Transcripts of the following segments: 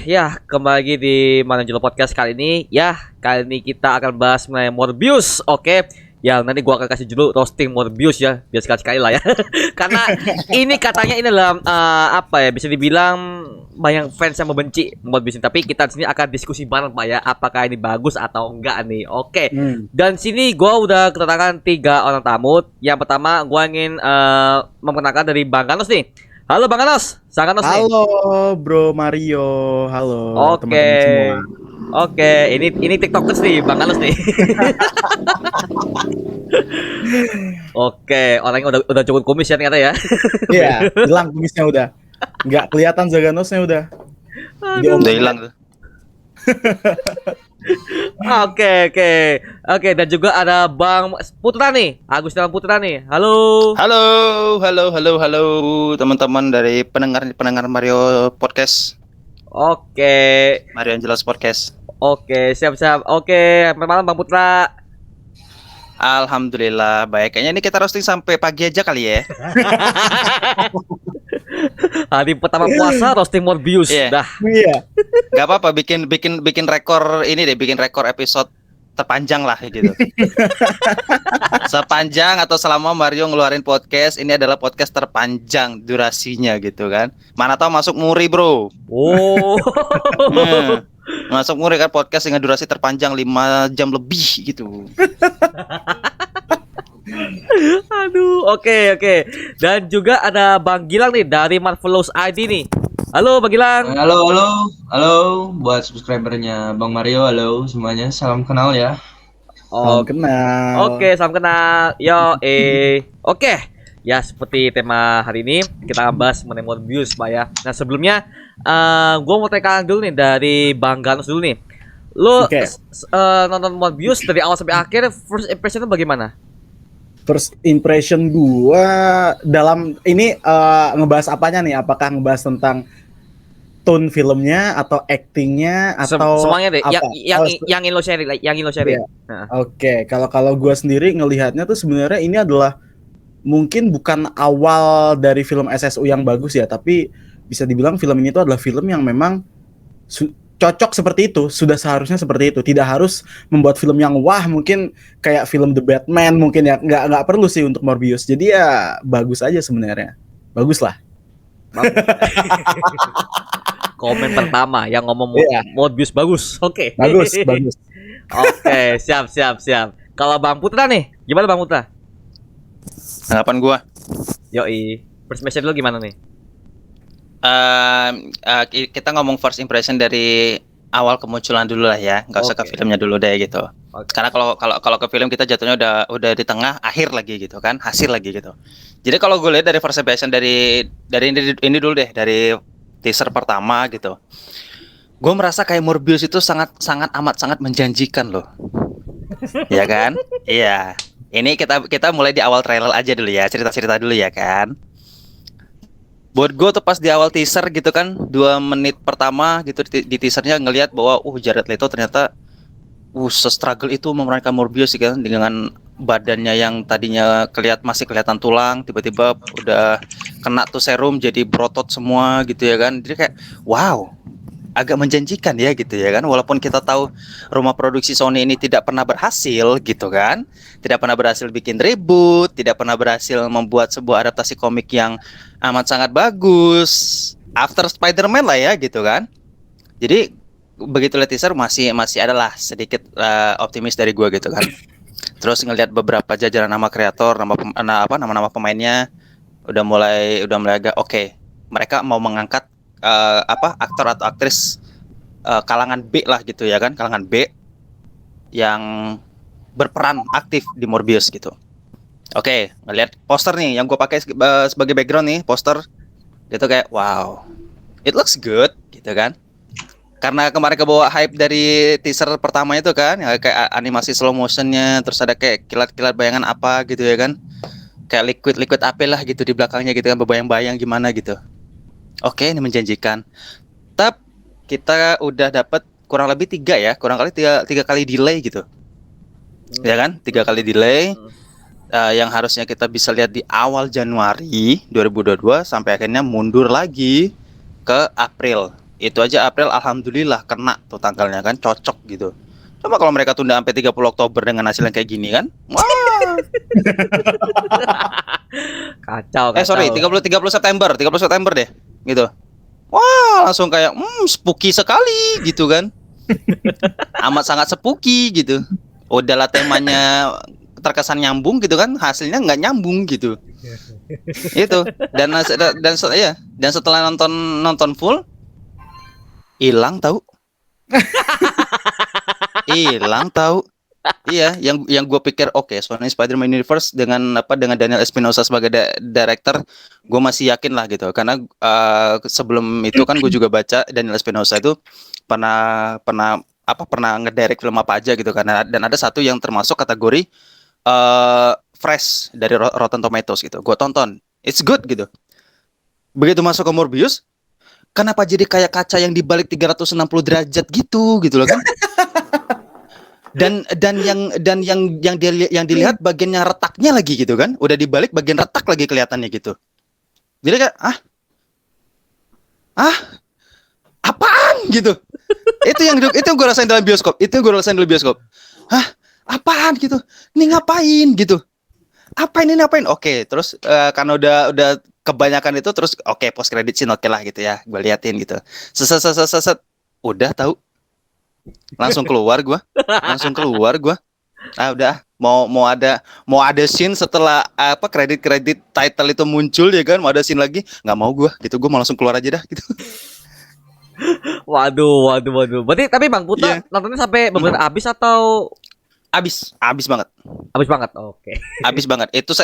Ya kembali lagi di Mananjelo Podcast kali ini. Kali ini kita akan bahas mengenai Morbius. Ya nanti gua akan kasih judul roasting Morbius ya, biar sekali-sekali lah ya. Karena ini katanya ini adalah bisa dibilang banyak fans yang membenci Morbius ini. Tapi kita di sini akan diskusi bareng Pak ya, apakah ini bagus atau enggak nih. Dan sini gua udah kedatangan 3 orang tamu. Yang pertama gua ingin memperkenalkan dari Bang Ganos nih. Halo Bang Ganos, nih. Halo Bro Mario, halo teman-teman semua. Ini TikTokers nih, Bang Ganos nih. Orangnya udah cukup kumis ya ternyata ya. Iya, hilang kumisnya udah. Nggak kelihatan Zaganosnya udah. Udah hilang tuh. Oke, dan juga ada Bang Putra nih, Agustin Putra nih. Halo teman-teman dari pendengar Mario Podcast. Mario Angelos Podcast. Siap. Malam Bang Putra. Alhamdulillah baik. Kayaknya ini kita roasting sampai pagi aja kali ya. Hari pertama puasa roasting Morbius. Iya. Gak apa-apa, bikin rekor ini deh, bikin rekor episode terpanjang lah gitu. Sepanjang atau selama Mario ngeluarin podcast, ini adalah podcast terpanjang durasinya gitu kan. Mana tahu masuk muri, Bro. Masuk muri kan, podcast dengan durasi terpanjang 5 jam lebih gitu. Aduh, oke. Dan juga ada Bang Gilang nih dari Marvelous ID nih. Halo Bang Gilang. Halo buat subscribernya Bang Mario, halo semuanya, salam kenal ya. Salam kenal. Salam kenal. Oke. Ya, seperti tema hari ini kita akan bahas mengenai Morbius, Pak ya. Nah, sebelumnya gue mau tanya dulu nih dari Bang Ganos dulu nih. Lo nonton Morbius dari awal sampai akhir, first impression itu bagaimana? First impression gua dalam ini ngebahas apanya nih? Apakah ngebahas tentang tone filmnya atau actingnya atau semuanya deh? Apa? Yang ingin lo share, Yeah. Oke, kalau gua sendiri ngelihatnya tuh sebenarnya ini adalah mungkin bukan awal dari film SSU yang bagus ya, tapi bisa dibilang film ini tuh adalah film yang memang cocok seperti itu, sudah seharusnya seperti itu. Tidak harus membuat film yang wah, mungkin kayak film The Batman mungkin ya, nggak perlu sih untuk Morbius. Jadi ya bagus aja sebenarnya, bagus lah. Komen pertama yang ngomong Morbius bagus, bagus. Oke, siap. Kalau Bang Putra nih, gimana Bang Putra? Tanggapan gua? Yoi, first impression dulu gimana nih? Kita ngomong first impression dari awal kemunculan dulu lah ya, nggak usah ke filmnya dulu deh gitu. Karena kalau ke film kita jatuhnya udah di tengah, akhir lagi gitu kan, hasil lagi gitu. Jadi kalau gue lihat dari first impression dari ini dulu deh, dari teaser pertama gitu, gue merasa kayak Morbius itu sangat menjanjikan loh. Ya kan? Iya. Ini kita mulai di awal trailer aja dulu ya, cerita dulu ya kan. Buat gue tuh pas di awal teaser gitu kan, 2 menit pertama gitu di teasernya ngelihat bahwa Jared Leto ternyata se-struggle itu memerankan Morbius kan, dengan badannya yang tadinya masih kelihatan tulang, tiba-tiba udah kena tuh serum jadi berotot semua gitu ya kan. Jadi kayak wow, agak menjanjikan ya gitu ya kan, walaupun kita tahu rumah produksi Sony ini tidak pernah berhasil gitu kan, tidak pernah berhasil bikin reboot, tidak pernah berhasil membuat sebuah adaptasi komik yang amat sangat bagus after Spider-Man lah ya gitu kan. Jadi begitu lihat teaser masih adalah sedikit optimis dari gua gitu kan. Terus ngelihat beberapa jajaran nama kreator, nama pemainnya udah mulai agak oke. Mereka mau mengangkat aktor atau aktris kalangan B lah gitu ya kan, kalangan B yang berperan aktif di Morbius gitu. Oke, ngelihat poster nih yang gue pakai sebagai background nih, poster itu kayak wow, it looks good gitu kan. Karena kemarin kebawa hype dari teaser pertama itu kan, ya, kayak animasi slow motionnya, terus ada kayak kilat-kilat bayangan apa gitu ya kan, kayak liquid apa lah gitu di belakangnya gitu kan, berbayang-bayang gimana gitu. Oke, ini menjanjikan. Tapi kita udah dapat kurang lebih 3 kali delay gitu. Ya kan? 3 kali delay. Yang harusnya kita bisa lihat di awal Januari 2022 sampai akhirnya mundur lagi ke April Itu aja April alhamdulillah kena tuh tanggalnya kan, cocok gitu. Coba kalau mereka tunda sampai 30 Oktober dengan hasil yang kayak gini kan. Wah. Kacau, Sorry, kacau. 30 September deh. Gitu. Wah, langsung kayak spooky sekali gitu kan. Amat sangat spooky gitu. Udahlah temanya terkesan nyambung gitu kan, hasilnya nggak nyambung gitu. Itu. Dan setelah nonton full hilang tahu. Hilang tahu. Iya, yang gue pikir oke, Sony Spider-Man Universe dengan Daniel Espinosa sebagai director, gue masih yakin lah gitu. Karena sebelum itu kan gue juga baca Daniel Espinosa itu pernah ngedirect film apa aja gitu karena dan ada satu yang termasuk kategori fresh dari Rotten Tomatoes gitu. Gue tonton, it's good gitu. Begitu masuk ke Morbius, kenapa jadi kayak kaca yang dibalik 360 derajat gitu loh kan? Dan yang dilihat bagian yang retaknya lagi gitu kan, udah dibalik bagian retak lagi kelihatannya gitu. Jadi kayak apaan gitu. Itu yang gue rasain dalam bioskop. Apaan gitu? Ini ngapain gitu? Ngapain? Oke, terus karena udah kebanyakan itu terus oke, post credit scene oke lah gitu ya. Gue liatin gitu. Set. Udah tahu. Langsung keluar gua. Udah mau ada scene setelah kredit title itu muncul ya kan, mau ada scene lagi, nggak mau gua gitu, gua mau langsung keluar aja dah gitu. Waduh. Berarti tapi Bang Putra nontonnya sampai benar habis atau Abis banget. habis banget? Oke. Abis banget. Itu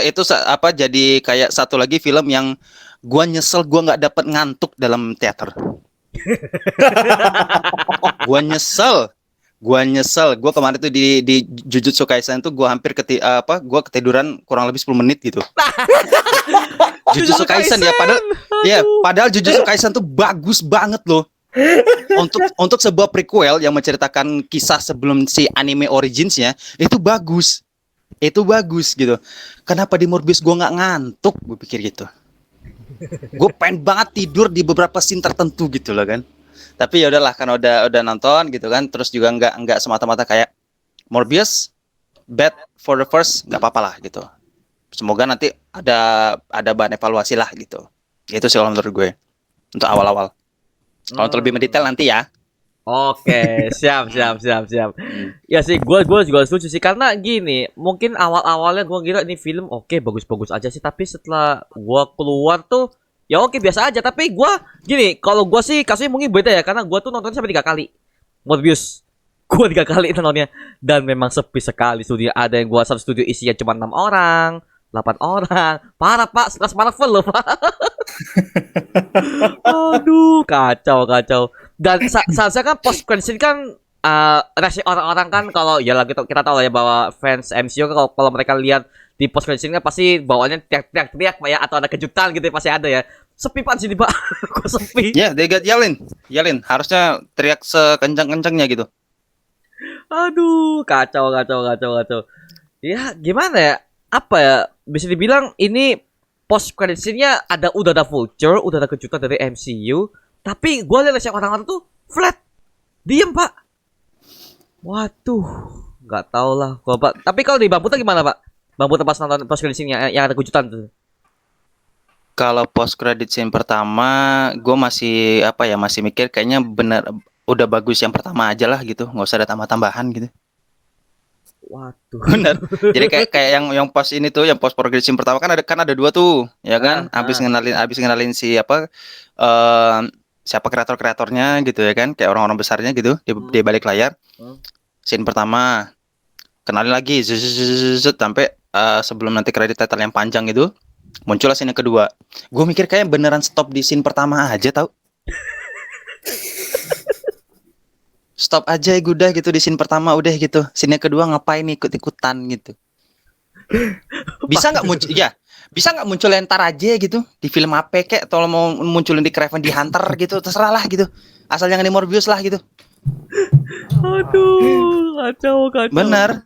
jadi kayak satu lagi film yang gua nyesel gua nggak dapat ngantuk dalam teater. Gua nyesel. Gua kemarin tuh di Jujutsu Kaisen tuh gua hampir gua ketiduran kurang lebih 10 menit gitu. Jujutsu Kaisen ya padahal Jujutsu Kaisen tuh bagus banget loh. Untuk sebuah prequel yang menceritakan kisah sebelum si anime originsnya itu bagus gitu. Kenapa di Morbius gua nggak ngantuk? Gue pikir gitu. Gue pengen banget tidur di beberapa scene tertentu gitu loh kan. Tapi ya udahlah kan udah nonton gitu kan. Terus juga nggak semata-mata kayak Morbius bad for the first, nggak apa-apa lah gitu. Semoga nanti ada bahan evaluasi lah gitu. Itu sih kalau menurut gue untuk awal-awal. Kalau untuk lebih mendetail nanti ya. Oke, siap. Ya sih, gue juga setuju sih karena gini, mungkin awal-awalnya gue kira ini film oke, bagus-bagus aja sih, tapi setelah gue keluar tuh ya oke biasa aja. Tapi gue gini, kalau gue sih kasusnya mungkin beda ya karena gue tuh nontonnya sampai 3 kali Morbius. Gue 3 kali nontonnya dan memang sepi sekali studio. Ada yang satu studio isinya cuma 6 orang, 8 orang. Parah Pak, sekelas Marvel loh Pak. Aduh, kacau. Dan seharusnya kan post credit kan reaksi orang-orang kan kalau ya lah kita tahu lah ya bahwa fans MCU kan kalau mereka lihat di post credit kan pasti bawaannya teriak Pak ya, atau ada kejutan gitu ya, pasti ada ya. Sepi Pak sini Pak. Kok sepi? Ya, they got yelling. Harusnya teriak sekencang-kencangnya gitu. Aduh, kacau. Ya, gimana ya? Apa ya? Bisa dibilang ini post credit scene-nya udah ada Vulture, udah ada kejutan dari MCU, tapi gue lihat yang orang-orang tuh flat, diem Pak. Waduh, nggak tau lah gua Pak. Tapi kalau di Bang Putra gimana Pak? Bang Putra pas nonton post credit scene yang ada kejutan tuh. Kalau post credit scene pertama, gue masih mikir kayaknya bener udah bagus yang pertama aja lah gitu, nggak usah ada tambah-tambahan gitu. Waduh. Bener. Jadi kayak yang post ini tuh, yang post credit scene pertama kan ada 2 tuh, ya kan? Habis ngenalin si siapa kreatornya gitu ya kan, kayak orang-orang besarnya gitu di balik layar. Scene pertama kenalin lagi sampai sebelum nanti kredit title yang panjang itu muncullah scene yang kedua. Gue mikir kayak beneran stop di scene pertama aja tau. Stop aja udah gitu di scene pertama udah gitu. Scene yang kedua ngapain ikut-ikutan gitu. Bisa nggak muncul? Ya, bisa nggak muncul entar aja gitu di film apa kek, atau mau munculin di Craven di Hunter gitu, terserah lah gitu. Asal jangan di Morbius lah gitu. Aduh, kacau. Bener.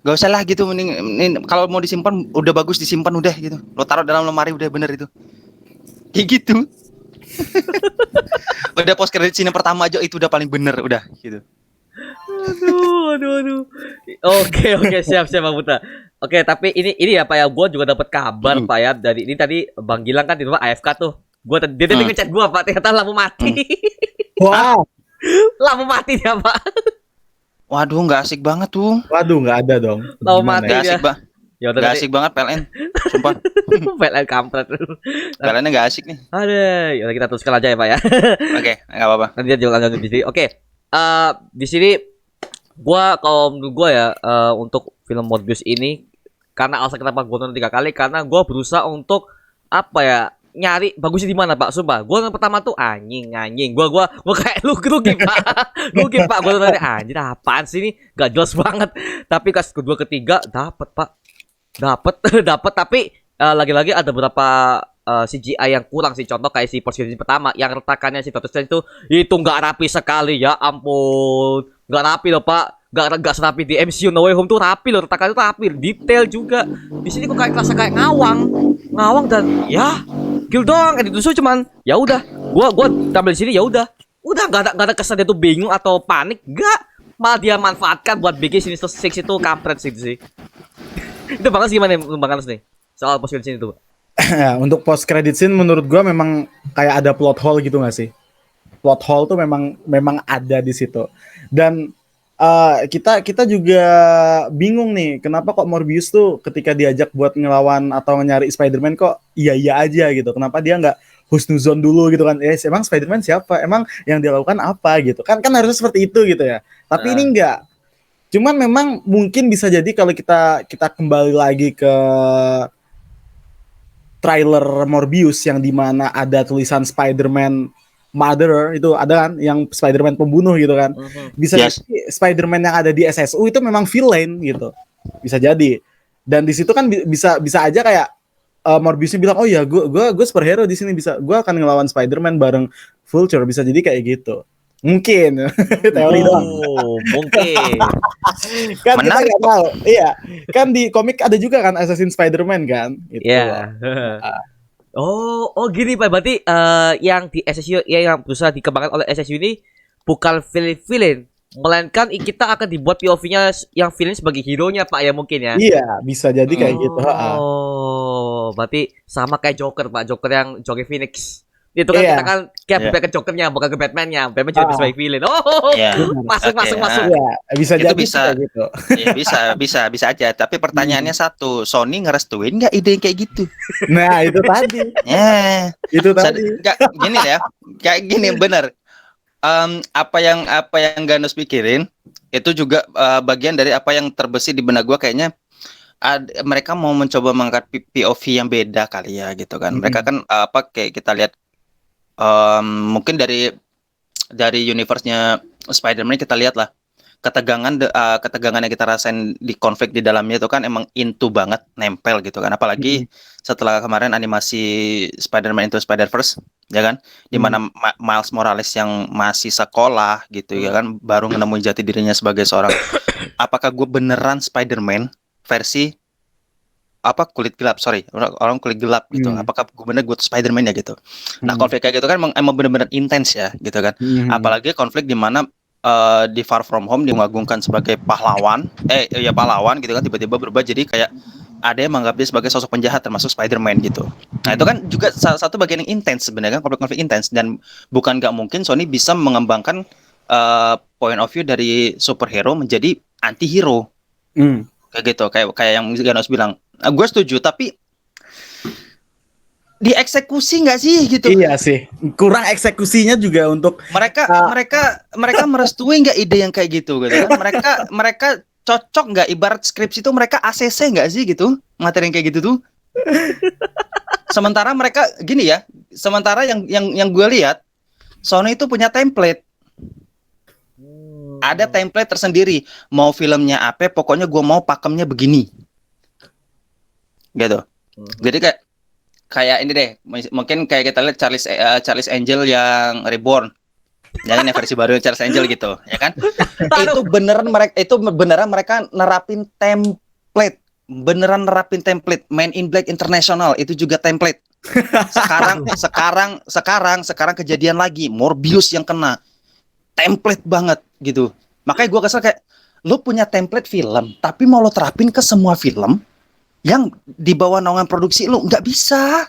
Gak usah lah gitu, mending kalau mau disimpan udah bagus disimpan udah gitu. Lo taruh dalam lemari udah bener itu. Kayak gitu. Udah post credit scene yang pertama aja itu udah paling bener udah gitu. Aduh. Oke, siap Bang Putra. Oke, tapi ini ya Pak ya, gua juga dapat kabar Pak ya dari ini tadi Bang Gilang kan di rumah AFK tuh. Dia tadi ngechat gua Pak, ternyata lampu mati. Wow. Lampu mati dia Pak. Waduh, nggak asik banget tuh. Waduh, nggak ada dong. Lampu Gimana mati ya? Nggak asik dia. Ya udah Nggak nanti asik banget PLN. Sumpah, PLN kampret. PLN-nya nggak asik nih. Aduh, ya udah kita teruskan aja ya Pak ya. Oke, nggak apa-apa. Nanti dia juga lanjut di sini. Oke. Di sini kalau menurut gua ya untuk film Morbius ini karena alasan kenapa gua nonton 3 kali karena gua berusaha untuk apa ya nyari bagusnya di mana Pak. Sumpah, gua nonton pertama tuh anjing. Gua kayak lu rugi Pak. Rugi Pak, gua nonton anjir apaan sih ini? Gak jelas banget. Tapi pas kedua ketiga dapet Pak. Dapet tapi lagi-lagi ada beberapa CGI yang kurang sih. Contoh kayak si posisi pertama yang retakannya si Doctor Strange itu nggak rapi sekali ya ampun. Nggak rapi loh Pak. Nggak serapi di MCU No Way Home tuh rapi loh, retakannya tuh rapi, detail juga. Di sini kok kayak kerasa kayak ngawang dan ya kill doang kayak ditusuk cuman ya udah gua tampil di sini ya udah nggak ada kesan dia tuh bingung atau panik nggak, malah dia manfaatkan buat bikin Sinister Six itu kampret sih. Itu banget gimana Bang nih soal post credit scene itu? Untuk post credit scene menurut gua memang kayak ada plot hole gitu nggak sih? Plot hole tuh memang ada di situ. Dan kita juga bingung nih kenapa kok Morbius tuh ketika diajak buat ngelawan atau nyari Spider-Man kok iya aja gitu. Kenapa dia nggak husnuzon dulu gitu kan? Emang Spider-Man siapa? Emang yang dia lakukan apa gitu? Kan harusnya seperti itu gitu ya. Tapi ini enggak. Cuman memang mungkin bisa jadi kalau kita kembali lagi ke trailer Morbius yang dimana ada tulisan Spider-Man Mother itu ada kan yang Spider-Man pembunuh gitu kan. Bisa jadi Spider-Man yang ada di SSU itu memang villain gitu. Bisa jadi. Dan di situ kan bisa aja kayak Morbiusnya bilang, "Oh ya, gue superhero di sini bisa. Gue akan ngelawan Spider-Man bareng Vulture." Bisa jadi kayak gitu. Mungkin teori doang. Mungkin. Kan kita nggak tahu. Iya. Kan di komik ada juga kan Assassin Spider-Man kan gitu. Iya. Oh gini Pak, berarti yang di SSU yang berusaha dikembangkan oleh SSU ini bukan villain, melainkan kita akan dibuat POV-nya yang villain sebagai hero-nya Pak ya mungkin ya. Iya, bisa jadi kayak gitu. Oh, berarti sama kayak Joker Pak, Joker yang Joaquin Phoenix. Itu kan kita kan kayak ke Joker-nya bukan ke Batman-nya. Batman jadi sebagai villain. Oh, masuk. Iya, bisa itu jadi bisa gitu. Ya, bisa aja. Tapi pertanyaannya satu, Sony ngerestuin nggak ide yang kayak gitu? Nah, itu tadi. Itu tadi. Gini ya, kayak gini bener. Apa yang Ganus pikirin itu juga bagian dari apa yang terbesit di benak gua kayaknya. Mereka mau mencoba mengangkat POV yang beda kali ya gitu kan. Mereka kan kayak kita lihat mungkin dari universe-nya Spider-Man kita lihat lah ketegangan yang kita rasain di konflik di dalamnya itu kan emang into banget, nempel gitu kan. Apalagi setelah kemarin animasi Spider-Man Into Spider-Verse ya kan, dimana Miles Morales yang masih sekolah gitu ya kan, baru menemukan jati dirinya sebagai seorang apakah gue beneran Spider-Man versi kulit gelap, orang kulit gelap gitu. Apakah gue bener gue Spider-Man ya gitu. Nah konflik kayak gitu kan emang bener-bener intens ya gitu kan. Apalagi konflik di mana di Far From Home dia mengagungkan sebagai pahlawan, pahlawan gitu kan, tiba-tiba berubah jadi kayak ada yang menganggap dia sebagai sosok penjahat termasuk Spider-Man gitu. Nah itu kan juga salah satu bagian yang intens sebenarnya kan, konflik intens, dan bukan nggak mungkin Sony bisa mengembangkan point of view dari superhero menjadi anti-hero. Kayak gitu, kayak yang Ganos bilang. Gue setuju, tapi dieksekusi nggak sih gitu? Iya sih, kurang eksekusinya juga untuk mereka merestui nggak ide yang kayak gitu kan? Mereka cocok nggak, ibarat skripsi itu mereka ACC nggak sih gitu, materi yang kayak gitu tuh? Sementara mereka gini ya, yang gue lihat Sony itu punya template. Ada template tersendiri, mau filmnya apa, pokoknya gue mau pakemnya begini. Gitu. Jadi kayak ini deh, mungkin kayak kita lihat Charles Angel yang Reborn, ya kan, yang versi baru Charles Angel gitu, ya kan? Itu beneran mereka nerapin template, Man in Black International itu juga template. Sekarang kejadian lagi, Morbius yang kena. Template banget gitu. Makanya gue kesel kayak, lo punya template film, tapi mau lo terapin ke semua film yang di bawah naungan produksi lo, nggak bisa.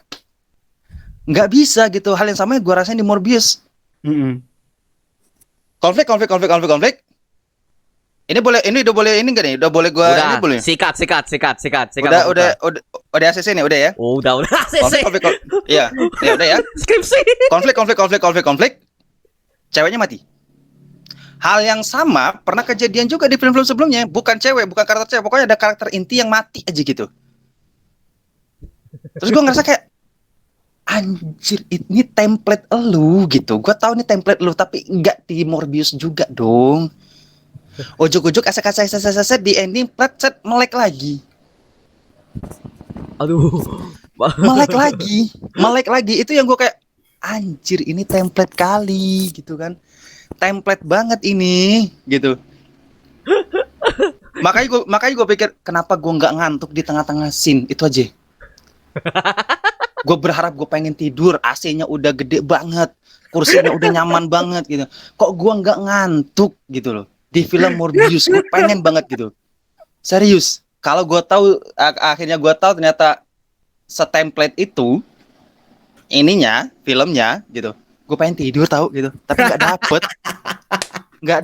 Nggak bisa gitu. Hal yang sama yang gue rasain di Morbius. Konflik. Ini udah boleh ini enggak nih? Udah boleh gua ini boleh. Sikat. Udah ACC nih, udah ya. Udah. Konflik. Iya, ya udah ya. Skripsi. Konflik. Ceweknya mati. Hal yang sama pernah kejadian juga di film-film sebelumnya. Bukan karakter cewek, pokoknya ada karakter inti yang mati aja gitu. Terus gua ngerasa kayak anjir, ini template elu gitu. Gua tahu ini template elu, tapi enggak di Morbius juga dong. Ujuk-ujuk asek di ending set melek lagi. Aduh. Melek lagi. Itu yang gue kayak anjir, ini template kali gitu kan. Template banget ini gitu. Makanya gue pikir kenapa gue nggak ngantuk di tengah-tengah scene itu aja. Gue berharap gue pengen tidur, AC-nya udah gede banget, kursinya udah nyaman banget gitu. Kok gue nggak ngantuk gitu loh. Di film Morbius gue pengen banget gitu. Serius. Kalau gue tahu akhirnya gue tahu ternyata setemplate itu ininya, filmnya gitu. Gue pengen tidur tahu gitu. Tapi nggak dapet. Nggak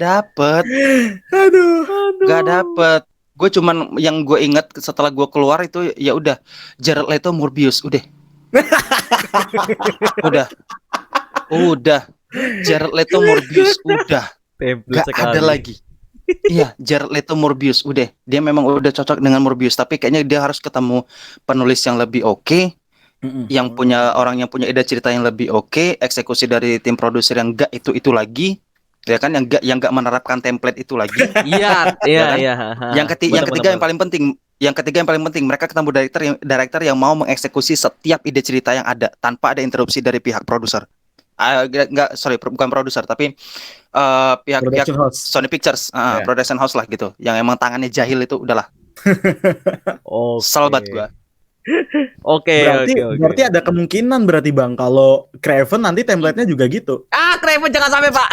dapet. Gue cuman yang gue ingat setelah gue keluar itu ya udah Jared Leto Morbius udah. Jared Leto Morbius udah. Gak ada lagi. Iya, Jared Leto Morbius udah. Dia memang udah cocok dengan Morbius, tapi kayaknya dia harus ketemu penulis yang lebih oke, yang punya ide cerita yang lebih oke, eksekusi dari tim produser yang enggak itu lagi, ya kan, yang enggak menerapkan template itu lagi. Iya. Yang ketiga yang paling penting, mereka ketemu director yang mau mengeksekusi setiap ide cerita yang ada tanpa ada interupsi dari pihak produser. Bukan produser tapi pihak Sony Pictures, production house lah gitu, yang emang tangannya jahil itu udahlah. Selbat gua. Oke. Berarti ada kemungkinan berarti Bang kalau Craven nanti template-nya juga gitu. Craven jangan sampai Pak.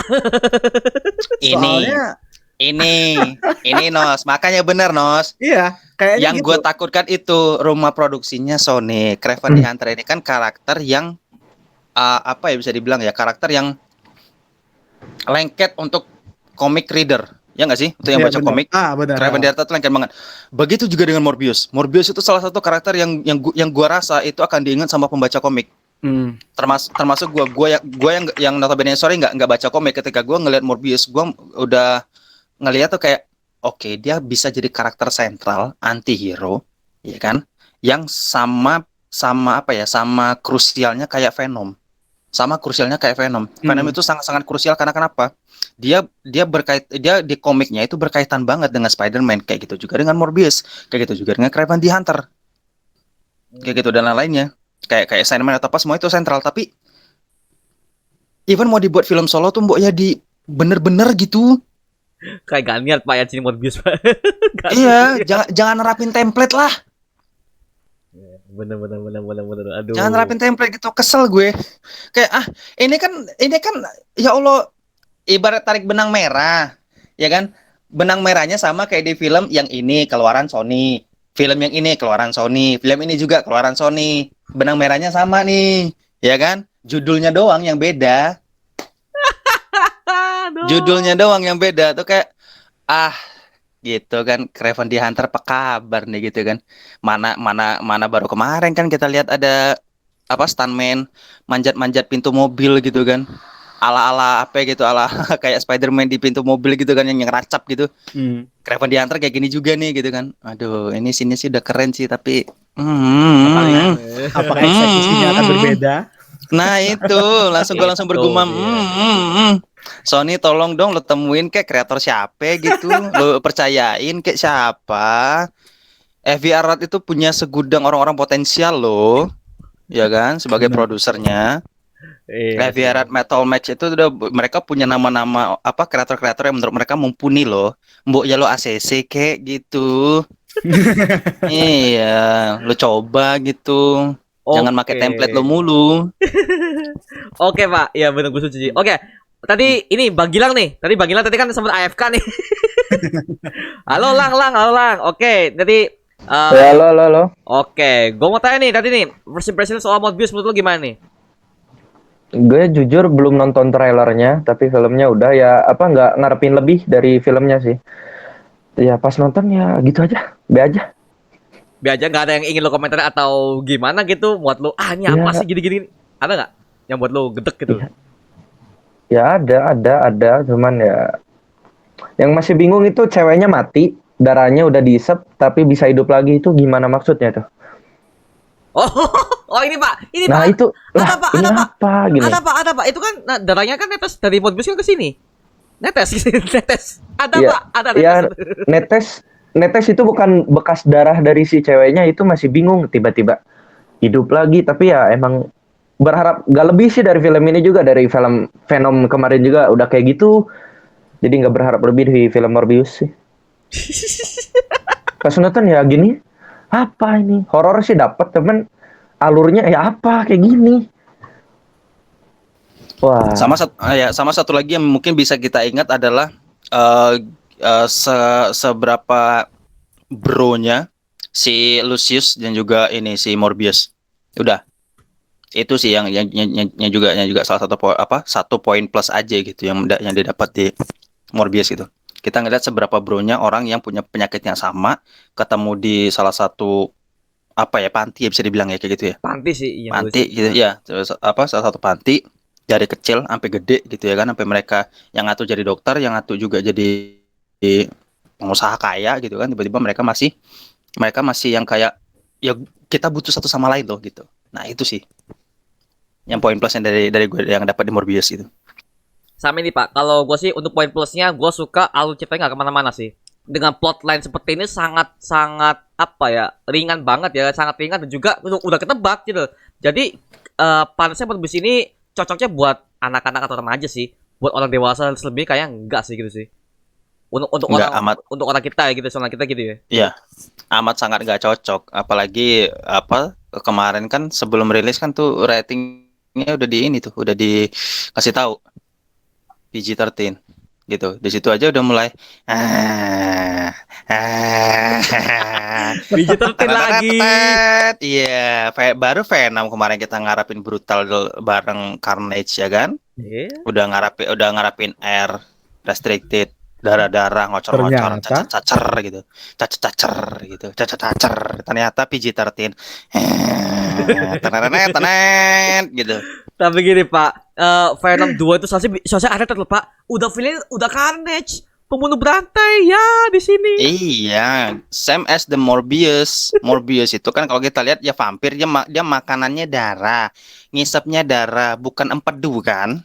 Ini Nos, makanya bener Nos. Iya, kayaknya yang gitu. Gue takutkan itu rumah produksinya Sony. Craven the Hunter ini kan karakter yang apa ya bisa dibilang ya, karakter yang lengket untuk comic reader, ya nggak sih? Itu yang baca bener. komik. Benar. Craven the Hunter itu lengket banget. Begitu juga dengan Morbius. Morbius itu salah satu karakter yang gua rasa itu akan diingat sama pembaca komik. Termasuk gua yang notabene sorry nggak baca komik, ketika gua ngelihat Morbius, gua udah ngelihat tuh kayak oke, dia bisa jadi karakter sentral anti-hero, ya kan? Yang sama krusialnya kayak Venom. Venom itu sangat krusial karena kenapa? Dia di komiknya itu berkaitan banget dengan Spider-Man, kayak gitu juga dengan Morbius, kayak gitu juga dengan Craven the Hunter. Kayak gitu dan lain-lainnya. Kayak Spider-Man atau apa semua itu sentral, tapi even mau dibuat film solo tuh mbok ya di bener-bener gitu. Kayak gak niat Pak ya sini Morbius Pak. Iya, jangan nerapin template lah. Bener. Aduh. Jangan nerapin template gitu, kesel gue. Kayak ini kan ya Allah, ibarat tarik benang merah, ya kan? Benang merahnya sama kayak di film yang ini keluaran Sony, film yang ini keluaran Sony, film ini juga keluaran Sony. Benang merahnya sama nih, ya kan? Judulnya doang yang beda. Judulnya doang yang beda tuh kayak gitu kan. Craven the Hunter apa kabar nih gitu kan. Mana baru kemarin kan kita lihat ada stuntman manjat pintu mobil gitu kan. Ala apa gitu, ala kayak Spider-Man di pintu mobil gitu kan, yang ngeracap gitu. Craven the Hunter kayak gini juga nih gitu kan. Aduh, ini sini sih udah keren sih, tapi apakah eksekusinya akan berbeda? Nah itu langsung bergumam. Sony tolong dong lo temuin kayak kreator siapa gitu, lo percayain kayak siapa. FV Arad itu punya segudang orang-orang potensial lo, ya kan, sebagai produsernya. FV Arad Metal Max itu udah, mereka punya nama-nama kreator-kreator yang menurut mereka mumpuni lo. Mbok ya lo ACC kayak gitu. Iya, lo coba gitu. Jangan pakai template lo mulu. Oke Pak, ya benar gue setuju. Oke, tadi ini Bang Gilang nih. Tadi Bang Gilang tadi kan sempat AFK nih. Halo Lang. Oke, tadi Halo. oke, gue mau tanya nih tadi nih, first impression soal Morbius menurut lo gimana nih? Gue jujur belum nonton trailernya, tapi filmnya udah ya nggak ngarepin lebih dari filmnya sih. Ya pas nonton ya gitu aja, be aja. Biar aja nggak ada yang ingin lo komentar atau gimana gitu, buat lo ini apa Ya. sih gini-gini? Ada nggak yang buat lo gedek gitu? Ya ada, cuman ya yang masih bingung itu ceweknya mati, darahnya udah diisep tapi bisa hidup lagi, itu gimana maksudnya tuh? Oh ini Pak, Nah Pak. itu lah, Ada Pak, ini ada Pak. apa gini? Ada Pak. Itu kan darahnya kan netes dari Morbius kan ke sini. Netes. Ada Ya, Pak, ada ya netes. netes itu bukan bekas darah dari si ceweknya, itu masih bingung tiba-tiba hidup lagi. Tapi ya emang berharap gak lebih sih dari film ini, juga dari film Venom kemarin juga udah kayak gitu. Jadi nggak berharap lebih dari film Morbius sih. Pas nonton ya gini, apa ini? Horor sih dapat, temen alurnya ya apa kayak gini. Wah. Sama satu lagi yang mungkin bisa kita ingat adalah seberapa bro-nya si Lucius dan juga ini si Morbius. Udah. Itu sih yang juga salah satu poin plus aja gitu yang didapat di Morbius itu. Kita ngeliat seberapa bro-nya orang yang punya penyakit yang sama ketemu di salah satu panti ya, bisa dibilang ya kayak gitu ya. Panti sih, iya. Panti gitu ya. Salah satu panti dari kecil sampai gede gitu ya kan, sampai mereka yang satu jadi dokter, yang satu juga jadi pengusaha kaya gitu kan, tiba-tiba mereka masih yang kayak ya kita butuh satu sama lain loh gitu. Nah, itu sih yang poin plusnya dari gue yang dapat di Morbius itu. Sama ini Pak, kalau gue sih untuk poin plusnya gue suka alur ceritanya nggak kemana-mana sih. Dengan plotline seperti ini sangat ringan banget ya, sangat ringan dan juga udah ketebak gitu. Jadi panasnya Morbius ini cocoknya buat anak-anak atau remaja sih. Buat orang dewasa lebih kayak enggak sih gitu sih. Untuk orang kita ya gitu, sama kita gitu ya. Iya. Amat sangat nggak cocok, apalagi kemarin kan sebelum rilis kan tuh ratingnya udah dikasih tahu PG-13 gitu. Di situ aja udah mulai PG-13 lagi. Iya, baru Venom kemarin kita ngarapin brutal bareng Carnage ya kan? Yeah. Udah ngarapin R restricted, darah-darah, ngocor-ngocor, cacer gitu. Ternyata PG-13. Tenet gitu. Tapi gini Pak, Venom 2 itu soalnya ada tuh Pak. Udah Carnage, pembunuh berantai ya di sini. Iya, same as the Morbius. Morbius itu kan kalau kita lihat ya vampir, dia makanannya darah, ngisapnya darah, bukan empedu kan?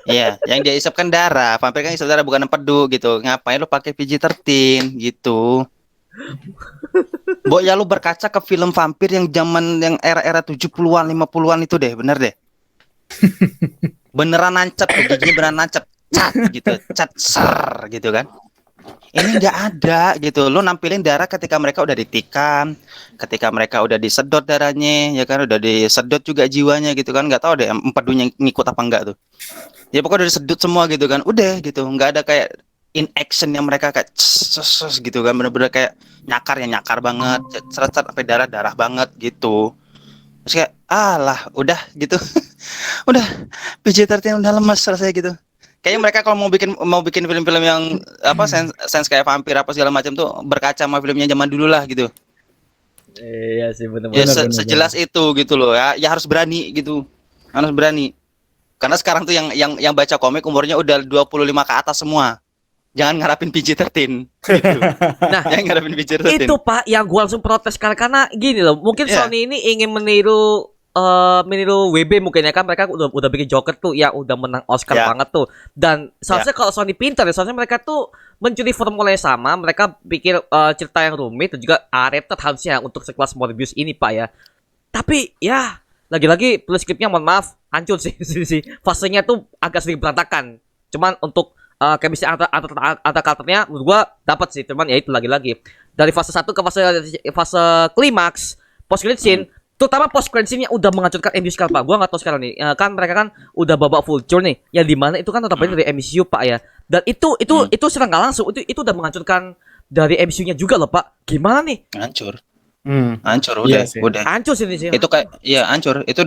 Iya, yang dia isap kan darah, vampir kan isap darah bukan empedu gitu. Ngapain lu pakai PG-13 gitu? Ya lu berkaca ke film vampir yang era-era 70-an, 50-an itu deh, bener deh. Beneran nancep, giginya beneran nancep. Cat ser gitu kan. Ini nggak ada gitu. Lu nampilin darah ketika mereka udah ditikam, ketika mereka udah disedot darahnya, ya kan, udah disedot juga jiwanya gitu kan. Nggak tahu deh empedunya ngikut apa enggak tuh. Ya pokoknya udah disedot semua gitu kan. Udah gitu, nggak ada kayak in action yang mereka kayak gitu kan, bener-bener kayak nyakar banget, seret sampai darah banget gitu. Terus kayak udah gitu. Udah PG-13 udah lemes rasanya gitu. Kayaknya mereka kalau mau bikin film-film yang sense kayak vampir apa segala macam tuh berkaca sama filmnya zaman dulu lah gitu. Iya sih benar. Ya sejelas itu gitu loh ya. Ya harus berani gitu. Harus berani. Karena sekarang tuh yang baca komik umurnya udah 25 ke atas semua. Jangan ngarapin PG-13 gitu. Nah, jangan ngarapin PG-13. Itu Pak yang gua langsung protes karena gini loh, mungkin Sony ini ingin meniru WB mungkin ya kan, mereka udah bikin Joker tuh yang udah menang Oscar banget tuh. Dan seharusnya kalau Sony pintar ya, seharusnya mereka tuh mencuri formula yang sama, mereka pikir cerita yang rumit dan juga rated harusnya untuk sekelas Morbius ini Pak ya. Tapi ya lagi-lagi plus scriptnya mohon maaf hancur sih. Fasenya tuh agak sedikit berantakan. Cuman untuk chemistry antar karakternya menurut gua dapat sih, cuman ya itu lagi-lagi dari fase 1 ke fase klimaks post credit scene Terutama post credit scene-nya udah menghancurkan MCU sekarang, Pak. Gua nggak tahu sekarang nih. Kan mereka kan udah babak Vulture nih. Yang di mana itu kan notabene dari MCU, Pak ya. Dan itu secara nggak langsung itu udah menghancurkan dari MCU-nya juga loh, Pak. Gimana nih? Hancur. Hmm. Hancur Iya udah, sih. udah. Hancur sih ini sih. Itu kayak iya hancur. Itu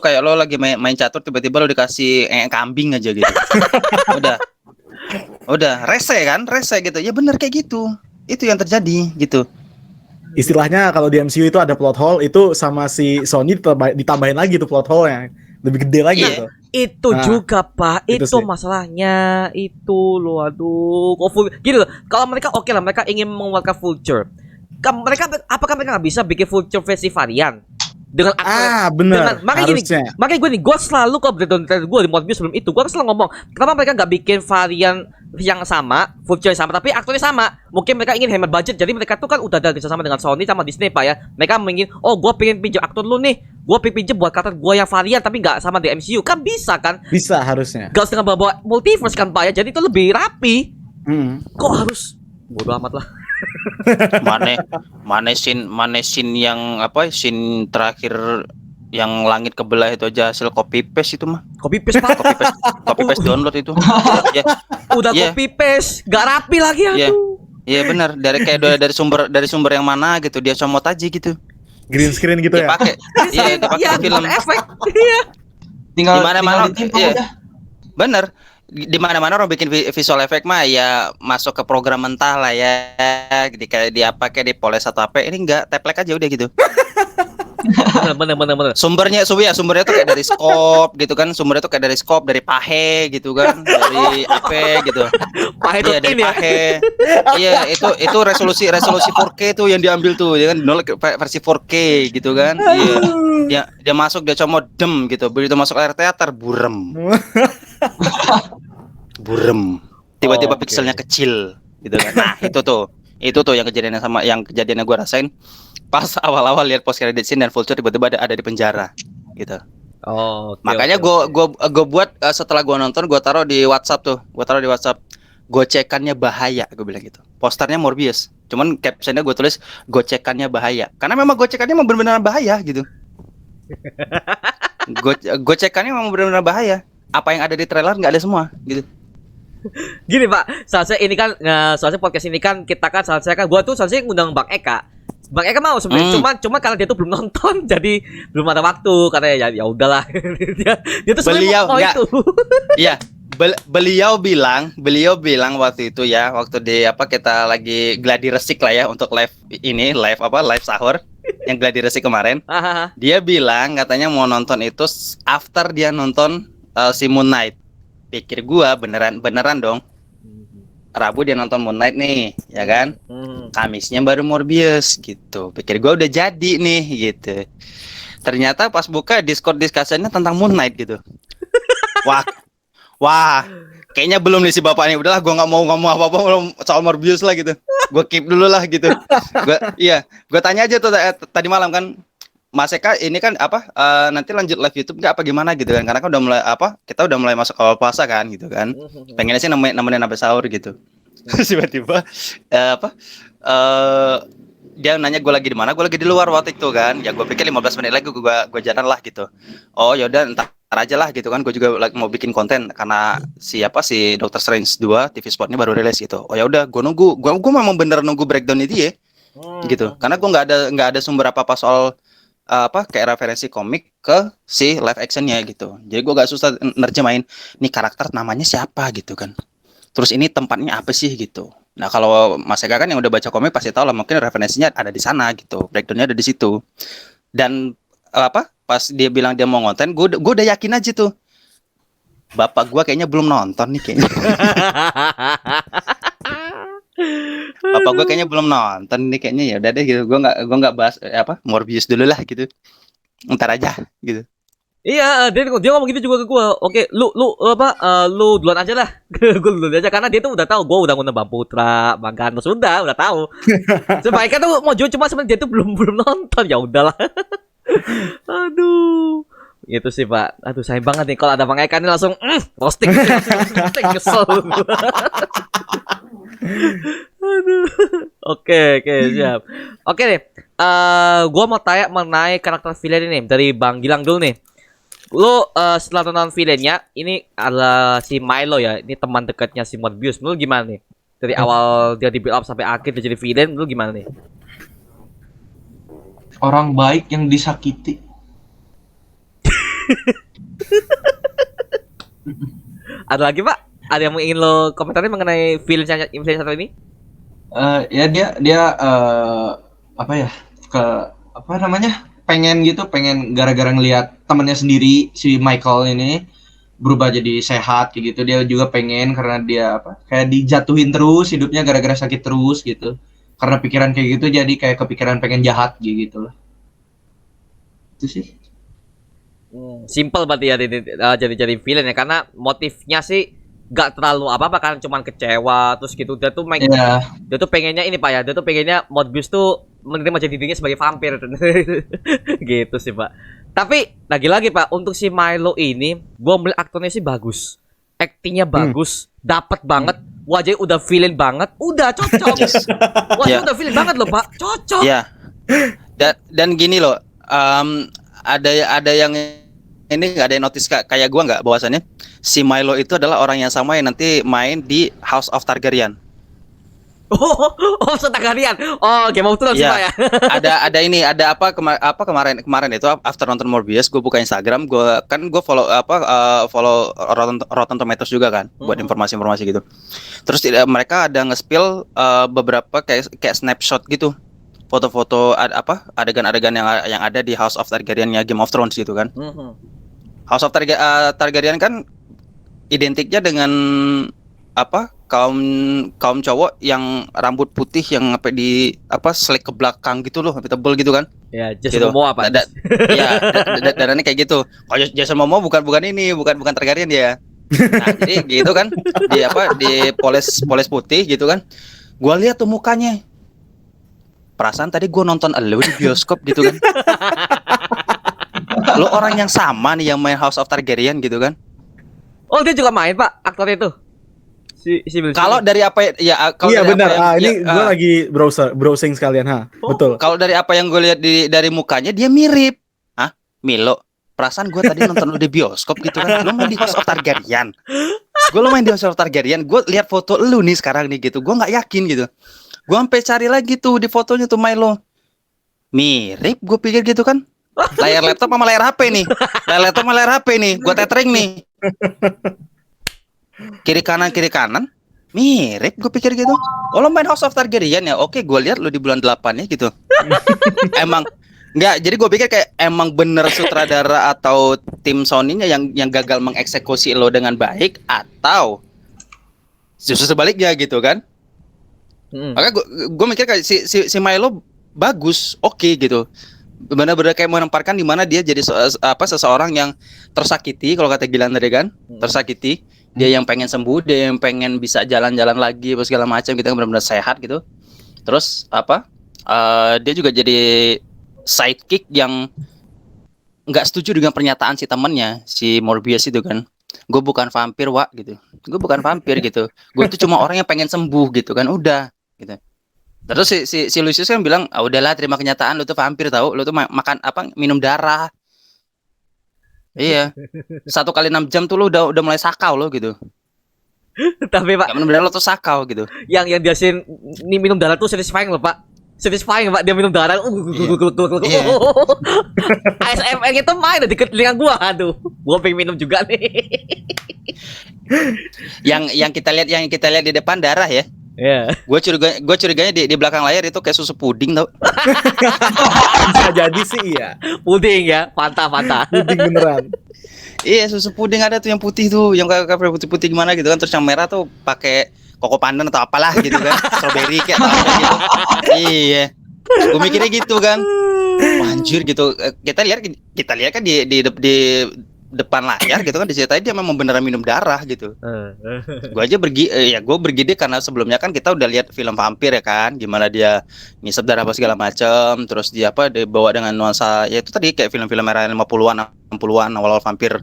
kayak lo lagi main catur tiba-tiba lo dikasih kambing aja gitu. Udah. Udah rese gitu. Ya bener kayak gitu. Itu yang terjadi gitu. Istilahnya kalau di MCU itu ada plot hole, itu sama si Sony ditambahin lagi tuh plot hole-nya. Lebih gede lagi Iya. tuh. Itu Nah, juga, Pak. itu Itu sih. masalahnya. Itu loh, aduh. Kok gini loh. Kalau mereka oke lah, mereka ingin mengeluarkan Vulture. Apakah mereka nggak bisa bikin Vulture versi varian dengan aktor Bener. makanya gini, Harusnya. makanya gue nih, gue selalu kalau breakdown gue di Morbius sebelum itu, gue selalu ngomong, kenapa mereka nggak bikin varian yang sama, Vulture yang sama, tapi aktornya sama? Mungkin mereka ingin hemat budget, jadi mereka tuh kan udah ada kerjasama dengan Sony sama Disney, Pak ya. Mereka ingin, oh gue pengen pinjam aktor lu nih, gue pengen pinjam buat karakter gue yang varian, tapi nggak sama di MCU, kan bisa kan? Bisa harusnya. Gak setengah bawa multiverse kan, Pak ya, jadi itu lebih rapi. Hmm. Kok harus bodo amat lah. Mana scene yang apa? Scene terakhir yang langit kebelah itu aja hasil copy paste itu mah. Copy paste, Pak. Copy paste download itu. Ya, Udah Iya. copy paste, gak rapi lagi Iya. aduh. iya benar. Dari sumber yang mana gitu dia comot aja gitu. Green screen gitu ya. Dipakai. Iya, dipakai Iya, film. bukan efek. Iya. Tinggal Di mana-mana, ditimpang iya. udah. Bener. Di mana-mana orang bikin visual effect mah ya masuk ke program mentah lah ya. Kayak di apa kayak di Poles atau apa. Ini enggak, teplek aja udah gitu. Bener. Sumbernya tuh kayak dari scope gitu kan. Sumbernya tuh kayak dari scope, dari pahe gitu kan. Dari apa gitu. Pahe Iya, dari ini ya. pahe. Iya, itu resolusi 4K tuh yang diambil tuh, ya kan. Versi 4K gitu kan. Iya. Dia masuk, dia comot dem gitu. Begitu masuk layar teater burem. Burem. Tiba-tiba Oke. pikselnya kecil gitu kan. Nah, itu tuh yang kejadiannya gue rasain pas awal-awal lihat post credit scene dan Vulture tiba-tiba ada di penjara gitu. Oh, oke, Makanya oke, gue buat setelah gue nonton gue taruh di WhatsApp tuh. Gue taruh di WhatsApp. Gocekannya bahaya, gue bilang gitu. Posternya Morbius. Cuman captionnya gue tulis gocekannya bahaya. Karena memang gocekannya memang benar-benar bahaya gitu. Gocekannya memang benar-benar bahaya. Apa yang ada di trailer nggak ada semua gitu. Gini, Pak, soalnya ini kan soalnya podcast ini kan kita kan soalnya kan gua tuh soalnya ngundang Bang Eka. Bang Eka mau sebenarnya, cuma karena dia tuh belum nonton jadi belum ada waktu karena ya udahlah. dia tuh sebenarnya mau Nggak. itu. Iya, beliau bilang waktu itu ya, waktu di apa kita lagi gladi resik lah ya untuk live sahur yang gladi resik kemarin. Hahaha. Dia bilang katanya mau nonton itu after dia nonton si Moon Knight. Pikir gua beneran dong. Rabu dia nonton Moon Knight nih, ya kan? Kamisnya baru Morbius gitu. Pikir gua udah jadi nih gitu. Ternyata pas buka Discord discussion-nya tentang Moon Knight gitu. Wah, kayaknya belum nih si bapak nih. Udahlah, gua nggak mau ngomong apa-apa soal Morbius lah gitu. Gua keep dulu lah gitu. Gua tanya aja tuh tadi malam kan, Mas Eka ini kan apa nanti lanjut live YouTube nggak apa gimana gitu kan? Karena kan udah mulai kita udah mulai masuk awal puasa kan gitu kan. Pengennya sih nemenin sampai sahur gitu. Tiba-tiba dia nanya gue lagi di mana, gue lagi di luar waktu itu kan. Ya gue pikir 15 menit lagi gue jalan lah gitu. Oh yaudah ntar aja lah gitu kan. Gue juga lagi mau bikin konten karena si Doctor Strange 2 TV spotnya baru rilis gitu. Oh ya udah gue nunggu. Gue memang bener nunggu breakdown dia gitu. Karena gue nggak ada sumber apa soal kayak referensi komik ke si live actionnya gitu. Jadi gue gak susah nerjemahin nih karakter namanya siapa gitu kan. Terus ini tempatnya apa sih gitu. Nah kalau Mas Eka kan yang udah baca komik pasti tahu lah mungkin referensinya ada di sana gitu. Breakdownnya ada di situ. Dan pas dia bilang dia mau ngonten, gue udah yakin aja tuh. Bapak gue kayaknya belum nonton nih kayaknya. Bapak gue kayaknya belum nonton nih kayaknya ya udah deh gitu. Gue nggak bahas Morbius dulu lah gitu. Ntar aja gitu. Iya, dia ngomong gitu juga ke gue. Oke, lu duluan aja lah. Gue duluan aja karena dia tuh udah tahu gue udah ngundang Bang Putra, Bang Ganus udah tahu. Sebaiknya tuh mau jual cuma sebenarnya dia tuh belum nonton, ya udahlah. Aduh. Itu sih, Pak. Aduh, sayang banget nih kalau ada Bang Eka nih langsung roasting kesel. Aduh. Oke, siap. Oke deh. gua mau tanya mengenai karakter villain ini dari Bang Gilang dulu nih. Lu setelah nonton villainnya, ini adalah si Milo ya. Ini teman dekatnya si Morbius. Lu gimana nih? Dari awal dia di build up sampai akhir dia jadi villain, lu gimana nih? Orang baik yang disakiti. Ada lagi Pak? Ada yang ingin lo komentari mengenai villain satu ini? Ya dia apa ya, ke apa namanya, pengen gara-gara ngelihat temannya sendiri si Michael ini berubah jadi sehat kayak gitu. Dia juga pengen karena dia apa, kayak dijatuhin terus hidupnya gara-gara sakit terus gitu. Karena pikiran kayak gitu jadi kayak kepikiran pengen jahat gitu lah. Itu sih. Simple berarti ya jadi villain ya, karena motifnya sih gak terlalu apa-apa kan, cuman kecewa terus gitu. Dia tuh dia tuh pengennya ini Pak ya, dia tuh pengennya Morbius tuh menerima jadi dirinya sebagai vampir. Gitu sih Pak. Tapi lagi-lagi Pak, untuk si Milo ini gua melihat aktornya sih bagus, aktingnya bagus, dapat banget, wajahnya udah villain banget, udah cocok. Wajahnya udah villain banget loh Pak, cocok. Iya. Dan gini loh, ada yang ini nggak ada yang notice kayak gua nggak, bahwasannya si Milo itu adalah orang yang sama yang nanti main di House of Targaryen. Targaryen. Oh, Game of Thrones Pak ya. Ada kemarin itu after nonton Morbius, gue buka Instagram, gue follow follow Rotten Tomatoes juga kan, buat informasi-informasi gitu. Terus mereka ada nge-spill beberapa kayak snapshot gitu, foto-foto adegan-adegan yang ada di House of Targaryen-nya Game of Thrones gitu kan. House of Targaryen kan identiknya dengan kaum cowok yang rambut putih yang di selek ke belakang gitu loh, sampai tebel gitu kan. Ya, Jason Momoa Pak. Iya, dananya kayak gitu. Kalau Jason Momoa bukan Targaryen dia. Nah, jadi gitu kan. Di poles putih gitu kan. Gua lihat tuh mukanya. Perasaan tadi gua nonton elu di bioskop gitu kan. Lo orang yang sama nih yang main House of Targaryen gitu kan. Oh, dia juga main Pak, aktor itu. Kalau dari apa ya, iya benar. Ini gue lagi browsing sekalian betul. Kalau dari apa yang gue lihat dari mukanya dia mirip. Milo. Perasaan gue tadi nonton lu di bioskop gitu kan. Lu main di House of Targaryen. Lo main di House of Targaryen. Gue lihat foto lu nih sekarang nih gitu. Gue nggak yakin gitu. Gue sampai cari lagi tuh di fotonya tuh Milo. Mirip, gue pikir gitu kan. Layar laptop sama layar HP nih. Layar laptop sama layar HP nih. Gue tethering nih. Kiri kanan mirip, gue pikir gitu. Oh, lo main House of Targaryen ya, oke, gue lihat lo di bulan 8 ya gitu. Emang nggak, jadi gue pikir kayak emang bener sutradara atau tim Sony-nya yang gagal mengeksekusi lo dengan baik, atau justru sebaliknya gitu kan. Makanya gue mikir kayak si Milo bagus, oke gitu. Benar-benar kayak menempatkan di mana dia jadi seseorang yang tersakiti, kalau kata Gilang tadi kan, tersakiti. Dia yang pengen sembuh, dia yang pengen bisa jalan-jalan lagi, segala macam gitu kan, benar-benar sehat gitu. Terus dia juga jadi sidekick yang nggak setuju dengan pernyataan si temennya, si Morbius itu kan. Gue bukan vampir, Wak, gitu. Gue bukan vampir gitu. Gue tuh cuma orang yang pengen sembuh gitu kan, udah gitu. Terus si Lucius kan bilang, udahlah, terima kenyataan, lu tuh vampir tahu, lu tuh makan minum darah. Iya. 1 kali 6 jam tuh lu udah mulai sakau lo gitu. Tapi Pak, minum darah lo tuh sakau gitu. Yang dia ini minum darah tuh satisfying loh Pak. Satisfying Pak, dia minum darah. ASMR itu main di telinga gua. Aduh, gua pengen minum juga nih. yang kita lihat di depan darah ya. Iya. Gue curiganya di belakang layar itu kayak susu puding tau. Bisa jadi sih iya. Puding ya, Fanta. Puding beneran. Iya, susu puding ada tuh yang putih tuh, yang kayak putih-putih gimana gitu kan. Terus yang merah tuh pakai koko pandan atau apalah gitu kan. Strawberry kayak apa gitu. Iya. Gue mikirnya gitu kan. Wah, anjir gitu. Kita lihat kan di depan layar gitu kan, diceritain dia memang beneran minum darah gitu. Gue aja gue bergide karena sebelumnya kan kita udah lihat film vampir ya kan, gimana dia ngisep darah apa segala macam, terus dia dibawa dengan nuansa ya itu tadi kayak film-film era 50-an 60-an awal vampir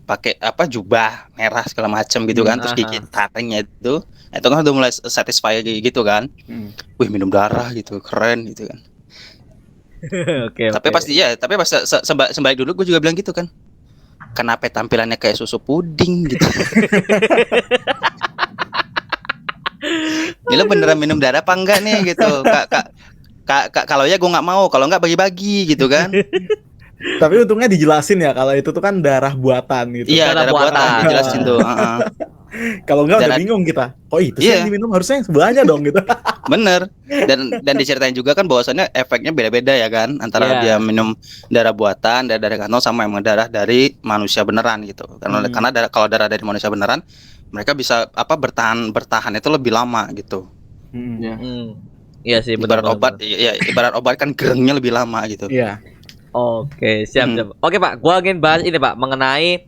pakai jubah merah segala macam gitu kan, terus gigit taringnya itu kan udah mulai satisfy gitu kan. Wih, minum darah gitu, keren gitu kan. Oke. Tapi pasti ya, tapi pas sebalik dulu gue juga bilang gitu kan. Kenapa tampilannya kayak susu puding gitu. Ini lo beneran minum darah apa enggak nih gitu. Kalau ya gue nggak mau, kalau nggak bagi-bagi gitu kan. Tapi untungnya dijelasin ya kalau itu tuh kan darah buatan gitu. Iya, Darah darah buatan buatan. dijelasin tuh. Kalau enggak udah Dan- bingung kita. Oh itu sih Iya. yang diminum harusnya yang sebelahnya dong gitu. Bener. Dan diceritain juga kan bahwasannya efeknya beda-beda ya kan, antara Iya. dia minum darah buatan, darah kantong sama emang darah dari manusia beneran gitu. Karena kalau darah dari manusia beneran, mereka bisa bertahan itu lebih lama gitu. Ya. Iya sih benar. Ibarat obat, ya ibarat obat kan gerengnya lebih lama gitu. Iya. Oke, siap. Oke, Pak. Gua ingin bahas ini, Pak, mengenai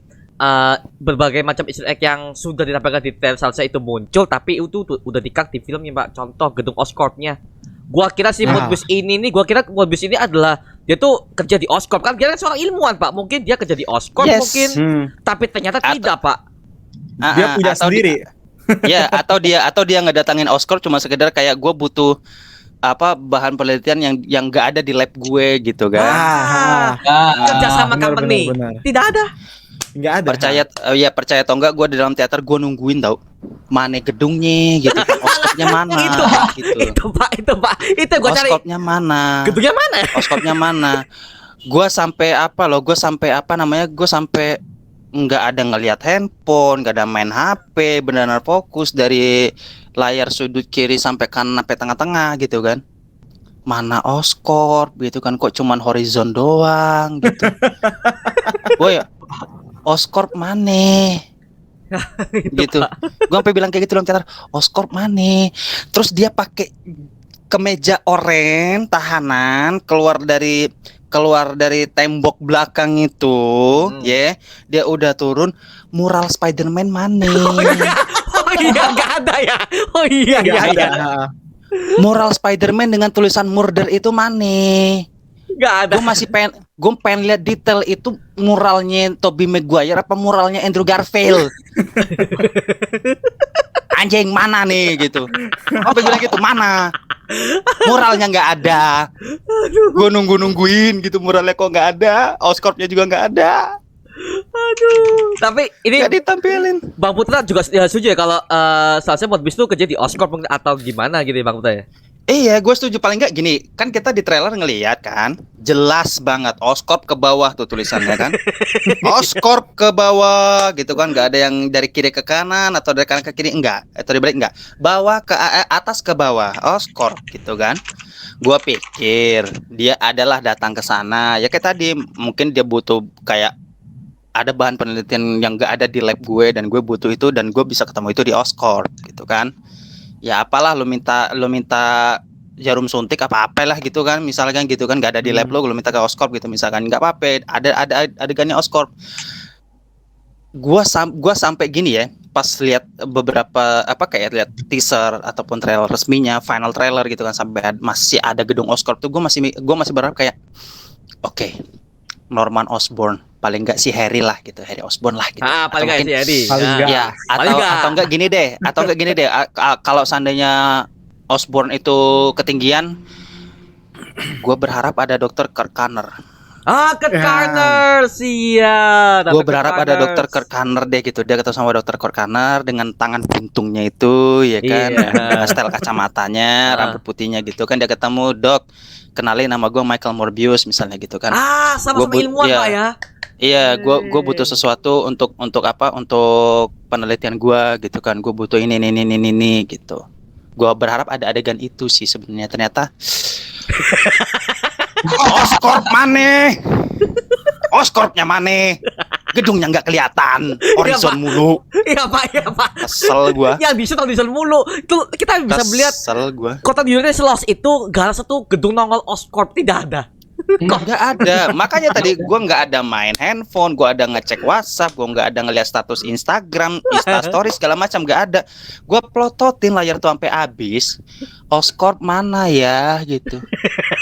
berbagai macam Easter egg yang sudah ditampilkan di trailer salsa itu muncul, tapi itu udah di-cut di filmnya, Pak. Contoh gedung Oscorp-nya. Gua kira si Morbius ini adalah dia tuh kerja di Oscorp, kan dia kan seorang ilmuwan, Pak. Mungkin dia kerja di Oscorp Yes. mungkin, tapi ternyata tidak, Pak. Dia punya atau sendiri. Ya, atau dia ngedatangin Oscorp cuma sekedar kayak gue butuh bahan penelitian yang nggak ada di lab gue gitu kan. Kerja sama benar, company. benar. Tidak ada. Enggak ada. Percaya atau enggak, gue di dalam teater gue nungguin tau mana gedungnya gitu, Oscorpnya mana Itu, Pak. gitu. Itu, Pak. Itu gua cari. Oscorpnya mana? Gedungnya mana? Oscorpnya mana? Gue sampai gue sampai nggak ada ngelihat handphone, nggak ada main HP, benar-benar fokus dari layar sudut kiri sampai kanan sampai tengah-tengah gitu kan. Mana Oscorp gitu kan, kok cuman horizon doang gitu. Boy, Oscorp mana? Gitu. Gue sampai bilang kayak gitu dalam teater, Oscorp mana? Terus dia pakai kemeja oranye tahanan keluar dari tembok belakang itu, ya. Dia udah turun, mural Spider-Man mana? Oh iya, nggak ada ya. Oh iya, Enggak iya, ada. iya. Mural Spider-Man dengan tulisan murder itu mana? Nggak ada. Gue pengen lihat detail itu, muralnya Tobey Maguire apa muralnya Andrew Garfield. Anjing mana nih gitu. Apa bilang gitu, mana? Muralnya nggak ada. Gue nungguin gitu, muralnya kok nggak ada, Oscorpnya juga nggak ada, Aduh. Tapi ini nggak ditampilin. Bang Putra juga setuju ya kalau seharusnya Morbius tuh kerja di Oscorp mungkin atau gimana gitu ya, Bang Putra ya? Iya, gue setuju. Paling nggak gini, kan kita di trailer ngelihat kan, jelas banget Oscorp ke bawah tuh tulisannya kan. Oscorp ke bawah gitu kan, nggak ada yang dari kiri ke kanan atau dari kanan ke kiri, enggak, atau dibalik enggak, bawah ke atas ke bawah, Oscorp gitu kan. Gua pikir dia adalah datang ke sana ya kayak tadi, mungkin dia butuh kayak ada bahan penelitian yang nggak ada di lab gue dan gue butuh itu, dan gue bisa ketemu itu di Oscorp gitu kan. Ya apalah, lu minta jarum suntik apalah gitu kan, misalkan gitu kan, nggak ada di lab lu minta ke Oscorp gitu misalkan, nggak apa-apa, ada adegannya Oscorp. Gua sampai gini ya, pas lihat beberapa kayak lihat teaser ataupun trailer resminya, final trailer gitu kan, sampai masih ada gedung Oscorp tuh, gue masih berharap kayak oke, Norman Osborn, paling nggak si Harry lah gitu, Harry Osborn lah gitu. Paling nggak sih Eddie. Paling nggak. Ya, atau enggak gini deh, kalau seandainya Osborn itu ketinggian, gue berharap ada Dr. Kirk Connor. Kurt Carter, siap. Gue berharap ada Dr. Kirk Connor deh gitu, dia ketemu sama Dr. Kirk Connor dengan tangan buntungnya itu, ya kan, Iya. style kacamatanya, rambut putihnya gitu kan, dia ketemu, Dok, kenalin nama gue Michael Morbius misalnya gitu kan. Sama-sama ilmuwan iya. Pak ya. Iya, gue butuh sesuatu untuk penelitian gue gitu kan. Gue butuh ini gitu. Gue berharap ada adegan itu sih sebenarnya. Ternyata Oscorp mana? Oscorpnya mana? Gedungnya nggak kelihatan, horizon mulu. Iya Pak. Kesel gue. Yang di horizon mulu. Itu kita bisa melihat Kesel gue. kota New Yorknya seluas itu, gak ada satu gedung nongol Oscorp, tidak ada. Nggak ada. Makanya tadi gue nggak ada main handphone, gue ada ngecek WhatsApp, gue nggak ada ngeliat status Instagram, Instastory segala macam, nggak ada. Gue plototin layar tuh sampai habis. Oscorp mana ya gitu.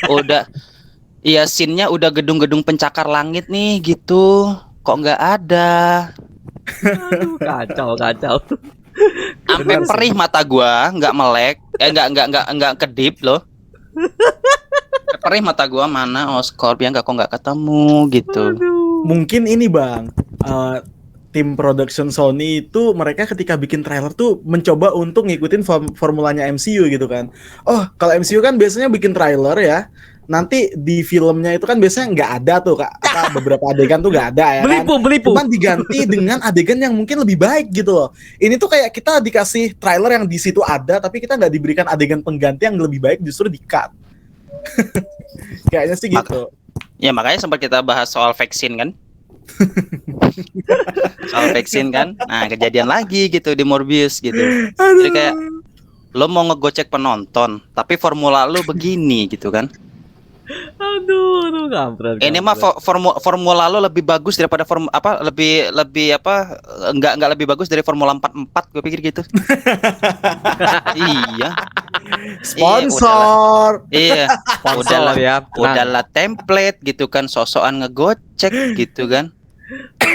Udah, iya scene-nya udah gedung-gedung pencakar langit nih gitu. Kok nggak ada? Aduh, kacau. Sampai perih mata gue, nggak melek, nggak kedip loh. Perih mata gua, mana Oscorp yang kok nggak ketemu gitu. Mungkin ini Bang, tim production Sony itu mereka ketika bikin trailer tuh mencoba untuk ngikutin formulanya MCU gitu kan. Oh, kalau MCU kan biasanya bikin trailer ya. Nanti di filmnya itu kan biasanya nggak ada tuh Kak. Beberapa adegan tuh nggak ada ya kan. Belipu. Cuman diganti dengan adegan yang mungkin lebih baik gitu loh. Ini tuh kayak kita dikasih trailer yang di situ ada, tapi kita nggak diberikan adegan pengganti yang lebih baik, justru di-cut. Kayaknya sih gitu. Ya makanya sempat kita bahas soal vaksin kan. Soal vaksin kan. Nah, kejadian lagi gitu di Morbius gitu. Jadi kayak lo mau ngegocek penonton, tapi formula lo begini gitu kan. Aduh, kampret. Ini mah formula lo lebih bagus daripada lebih enggak lebih bagus dari Formula 44 gue pikir gitu. Iya. Sponsor. Iya. Sponsor ya. Udahlah template gitu kan, sosokan ngegocek gitu kan.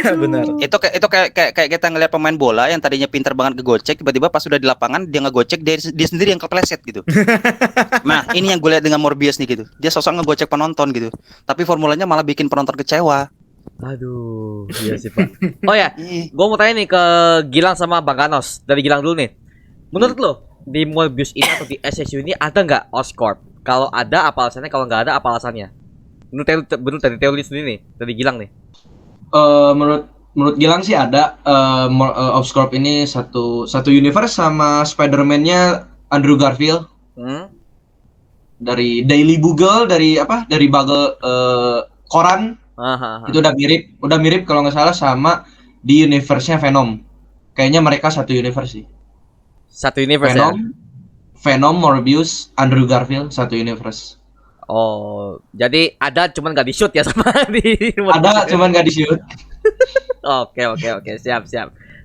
Benar. Itu kayak kita ngeliat pemain bola yang tadinya pinter banget ngegocek, tiba-tiba pas sudah di lapangan dia ngegocek, dia sendiri yang kepleset gitu. Nah, ini yang gue lihat dengan Morbius nih gitu. Dia sosok ngegocek penonton gitu. Tapi formulanya malah bikin penonton kecewa. Aduh, iya sih Pak. Oh ya, gue mau tanya nih ke Gilang sama Bang Ganos. Dari Gilang dulu nih. Menurut lo di Morbius ini atau di SSU ini ada nggak Oscorp? Kalau ada apa alasannya? Kalau nggak ada apa alasannya? Menurut dari teori sendiri nih, dari Gilang nih. Menurut Gilang sih ada. Oscorp ini satu universe sama Spider-Man-nya Andrew Garfield. Dari Daily Bugle, dari Bugle koran. Itu udah mirip kalau nggak salah sama di universe-nya Venom. Kayaknya mereka satu universe sih. Satu universe Venom, Morbius, Andrew Garfield satu universe. Oh, jadi ada cuman nggak di shoot ya sama di. Ada cuman nggak di shoot. Oke, siap.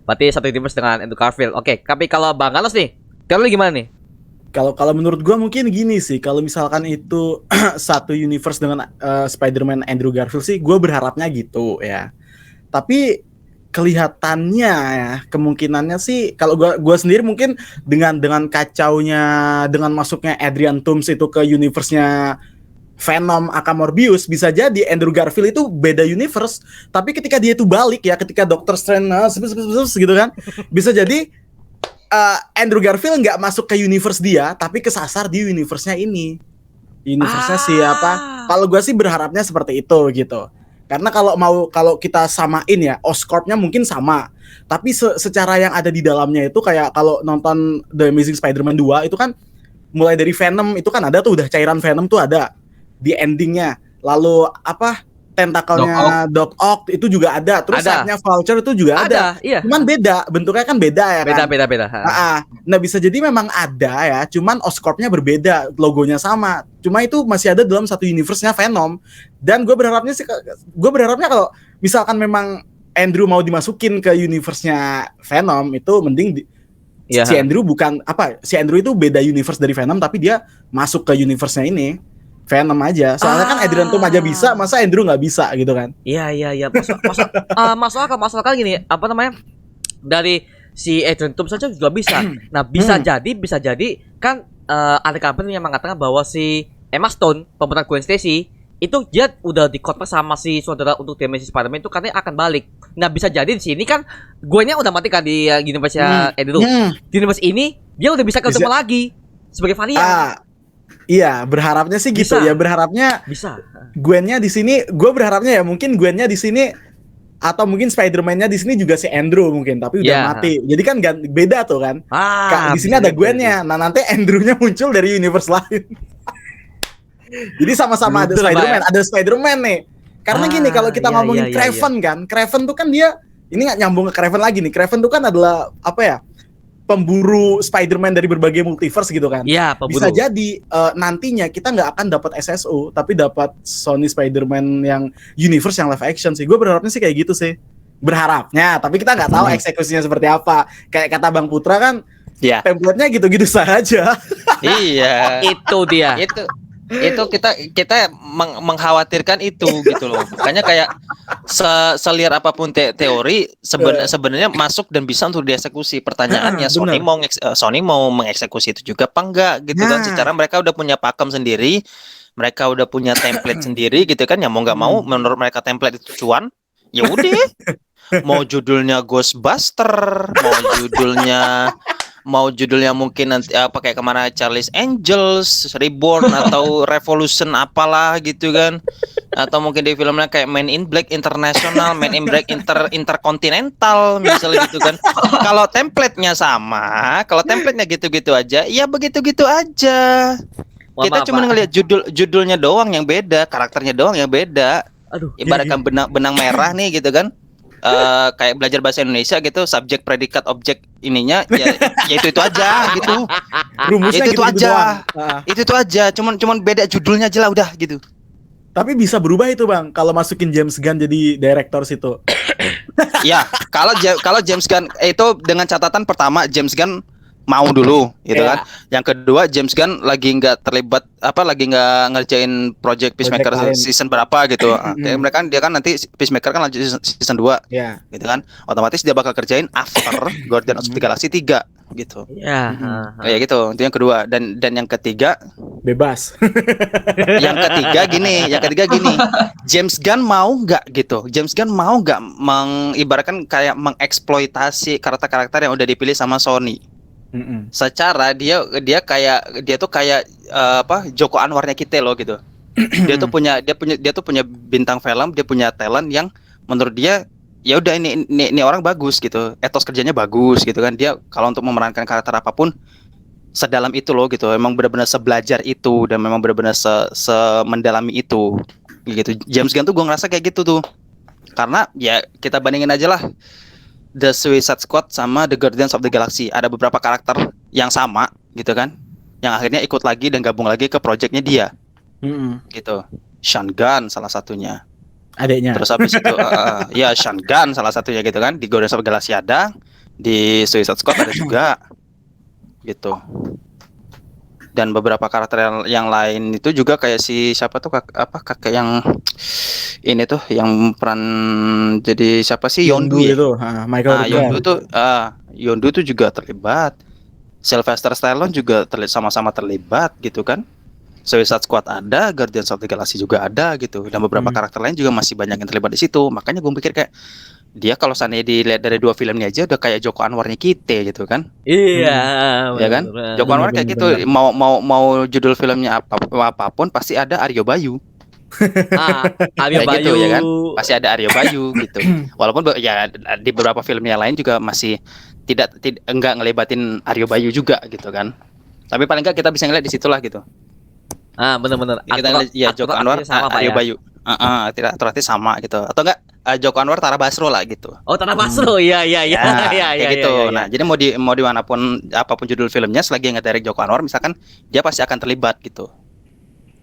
Berarti satu universe dengan Andrew Garfield. Oke, tapi kalau Bang Ganos nih, teori gimana nih? Kalau menurut gua mungkin gini sih, kalau misalkan itu satu universe dengan Spider-Man Andrew Garfield sih, gua berharapnya gitu ya. Tapi kelihatannya ya, kemungkinannya sih kalau gua sendiri mungkin dengan kacaunya, dengan masuknya Adrian Toomes itu ke universe-nya Venom aka Morbius, bisa jadi Andrew Garfield itu beda universe, tapi ketika dia itu balik ya, ketika Doctor Strange gitu kan, bisa jadi Andrew Garfield nggak masuk ke universe dia, tapi kesasar di universe-nya ini. Universe-nya siapa? Kalau gue sih berharapnya seperti itu gitu. Karena kalau kita samain ya, Oscorp-nya mungkin sama, tapi secara yang ada di dalamnya itu kayak kalau nonton The Amazing Spider-Man 2 itu kan mulai dari Venom itu kan ada tuh, udah cairan Venom tuh ada di endingnya. Lalu tentakelnya Doc Ock itu juga ada. Terus sayapnya Vulture itu juga ada. Iya. Cuman beda, bentuknya kan beda ya kan. Beda. Nah bisa jadi memang ada ya, cuman Oscorp-nya berbeda, logonya sama. Cuma itu masih ada dalam satu universe-nya Venom. Dan gue berharapnya kalau misalkan memang Andrew mau dimasukin ke universe-nya Venom, itu mending si Andrew si Andrew itu beda universe dari Venom, tapi dia masuk ke universe-nya ini Venom aja. Soalnya kan Adrian Toomes aja bisa, masa Andrew nggak bisa gitu kan? Iya. Masuk akal gini, dari si Adrian Toomes saja juga bisa. Nah, bisa jadi kan ada kabar yang mengatakan bahwa si Emma Stone, pemeran Gwen Stacy, itu dia udah dikontrak sama si saudara untuk The Amazing Spider-Man itu katanya akan balik. Nah, bisa jadi di sini kan Gwennya udah mati kan di universe-nya Andrew. Di universe ini dia udah bisa ketemu lagi sebagai varian. Iya, berharapnya sih gitu ya. Berharapnya bisa. Gwennya di sini, gue berharapnya ya mungkin Gwennya di sini atau mungkin Spider-Man-nya di sini juga si Andrew mungkin, tapi udah mati. Jadi kan beda tuh kan. Di sini ada Gwennya. Nah, nanti Andrew-nya muncul dari universe lain. Jadi sama-sama ada Spider-Man, ada Spider-Man nih. Karena gini, kalau kita ngomongin Kraven kan, Kraven tuh kan dia ini nggak nyambung ke Kraven lagi nih. Kraven tuh kan adalah pemburu Spider-Man dari berbagai multiverse gitu kan. Iya, pemburu. Bisa jadi nantinya kita nggak akan dapat SSU, tapi dapat Sony Spider-Man yang universe yang live action sih. Gue berharapnya sih kayak gitu sih. Berharapnya, tapi kita nggak tahu eksekusinya seperti apa. Kayak kata Bang Putra kan, template-nya gitu-gitu saja. Iya. Itu dia. Itu kita mengkhawatirkan itu gitu loh. Makanya kayak seliar apapun teori sebenarnya masuk dan bisa untuk dieksekusi. Pertanyaannya Sony mau mengeksekusi itu juga apa enggak gitu kan. Secara mereka udah punya pakem sendiri, mereka udah punya template sendiri gitu kan, ya mau nggak mau menurut mereka template itu cuan, ya udah. Mau judulnya Ghostbuster, mau judulnya mungkin nanti apa kayak kemana Charlie's Angels, Reborn atau Revolution apalah gitu kan. Atau mungkin di filmnya kayak Men in Black International, Men in Black Intercontinental misalnya gitu kan. Kalau template-nya sama, kalau template-nya gitu-gitu aja, ya begitu-gitu aja. Kita cuma ngelihat judulnya doang yang beda, karakternya doang yang beda. Aduh, Ibaratkan benang merah nih gitu kan. Kayak belajar bahasa Indonesia gitu, subjek, predikat, objek ininya ya itu aja gitu. Rumusnya itu gitu-gitu aja. doang. Itu aja, cuman beda judulnya aja lah udah gitu. Tapi bisa berubah itu Bang, kalau masukin James Gunn jadi director situ. Ya, kalau James Gunn itu dengan catatan pertama James Gunn mau dulu gitu kan. Yang kedua James Gunn lagi nggak terlibat lagi nggak ngerjain project Peacemaker season berapa gitu. Mereka dia kan nanti Peacemaker kan lanjut season 2. Gitu kan. Otomatis dia bakal kerjain after Guardians of the Galaxy 3 gitu. Ya gitu. Itu yang kedua dan yang ketiga bebas. yang ketiga gini. James Gunn mau nggak gitu? James Gunn mau nggak mengibaratkan kayak mengeksploitasi karakter-karakter yang udah dipilih sama Sony? Secara dia tuh kayak Joko Anwarnya kita loh gitu. Dia tuh punya bintang film, dia punya talent yang menurut dia ya udah ini orang bagus gitu. Etos kerjanya bagus gitu kan. Dia kalau untuk memerankan karakter apapun sedalam itu loh gitu. Emang benar-benar sebelajar itu dan memang benar-benar mendalami itu gitu. James Gunn tuh gue ngerasa kayak gitu tuh. Karena ya kita bandingin aja lah The Suicide Squad sama The Guardians of the Galaxy. Ada beberapa karakter yang sama gitu kan, yang akhirnya ikut lagi dan gabung lagi ke projectnya dia gitu. Sean Gunn salah satunya, adeknya. Terus habis itu ya Sean Gunn salah satunya gitu kan. Di Guardians of the Galaxy ada, di Suicide Squad ada juga gitu. Dan beberapa karakter yang lain itu juga kayak si siapa tuh kakek yang ini tuh yang peran jadi siapa sih Yondu ya? Itu, Michael Yondu tuh juga terlibat. Sylvester Stallone juga sama-sama terlibat gitu kan. Suicide Squad ada, Guardians of the Galaxy juga ada gitu. Dan beberapa karakter lain juga masih banyak yang terlibat di situ. Makanya gue pikir kayak dia kalau seandainya dilihat dari 2 filmnya aja udah kayak Joko Anwarnya kita gitu kan. Iya, ya kan? Joko Anwar kayak gitu. Mau judul filmnya apapun pasti ada Aryo Bayu. Aryo Bayu gitu, ya kan? Pasti ada Aryo Bayu gitu. Walaupun ya di beberapa filmnya lain juga masih enggak ngelibatin Aryo Bayu juga gitu kan. Tapi paling enggak kita bisa ngeliat di situlah gitu. Benar-benar. Ya, kita ngeliat ya Joko Anwar Aryo Bayu. Aktornya sama gitu. Atau enggak Joko Anwar Tara Basro lah gitu. Oh, Tara Basro. Iya. Kayak gitu. Nah, jadi mau dimanapun apapun judul filmnya selagi nggak direct Joko Anwar misalkan dia pasti akan terlibat gitu.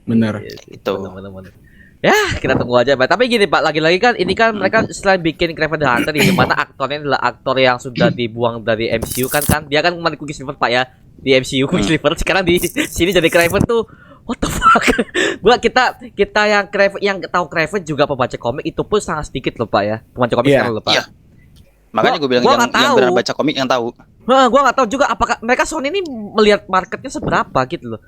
Bener. Itu. Bener. Ya, kita tunggu aja, Pak. Tapi gini, Pak, lagi-lagi kan ini kan mereka selain bikin Kraven the Hunter di mana aktornya adalah aktor yang sudah dibuang dari MCU kan dia kan kemarin Cookie Silver, Pak ya. Di MCU Cookie Silver, sekarang di sini jadi Kraven tuh what the fuck. kita yang Kraven yang tahu Kraven juga pembaca komik itu pun sangat sedikit loh, Pak ya. Pembaca komik sekarang loh, Pak. Iya. Makanya gue bilang yang benar baca komik yang tahu. Gua nggak tahu juga apakah mereka Sony ini melihat marketnya seberapa gitu loh.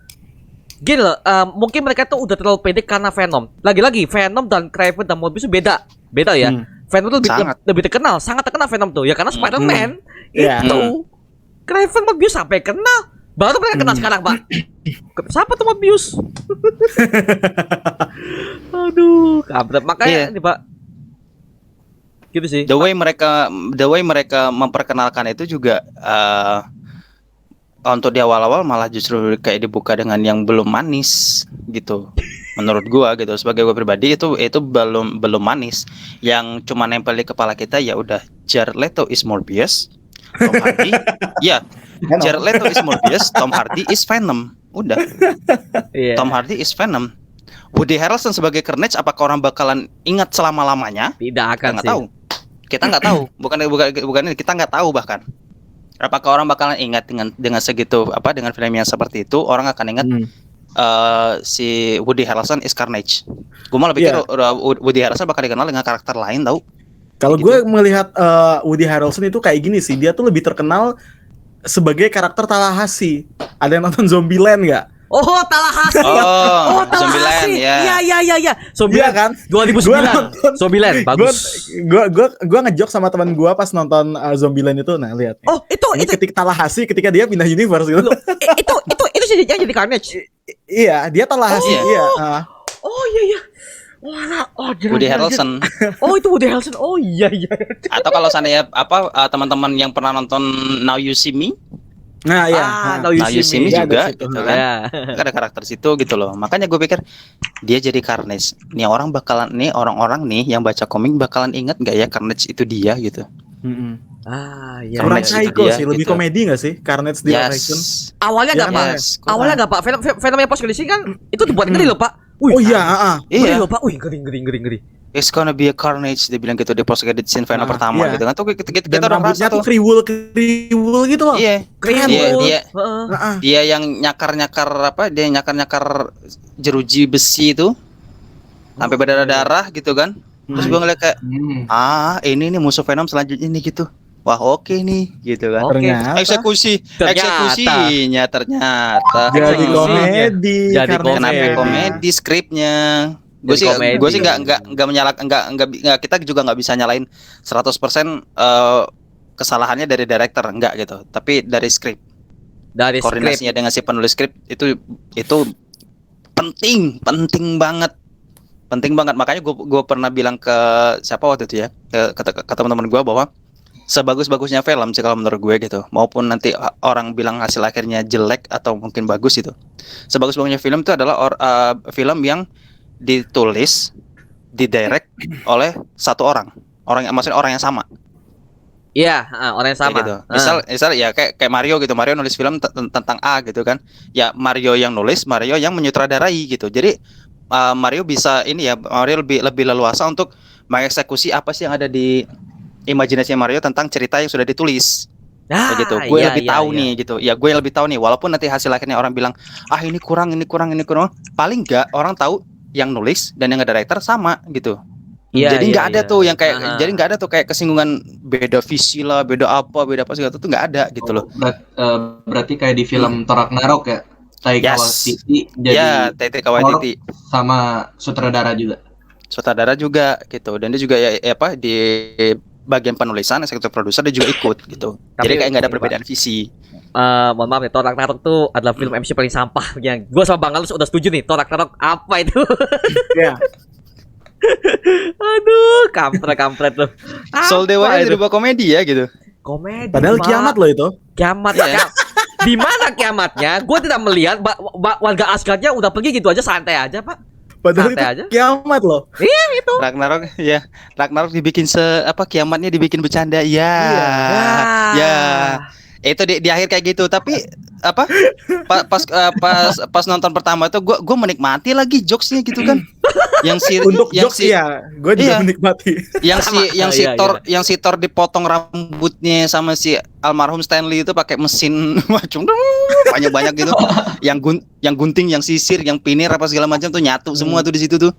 Gini loh, mungkin mereka tuh udah terlalu pede karena Venom. Lagi-lagi Venom dan Kraven dan Morbius itu beda ya. Venom tuh lebih terkenal, sangat terkenal Venom tuh ya karena Spider-Man itu. Kraven Morbius sampai kenal, baru mereka kenal sekarang, Pak. Siapa tuh Morbius? Aduh, kampret. Makanya nih, Pak. Gitu sih. The way mereka memperkenalkan itu juga untuk di awal-awal malah justru kayak dibuka dengan yang belum manis gitu. Menurut gua gitu, sebagai gua pribadi itu belum manis. Yang cuma nempel di kepala kita ya udah Jared Leto is Morbius, Tom Hardy. Ya, Jared Leto is Morbius, Tom Hardy is Venom. Udah. Tom Hardy is Venom. Woody Harrelson sebagai Carnage apakah orang bakalan ingat selama-lamanya? Tidak akan sih. Tahu. Kita nggak tahu. Bukan ini, kita nggak tahu bahkan. Apakah orang bakalan ingat dengan segitu dengan film yang seperti itu orang akan ingat si Woody Harrelson is Carnage. Gue malah pikir Woody Harrelson bakal dikenal dengan karakter lain tau. Kalau gue melihat Woody Harrelson itu kayak gini sih, dia tuh lebih terkenal sebagai karakter Tallahassee. Ada yang nonton Zombieland nggak? Oh, Tallahassee. Oh, Zombieland, Tallahassee. ya. Iya. Iya Zombieland kan? 2009. Gua nonton. Zombieland bagus. Gua ngejok sama teman gua pas nonton Zombieland itu. Nah, lihat. Oh, Ini ketika Tallahassee ketika dia pindah universe gitu. Loh, itu sih yang jadi Carnage. Iya, dia Tallahassee Oh. iya. Oh iya. Jelas, Woody jelas. Harrelson. Oh, itu Woody Harrelson. Oh iya. Atau kalau seandainya teman-teman yang pernah nonton Now You See Me, Nah, iya. Now Now You See Me Dia ada juga situ. gitu kan. Ya. Ada karakter situ gitu loh. Makanya gue pikir dia jadi Carnage. Orang-orang nih yang baca komik bakalan ingat nggak ya Carnage itu dia gitu. Mm-mm. Iya. Kurang Carnage psycho itu dia, sih, lebih gitu. komedi gak sih? Carnage di live action. Awalnya Iya, enggak, Pak. kurang. Awalnya enggak, Pak. Filmnya post kredit kan itu dibuat ngeri loh, Pak. Wih, Oh iya, heeh. ngeri Iya, loh, Pak. Wih, ngeri. it's gonna be a carnage dia bilang gitu di post credit scene final pertama iya. gitu kan. Tuh kita Dan udah ngerasa rambutnya tuh tuh. kriwul gitu loh. Iya. Keren Iya, loh. dia Heeh. Heeh. dia yang nyakar-nyakar Dia nyakar-nyakar jeruji besi itu sampai berdarah-darah gitu kan. Terus gue ngeliat kayak ini nih musuh Venom selanjutnya nih gitu. Wah, oke nih gitu kan. Oke. Ternyata Eksekusinya ternyata jadi Eksekusinya. komedi. Jadi karena kenapa komedi. komedi skripnya. Jadi komedi. Gue sih nggak menyalahkan, nggak kita juga nggak bisa nyalain 100% kesalahannya dari director, enggak gitu, tapi dari skrip, Dari skrip. koordinasinya dengan si penulis skrip itu penting banget. Makanya gue pernah bilang ke siapa waktu itu ya, ke teman-teman gue bahwa sebagus-bagusnya film sih kalau menurut gue gitu, maupun nanti orang bilang hasil akhirnya jelek atau mungkin bagus itu, sebagus-bagusnya film itu adalah film yang ditulis, didirect oleh satu orang yang sama. Iya, orang yang sama. Kayak gitu. Misal ya kayak Mario gitu. Mario nulis film tentang A gitu kan. Ya Mario yang nulis, Mario yang menyutradarai gitu. Jadi Mario lebih leluasa untuk mengeksekusi apa sih yang ada di imajinasi Mario tentang cerita yang sudah ditulis. Kayak gitu. Gue lebih tahu nih gitu. Ya gue lebih tahu nih, walaupun nanti hasil akhirnya orang bilang, ini kurang. Paling enggak orang tahu yang nulis dan yang nge-director sama gitu. Iya, Jadi nggak ada tuh yang kayak, Aha. jadi nggak ada tuh kayak kesinggungan beda visi lah, beda apa segala itu nggak ada gitu loh. Berarti kayak di film Thor Ragnarok ya, Taika Waititi Ya, jadi Taika Waititi sama sutradara juga. sutradara juga gitu, dan dia juga di bagian penulisan, eksekutif produser dia juga ikut gitu. Tapi Jadi kayak nggak ada ini, perbedaan visi. Mohon maaf nih, Thor Ragnarok tuh adalah film MC paling sampah. Yang gue sama Bang Galus udah setuju nih, Thor Ragnarok apa itu? Iya. Aduh, kampret loh. Soul Dewa jadi buat komedi ya gitu. Komedi. Padahal Pak. kiamat loh itu. Kiamat Iya. Pak. Di mana kiamatnya? Gue tidak melihat warga Asgardnya udah pergi gitu aja, santai aja, Pak. Padahal Santai itu aja. kiamat loh. Ragnarok dibikin kiamatnya dibikin bercanda ya. Ya. Itu di akhir kayak gitu, tapi pas nonton pertama tuh gue menikmati lagi jokesnya gitu kan. Untuk jokes ya, gue juga menikmati. Yang si Thor dipotong rambutnya sama si almarhum Stanley itu pakai mesin macam banyak gitu. Yang gunting, yang sisir, yang pinir apa segala macam tuh nyatu semua tuh di situ tuh.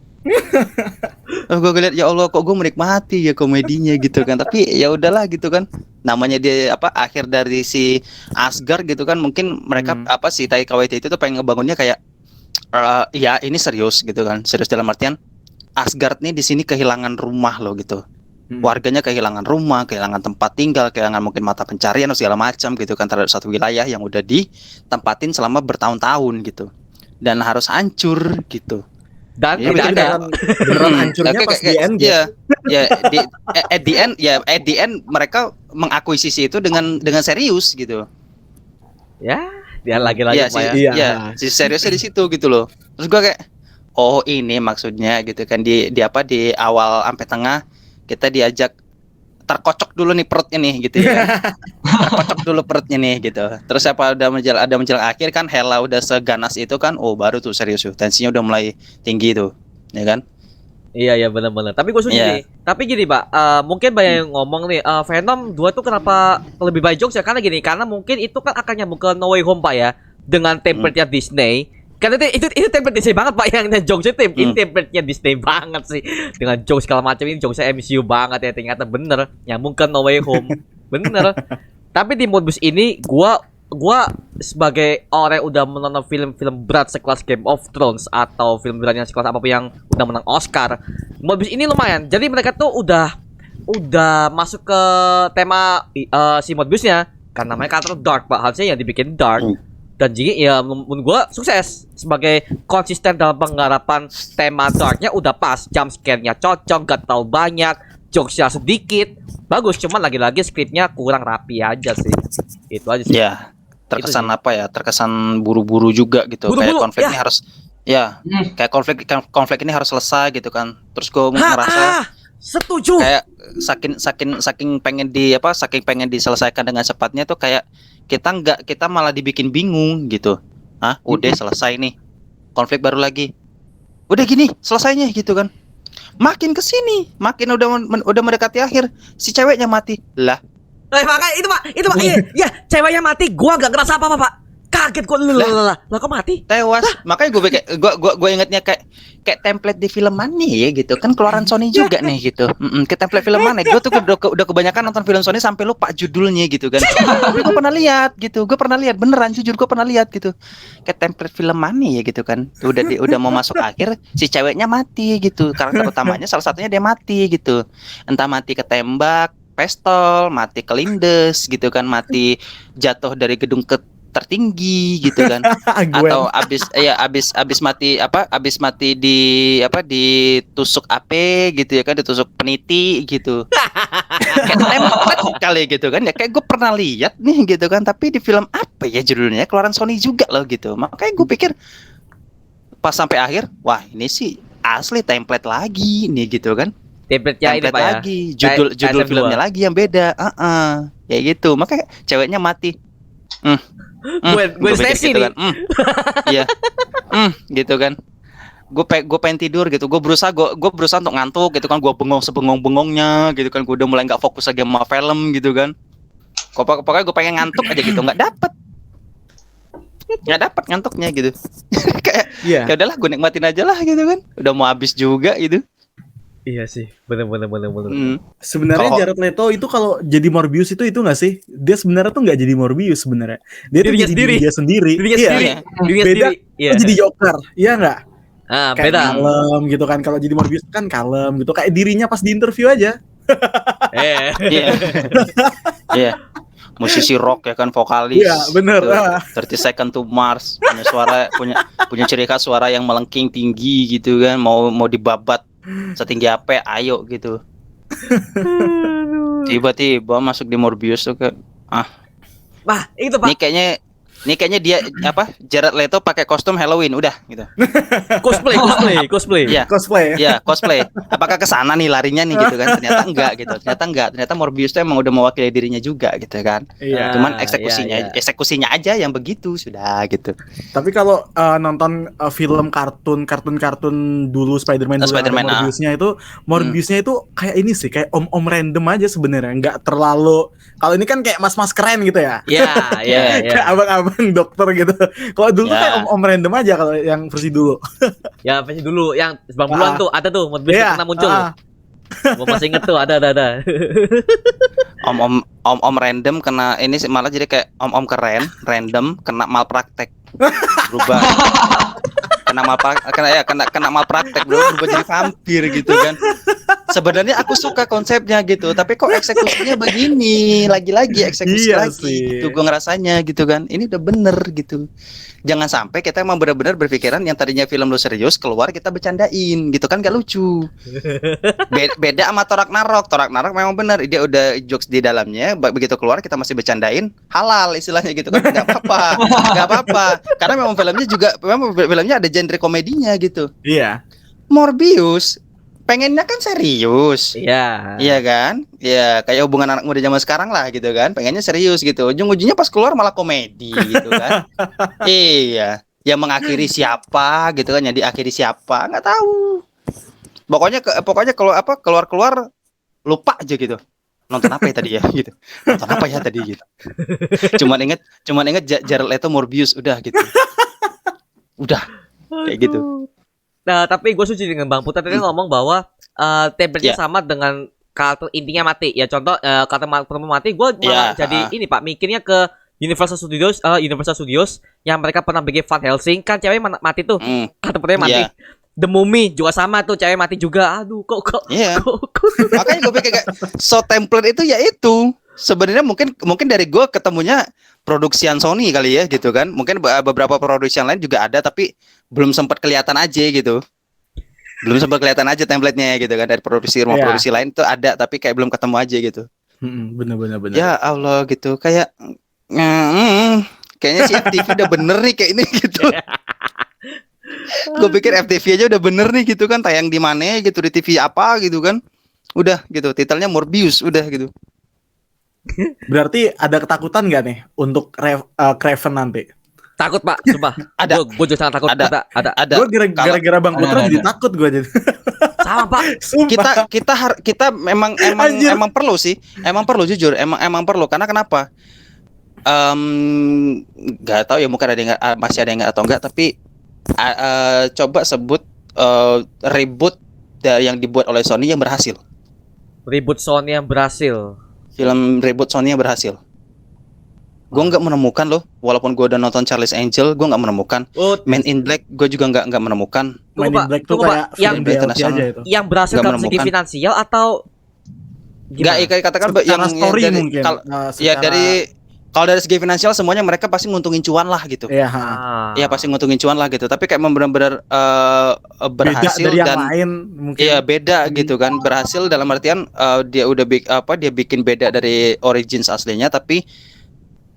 Gue lihat ya Allah, kok gue menikmati ya komedinya gitu kan. Tapi ya udahlah gitu kan. Namanya dia akhir dari si Asgard gitu kan. Mungkin mereka si Taika Waititi itu pengen ngebangunnya kayak ya ini serius gitu kan. Serius dalam artian Asgard nih di sini kehilangan rumah loh gitu. Warganya kehilangan rumah, kehilangan tempat tinggal, kehilangan mungkin mata pencarian atau segala macam gitu kan, terhadap satu wilayah yang udah ditempatin selama bertahun-tahun gitu. Dan harus hancur gitu. Dan Ya, tidak ada. Beneran hancurnya pas di end ya. At the end mereka mengakuisisi itu dengan serius gitu. Ya, dia lagi-lagi Ya, Pak ya. Iya. ya, si seriusnya di situ gitu loh. Terus gua kayak, oh ini maksudnya gitu kan, di awal sampai tengah kita diajak terkocok dulu nih perutnya nih gitu ya. Terkocok dulu perutnya nih gitu. Terus ada menjelang akhir kan Hela udah seganas itu kan, oh baru tuh serius tuh. Tensinya udah mulai tinggi tuh. Ya kan? Iya benar-benar. Tapi gue setuju nih. Tapi gini, Pak, mungkin banyak yang ngomong nih, Venom 2 tuh kenapa lebih banyak jokes ya? Karena gini, karena mungkin itu kan akan nyambung ke No Way Home, Pak ya, dengan template-nya Disney. Karena itu template Disney banget, Pak, yang jokes itu ini template-nya Disney banget sih. Dengan jokes segala macam ini jokes MCU banget ya, ternyata bener nyambung ke No Way Home. Bener. Tapi di Morbius ini gua gua sebagai orang yang udah menonton film-film berat sekelas Game of Thrones atau film berat yang sekelas apapun yang udah menang Oscar, Morbius ini lumayan. Jadi mereka tuh udah masuk ke tema si Morbiusnya karena namanya karakter dark, Pak. Harusnya yang dibikin dark. Dan jadi ya menurut gua sukses sebagai konsisten dalam penggarapan tema darknya udah pas, jump scare-nya cocok, gak terlalu banyak, jokesnya sedikit, bagus. Cuman lagi-lagi skripnya kurang rapi aja sih. Itu aja sih. Ya, terkesan Itu sih. apa ya? Terkesan buru-buru juga gitu. Buru-buru, Kayak konflik ya. ini harus kayak konflik ini harus selesai gitu kan. Terus gue ngerasa Setuju. kayak saking pengen diselesaikan dengan cepatnya tuh kayak kita malah dibikin bingung gitu. Udah selesai nih. Konflik baru lagi. Udah gini, selesainya gitu kan. Makin kesini, makin udah mendekati akhir, si ceweknya mati. Lah, Makanya itu Pak. Iya, ceweknya mati, gua gak ngerasa apa-apa, Pak. Kaget gua lah kok mati? tewas. Makanya gue ingetnya kayak template di film mana ya gitu kan, keluaran Sony juga nih gitu. Kayak template film mana? Gue tuh udah kebanyakan nonton film Sony sampai lupa judulnya gitu kan. Tapi gue pernah lihat gitu, beneran jujur gue pernah lihat gitu. Kayak template film mana ya gitu kan. Udah mau masuk akhir, si ceweknya mati gitu. Karakter utamanya salah satunya dia mati gitu. Entah mati ketembak, pistol, mati kelindes gitu kan, mati jatuh dari gedung tertinggi gitu kan. Atau abis mati ditusuk AP gitu ya kan, ditusuk peniti gitu. Kayak template kali gitu kan ya, kayak gue pernah lihat nih gitu kan, tapi di film apa ya judulnya, keluaran Sony juga loh gitu. Makanya gue pikir pas sampai akhir, wah ini sih asli template lagi nih gitu kan. Template-nya ini Template Pak ya. lagi, judul SM2. filmnya lagi yang beda. Kayak gitu. Makanya ceweknya mati. Gwen Gua pikir Stacy gitu nih. kan. Iya. Gitu kan. Gue pengen tidur gitu. Gue berusaha untuk ngantuk gitu kan. Gue bengong sebengong-bengongnya gitu kan. Gue udah mulai nggak fokus lagi sama film gitu kan. Pokoknya gue pengen ngantuk aja gitu. Nggak dapet ngantuknya gitu. Kayak ya udahlah, gue nikmatin aja lah gitu kan. Udah mau habis juga gitu. Iya sih, bener. Sebenarnya Kalau- Jared Leto itu kalau jadi Morbius itu nggak sih? Dia sebenarnya tuh nggak jadi Morbius sebenarnya. Dia tuh Dirinya jadi sendiri. diri dia sendiri. Dirinya Iya. sendiri. Dirinya Beda. sendiri. Iya. Dia jadi Joker, iya nggak? Kayak Beda. kalem gitu kan. Kalau jadi Morbius kan kalem gitu. Kayak dirinya pas di interview aja. Iya. Iya. Musisi rock ya kan, vokalis. Iya, bener. Tuh, 30 Second to Mars, punya suara punya ciri khas suara yang melengking tinggi gitu kan, mau dibabat setinggi apa ayo gitu. Tiba-tiba masuk di Morbius tuh kayak Nah, itu Pak. Ini kayaknya dia Jared Leto pakai kostum Halloween udah gitu. Cosplay. Iya. Cosplay. Iya, cosplay. Apakah ke sana nih larinya nih gitu kan? Ternyata enggak gitu. Ternyata Morbius tuh emang udah mewakili dirinya juga gitu kan. Iya. Cuman iya. eksekusinya aja yang begitu sudah gitu. Tapi kalau nonton film kartun dulu Spider-Man dulu Spider-Man, ada Morbiusnya itu kayak ini sih, kayak om-om random aja sebenarnya, nggak terlalu. Kalau ini kan kayak mas-mas keren gitu ya. Iya. Kayak abang-abang dokter gitu. Kalau dulu tuh Ya. kayak om-om random aja kalau yang versi dulu. Ya, versi dulu yang 90-an tuh ada tuh Morbius Iya, pernah muncul. ah. Gua masih inget tuh, ada. Om random kena ini sih, malah jadi kayak om keren random kena malpraktek. Berubah. Kena malpraktek berubah jadi vampir gitu kan. Sebenarnya aku suka konsepnya gitu, tapi kok eksekusinya begini, lagi-lagi eksekusi Iya lagi sih. gitu. Gue ngerasanya gitu kan. Ini udah bener gitu. Jangan sampai kita emang benar-benar berpikiran yang tadinya film lu serius keluar kita bercandain gitu kan, gak lucu. Beda sama Thor Ragnarok. Thor Ragnarok memang benar, dia udah jokes di dalamnya, begitu keluar kita masih bercandain, halal istilahnya gitu kan, nggak apa-apa. Karena memang filmnya ada genre komedinya gitu. Iya. Morbius pengennya kan serius. Iya. Iya kan? Iya, kayak hubungan anak muda zaman sekarang lah gitu kan. Pengennya serius gitu. Ujung-ujungnya pas keluar malah komedi gitu kan. Iya. Yang mengakhiri siapa gitu kan, yang diakhiri siapa nggak tahu. Pokoknya kalau keluar lupa aja gitu. Nonton apa ya tadi ya gitu. Nonton apa ya tadi gitu. Cuman inget Jared Leto Morbius udah gitu. Udah kayak gitu. Nah, tapi gue setuju dengan Bang Putra tadi ngomong bahwa template-nya Yeah. sama dengan karakter intinya mati. Ya contoh karakter perempuan mati, gue malah Yeah, jadi ini Pak, mikirnya ke Universal Studios yang mereka pernah bikin Van Helsing kan cewek mati tuh. Kan tempatnya mati. Iya. The Mummy juga sama tuh, cewek mati juga. Aduh, kok. Iya. kok. Makanya gue pikir kayak so template itu ya itu. Sebenarnya mungkin dari gue ketemunya produksian Sony kali ya gitu kan. Mungkin beberapa produksian lain juga ada tapi belum sempat kelihatan aja gitu. Belum sempat kelihatan aja template-nya gitu kan, dari rumah produksi lain itu ada tapi kayak belum ketemu aja gitu. Bener. Ya Allah gitu kayak kayaknya si FTV udah bener nih kayak ini gitu. Gue pikir FTV aja udah bener nih gitu kan, tayang di mana gitu, di TV apa gitu kan. Udah gitu, titelnya Morbius udah gitu. Berarti ada ketakutan nggak nih untuk Craven nanti? Takut, Pak, sumpah. Ada. Gue juga sangat takut. Ada. Ada. Gue gara-gara Bang Putra jadi takut gue jadi. Sama, Pak. Sumpah. Kita Anjir. emang perlu sih, emang perlu jujur, emang perlu karena kenapa? Nggak tahu ya, mungkin ada yang masih ada yang nggak atau enggak, tapi coba sebut reboot dari yang dibuat oleh Sony yang berhasil. Reboot Sony yang berhasil. Film reboot Sony yang berhasil. Gue nggak menemukan loh, walaupun gue udah nonton Charlie's Angel, gue nggak menemukan. Men in Black, gue juga nggak menemukan. Man in Black tuh kayak yang film BLT aja itu. Yang berhasil Nggak dalam segi menemukan. finansial atau Nggak, kayak katakan Secara yang story dari, mungkin. ya kalau dari segi finansial semuanya mereka pasti nguntungin cuan lah gitu. Iya, Ya pasti nguntungin cuan lah gitu. Tapi kayak benar-benar beda berhasil dari yang dan lain mungkin. iya beda gitu kan. Berhasil dalam artian dia udah dia bikin beda dari origins aslinya, tapi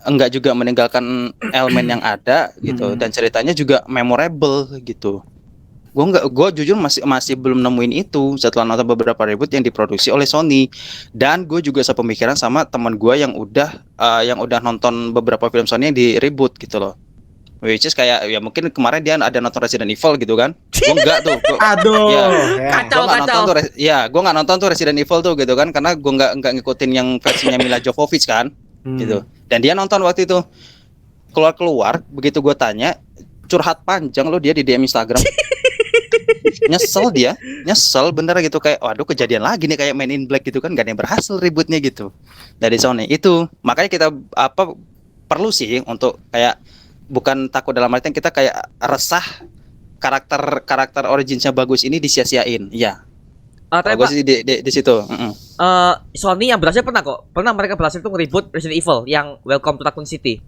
enggak juga meninggalkan elemen yang ada gitu, dan ceritanya juga memorable gitu. Gue jujur masih belum nemuin itu setelah nonton beberapa reboot yang diproduksi oleh Sony. Dan gue juga sepemikiran sama teman gue yang udah nonton beberapa film Sony yang di reboot gitu loh. Which is kayak ya mungkin kemarin dia ada nonton Resident Evil gitu kan. Gue enggak tuh. Aduh. Ya. Kacau. Gue nggak nonton tuh Resident Evil tuh gitu kan, karena gue nggak ngikutin yang versinya Mila Jovovich kan. Gitu. Dan dia nonton waktu itu, keluar begitu gue tanya, curhat panjang loh dia di DM Instagram. nyesel bener gitu, kayak waduh kejadian lagi nih kayak Man in Black gitu kan, gak ada yang berhasil ributnya gitu dari Sony itu. Makanya kita perlu sih untuk kayak bukan takut dalam artian kita kayak resah karakter originsnya bagus ini disia-siain. Iya. Tapi Gue Pak, sih di situ. Sony yang berhasil pernah mereka berhasil tuh nge-reboot Resident Evil yang Welcome to Raccoon City.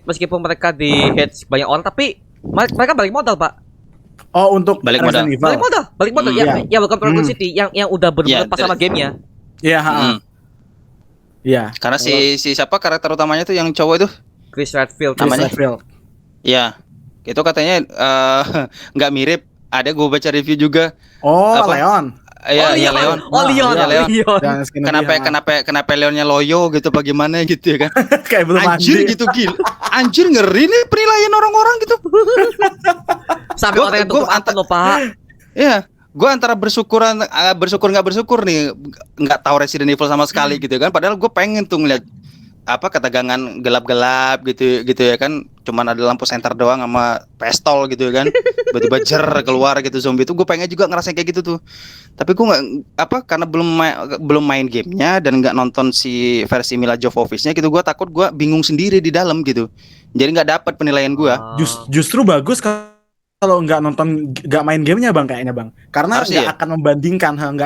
Meskipun mereka di hate banyak orang, tapi mereka balik modal, Pak. Oh, untuk Balik Resident Evil. Balik modal. Ya Welcome to Raccoon City yang udah benar-benar pas sama gamenya. Iya, Iya. Karena si siapa karakter utamanya tuh yang cowok itu? Chris Redfield Namanya? Redfield. Ya, itu katanya nggak mirip. Ada gue baca review juga. Oh, Apa? Leon. Iya, Leon. Leon. Iya, Leon. Dan Kenapa Leonnya loyo gitu, bagaimana gitu ya kan? kayak belum Anjir mandi. gitu gila. Anjir ngeri nih penilaian orang-orang gitu. Sampai Gua- orang yang gua tutup mata loh, Pak. Iya, gue antara bersyukur nggak bersyukur nih, nggak tahu Resident Evil sama sekali gitu kan. Padahal gue pengen tuh ngeliat ketegangan gelap-gelap gitu ya kan, cuman ada lampu senter doang sama pistol gitu ya kan, tiba-tiba jer keluar gitu zombie itu. Gue pengen juga ngerasain kayak gitu tuh, tapi gue nggak karena belum main gamenya dan nggak nonton si versi Mila Jovovich-nya gitu. Gue takut gue bingung sendiri di dalam gitu, jadi nggak dapat penilaian gue. Justru bagus kalau nggak main gamenya Bang, kayaknya Bang, karena Harusnya nggak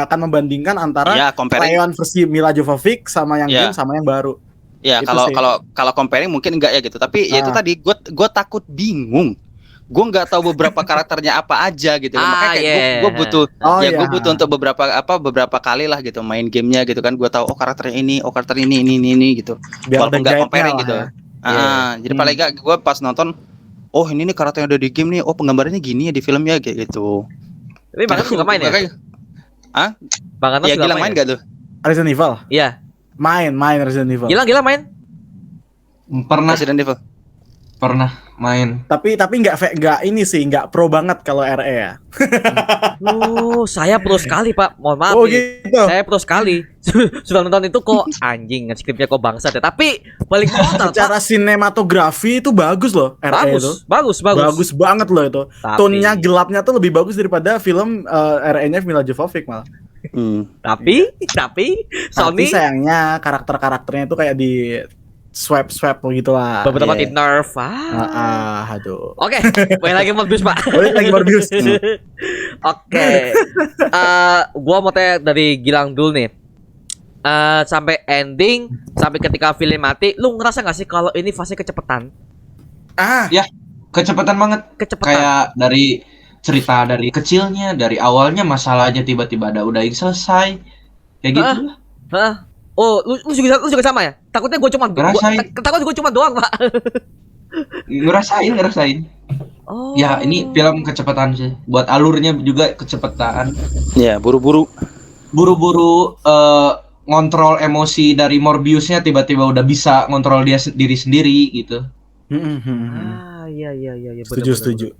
akan membandingkan antara Ya comparing. Leon versi Mila Jovovich sama yang Ya. game sama yang baru. Ya Itu kalau sih. kalau comparing mungkin enggak ya gitu, tapi ya itu tadi gue takut bingung. Gue nggak tahu beberapa karakternya apa aja gitu. Makanya kayak gue butuh gue butuh untuk beberapa kali lah gitu main gamenya gitu kan. Gue tahu karakternya ini, karakter ini gitu. Biar Walaupun ada nggak guide-nya comparing lah gitu. ya. Jadi paling nggak gue pas nonton, oh ini nih karakter yang udah di game nih, penggambarannya gini ya di film ya kayak gitu. Tapi Bang Anas juga main ya? Bang Anas Ya juga Gilang main gak tuh? Resident Evil. Iya. Main Resident Evil. Gila main. Resident Evil. Pernah main. Tapi nggak pro banget kalau RE ya. Saya pro sekali, Pak. Mohon maaf Oh nih. gitu. Saya pro sekali. Sudah nonton itu kok anjing, skripnya kok bangsat ya. Tapi balik modal, Pak. Secara sinematografi itu bagus loh RE itu. Bagus. Bagus banget loh itu. Tapi- Tone-nya gelapnya tuh lebih bagus daripada film RE-nya Mila Jovovich malah. Tapi Tapi Sony sayangnya karakternya itu kayak swipe begitu lah. Beberapa Iya. di nerf. Aduh. Oke, balik lagi Morbius, Pak. Balik lagi Morbius. Oke. Gua mau tanya dari Gilang dulu nih. Sampai ending, sampai ketika film mati, lu ngerasa gak sih kalau ini fase kecepatan? Kecepatan banget. Kecepatan. Kayak dari cerita dari kecilnya, dari awalnya masalah aja tiba-tiba udah selesai. Kayak gitu lah. Hah? Oh, lu juga sama ya? Takutnya gue cuma Ngerasain. takut gue cuma doang, Pak. Ngerasain. Oh. Ya, ini film kecepatan sih. Buat alurnya juga kecepatan. Ya, buru-buru. Buru-buru ngontrol emosi dari Morbiusnya tiba-tiba udah bisa ngontrol diri sendiri gitu. Iya, Setuju.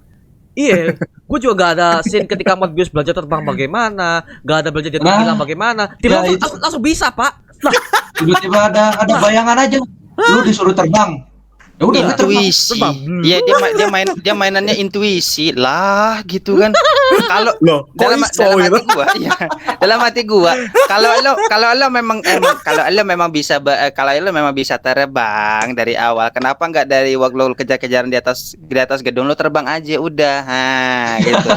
Iya, gue juga gak ada scene ketika Morbius belajar terbang bagaimana, gak ada belajar jadi hilang bagaimana. Tiba-tiba itu. langsung bisa, Pak. Tiba-tiba ada bayangan aja. Lu disuruh terbang. Ya udah Intuisi. terbang. Iya, dia mainannya intuisi lah gitu kan. Kalau Loh, kok dalam iso hati gitu? gua ya, dalam hati gua kalau lo memang bisa terbang dari awal, kenapa nggak dari waktu lo kejar-kejaran di atas gedung lo terbang aja udah, gitu.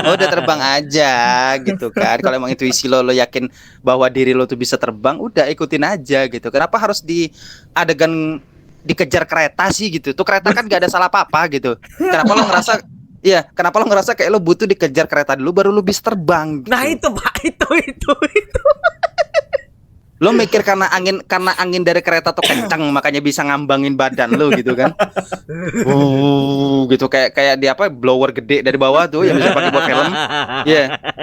Lo udah terbang aja gitu kan. Kalau emang intuisi lo yakin bahwa diri lo tuh bisa terbang, udah ikutin aja gitu. Kenapa harus di adegan dikejar kereta sih gitu? Tuh kereta kan gak ada salah apa-apa gitu. Kenapa lo ngerasa kayak lo butuh dikejar kereta dulu baru lo bisa terbang gitu. Nah, itu, Pak. Itu. Lo mikir karena angin dari kereta tuh kencang makanya bisa ngambangin badan lo gitu kan. Gitu kayak di apa blower gede dari bawah tuh yang bisa pakai buat film.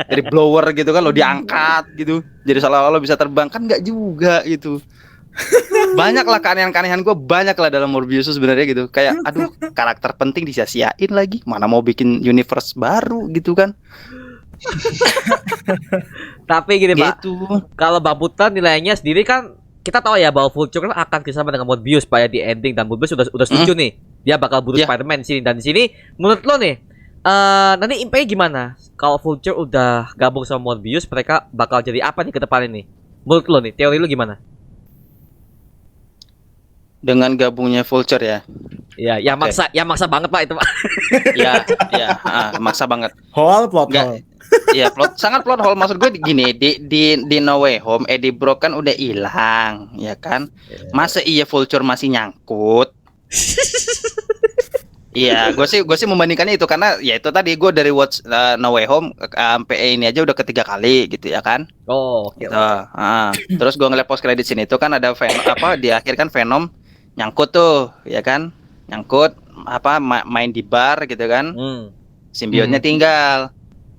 Dari blower gitu kan lo diangkat gitu. Jadi seolah-olah lo bisa terbang, kan nggak juga gitu. Banyak lah keanehan-keanehan gue, banyak lah dalam Morbius sebenarnya gitu. Kayak aduh, karakter penting disia-siain lagi. Mana mau bikin universe baru gitu kan. Tapi gini, Pak. Gitu. Kalau Bang Putra nilainya sendiri kan kita tahu ya bahwa Vulture kan akan bersama dengan Morbius Pak ya di ending, dan Morbius udah setuju nih. Dia bakal bunuh Spider-Man di sini, dan di sini menurut lo nih nanti impact gimana? Kalau Vulture udah gabung sama Morbius, mereka bakal jadi apa nih ke depan ini? Menurut lo nih, teori lo gimana? Dengan gabungnya Vulture ya. Ya, yang maksa banget Pak itu, Pak. Maksa banget. Plot Nggak, hole. Iya, sangat plot hole. Maksud gue gini, di No Way Home Eddie Brock kan udah hilang, ya kan? Masa iya Vulture masih nyangkut? Iya, gue sih membandingkannya itu karena ya itu tadi gue dari watch No Way Home sampai ini aja udah ketiga kali gitu ya kan? Oh, oke. Gitu. Terus gue ngeliat post credit sini itu kan ada di akhir kan Venom nyangkut tuh, ya kan? Nyangkut main di bar gitu kan? Simbiotnya tinggal.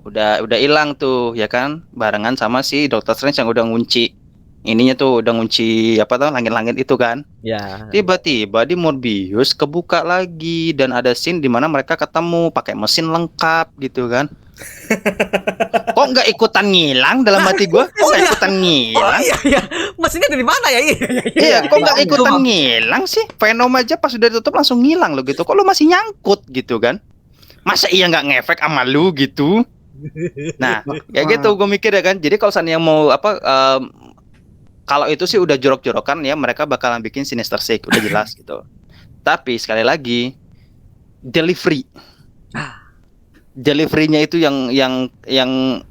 Udah hilang tuh, ya kan? Barengan sama si Doctor Strange yang udah ngunci ininya tuh, udah ngunci langit-langit itu kan? Ya. Tiba-tiba di Morbius kebuka lagi dan ada scene di mana mereka ketemu pakai mesin lengkap gitu kan? Kok nggak ikutan ngilang dalam hati gue? Kok nggak ikutan ngilang? Iya. Mesinnya dari mana ya? Iya, kok nggak ikutan ngilang sih? Venom aja pas udah ditutup langsung ngilang lo gitu. Kok lo masih nyangkut gitu kan? Masa iya nggak ngefek sama lu gitu? Nah, kayak gitu gue mikir ya kan. Jadi kalau seandainya mau kalau itu sih udah jorok-jorokan ya, mereka bakalan bikin Sinister Six udah jelas gitu. Tapi sekali lagi deliverynya itu yang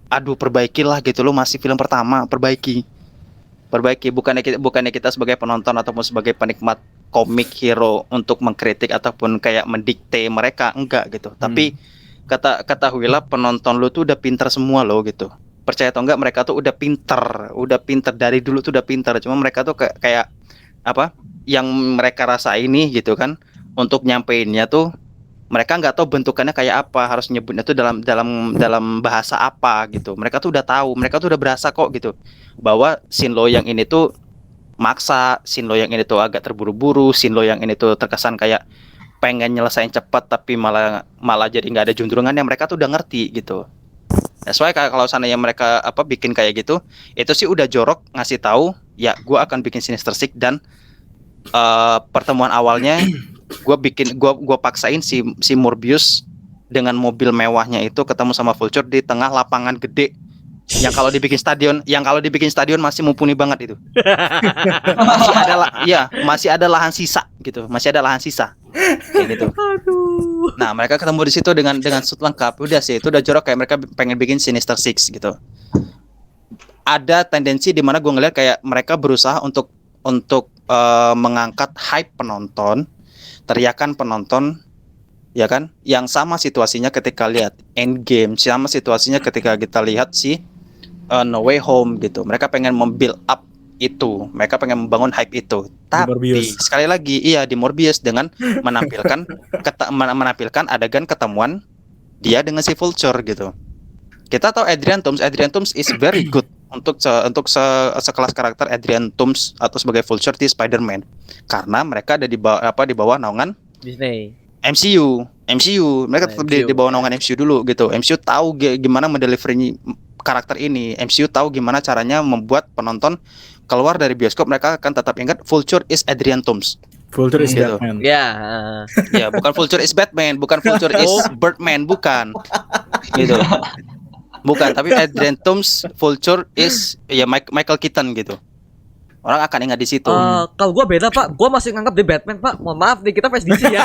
aduh, perbaikilah gitu. Lo masih film pertama, perbaiki bukannya kita sebagai penonton ataupun sebagai penikmat komik hero untuk mengkritik ataupun kayak mendikte mereka, enggak gitu. Tapi ketahuilah penonton lu tuh udah pintar semua lo gitu. Percaya atau enggak, mereka tuh udah pintar dari dulu tuh udah pintar. Cuma mereka tuh kayak apa yang mereka rasa ini gitu kan, untuk nyampeinnya tuh mereka nggak tahu bentukannya kayak apa, harus nyebutnya tuh dalam bahasa apa gitu. Mereka tuh udah tahu, mereka tuh udah berasa kok gitu bahwa scene lo yang ini tuh maksa, scene lo yang ini tuh agak terburu-buru, scene lo yang ini tuh terkesan kayak pengen nyelesain cepat tapi malah jadi nggak ada juntrungan, yang mereka tuh udah ngerti gitu. That's why kalau seandainya mereka bikin kayak gitu, itu sih udah jorok ngasih tahu ya gue akan bikin Sinister Six. Dan pertemuan awalnya gue paksain si Morbius dengan mobil mewahnya itu ketemu sama Vulture di tengah lapangan gede yang kalau dibikin stadion masih mumpuni banget itu. Masih ada masih ada lahan sisa gitu, masih ada lahan sisa. Kayak gitu. Aduh. Nah, mereka ketemu di situ dengan suit lengkap. Udah sih, itu udah jorok, kayak mereka pengen bikin Sinister Six gitu. Ada tendensi di mana gue ngeliat kayak mereka berusaha untuk mengangkat hype penonton, teriakan penonton, ya kan? Yang sama situasinya ketika lihat Endgame, sama situasinya ketika kita lihat si No Way Home gitu. Mereka pengen membuild up itu, mereka pengen membangun hype itu. Tapi Morbius. sekali lagi, iya di Morbius dengan menampilkan menampilkan adegan ketemuan dia dengan si Vulture gitu. Kita tahu Adrian Toomes is very good untuk sekelas karakter Adrian Toomes atau sebagai Vulture di Spider-Man, karena mereka ada di bawah naungan Disney. MCU mereka tetap di bawah naungan MCU dulu gitu. MCU tahu gimana mendelivery karakter ini. MCU tahu gimana caranya membuat penonton keluar dari bioskop, mereka akan tetap ingat Vulture is Adrian Toomes. Vulture is Gitu. Batman. Ya. Ya, bukan Vulture is Batman, bukan Vulture is Birdman, bukan. Gitu. Bukan, tapi Adrian Toomes, Vulture is ya Michael Keaton gitu. Orang akan ingat di situ. Kalau gua beda, Pak. Gua masih nganggap dia Batman, Pak. Mohon maaf nih, kita fans DC ya.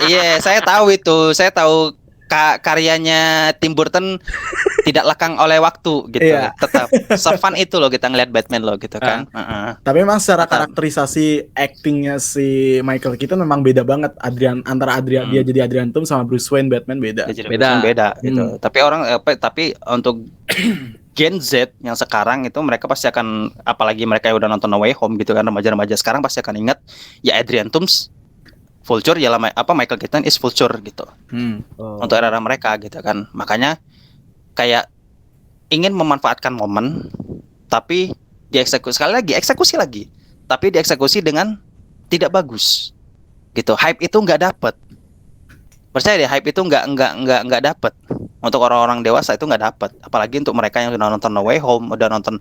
Iya, saya tahu itu. Saya tahu karyanya Tim Burton tidak lekang oleh waktu gitu. Iya. Tetap se-fun itu loh kita ngeliat Batman loh gitu kan. Tapi memang secara Mantap. karakterisasi actingnya si Michael Keaton memang beda banget. Antara dia jadi Adrian Toomes sama Bruce Wayne Batman beda. Beda gitu. Tapi untuk Gen Z yang sekarang itu mereka pasti akan, apalagi mereka yang udah nonton No Way Home gitu kan, remaja-remaja sekarang pasti akan ingat ya Adrian Toomes Vulture, ya Michael Keaton is Vulture gitu. Untuk era-era mereka gitu kan. Makanya kayak ingin memanfaatkan momen, tapi eksekusi lagi, tapi dieksekusi dengan tidak bagus gitu. Hype itu nggak dapet. Percaya deh, hype itu nggak dapet. Untuk orang-orang dewasa itu nggak dapet. Apalagi untuk mereka yang udah nonton No Way Home, udah nonton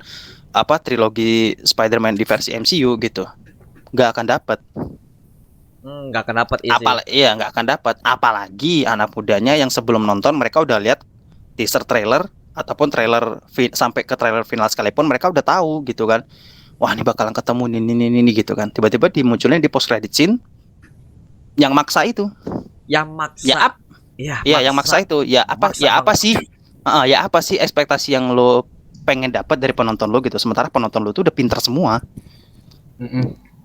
trilogi Spider-Man di versi MCU gitu, nggak akan dapet. Nggak akan dapat Nggak akan dapat. Apalagi anak mudanya yang sebelum nonton mereka udah lihat teaser trailer ataupun trailer sampai ke trailer final sekalipun, mereka udah tahu gitu kan. Wah, ini bakalan ketemu ini gitu kan. Tiba-tiba dimunculin di post credit scene yang maksa itu. Yang maksa. Yang maksa itu. Ya apa sih ekspektasi yang lo pengen dapat dari penonton lo gitu. Sementara penonton lo tuh udah pintar semua.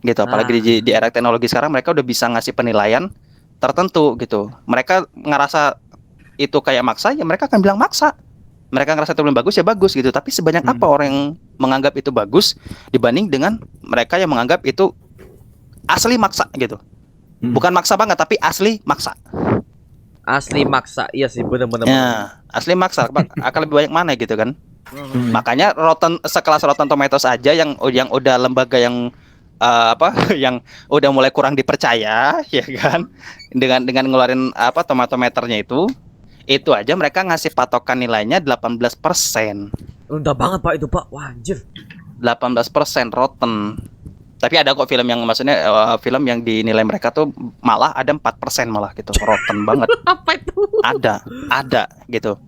Gitu, apalagi di era teknologi sekarang mereka udah bisa ngasih penilaian tertentu gitu. Mereka ngerasa itu kayak maksa, ya mereka akan bilang maksa. Mereka ngerasa itu belum bagus, ya bagus gitu. Tapi sebanyak apa orang yang menganggap itu bagus dibanding dengan mereka yang menganggap itu asli maksa gitu. Bukan maksa banget, tapi asli maksa. Asli maksa, iya sih, bener-bener. Ya, asli maksa akan lebih banyak mana gitu kan. Makanya sekelas Rotten Tomatoes aja yang udah lembaga yang yang udah mulai kurang dipercaya, ya kan, dengan ngeluarin tomatometernya itu aja mereka ngasih patokan nilainya 18%. Rendah banget, Pak, itu, Pak. Wah, anjir. 18% Rotten. Tapi ada kok film yang maksudnya film yang dinilai mereka tuh malah ada 4% malah gitu. Rotten banget. Apa itu? Ada gitu.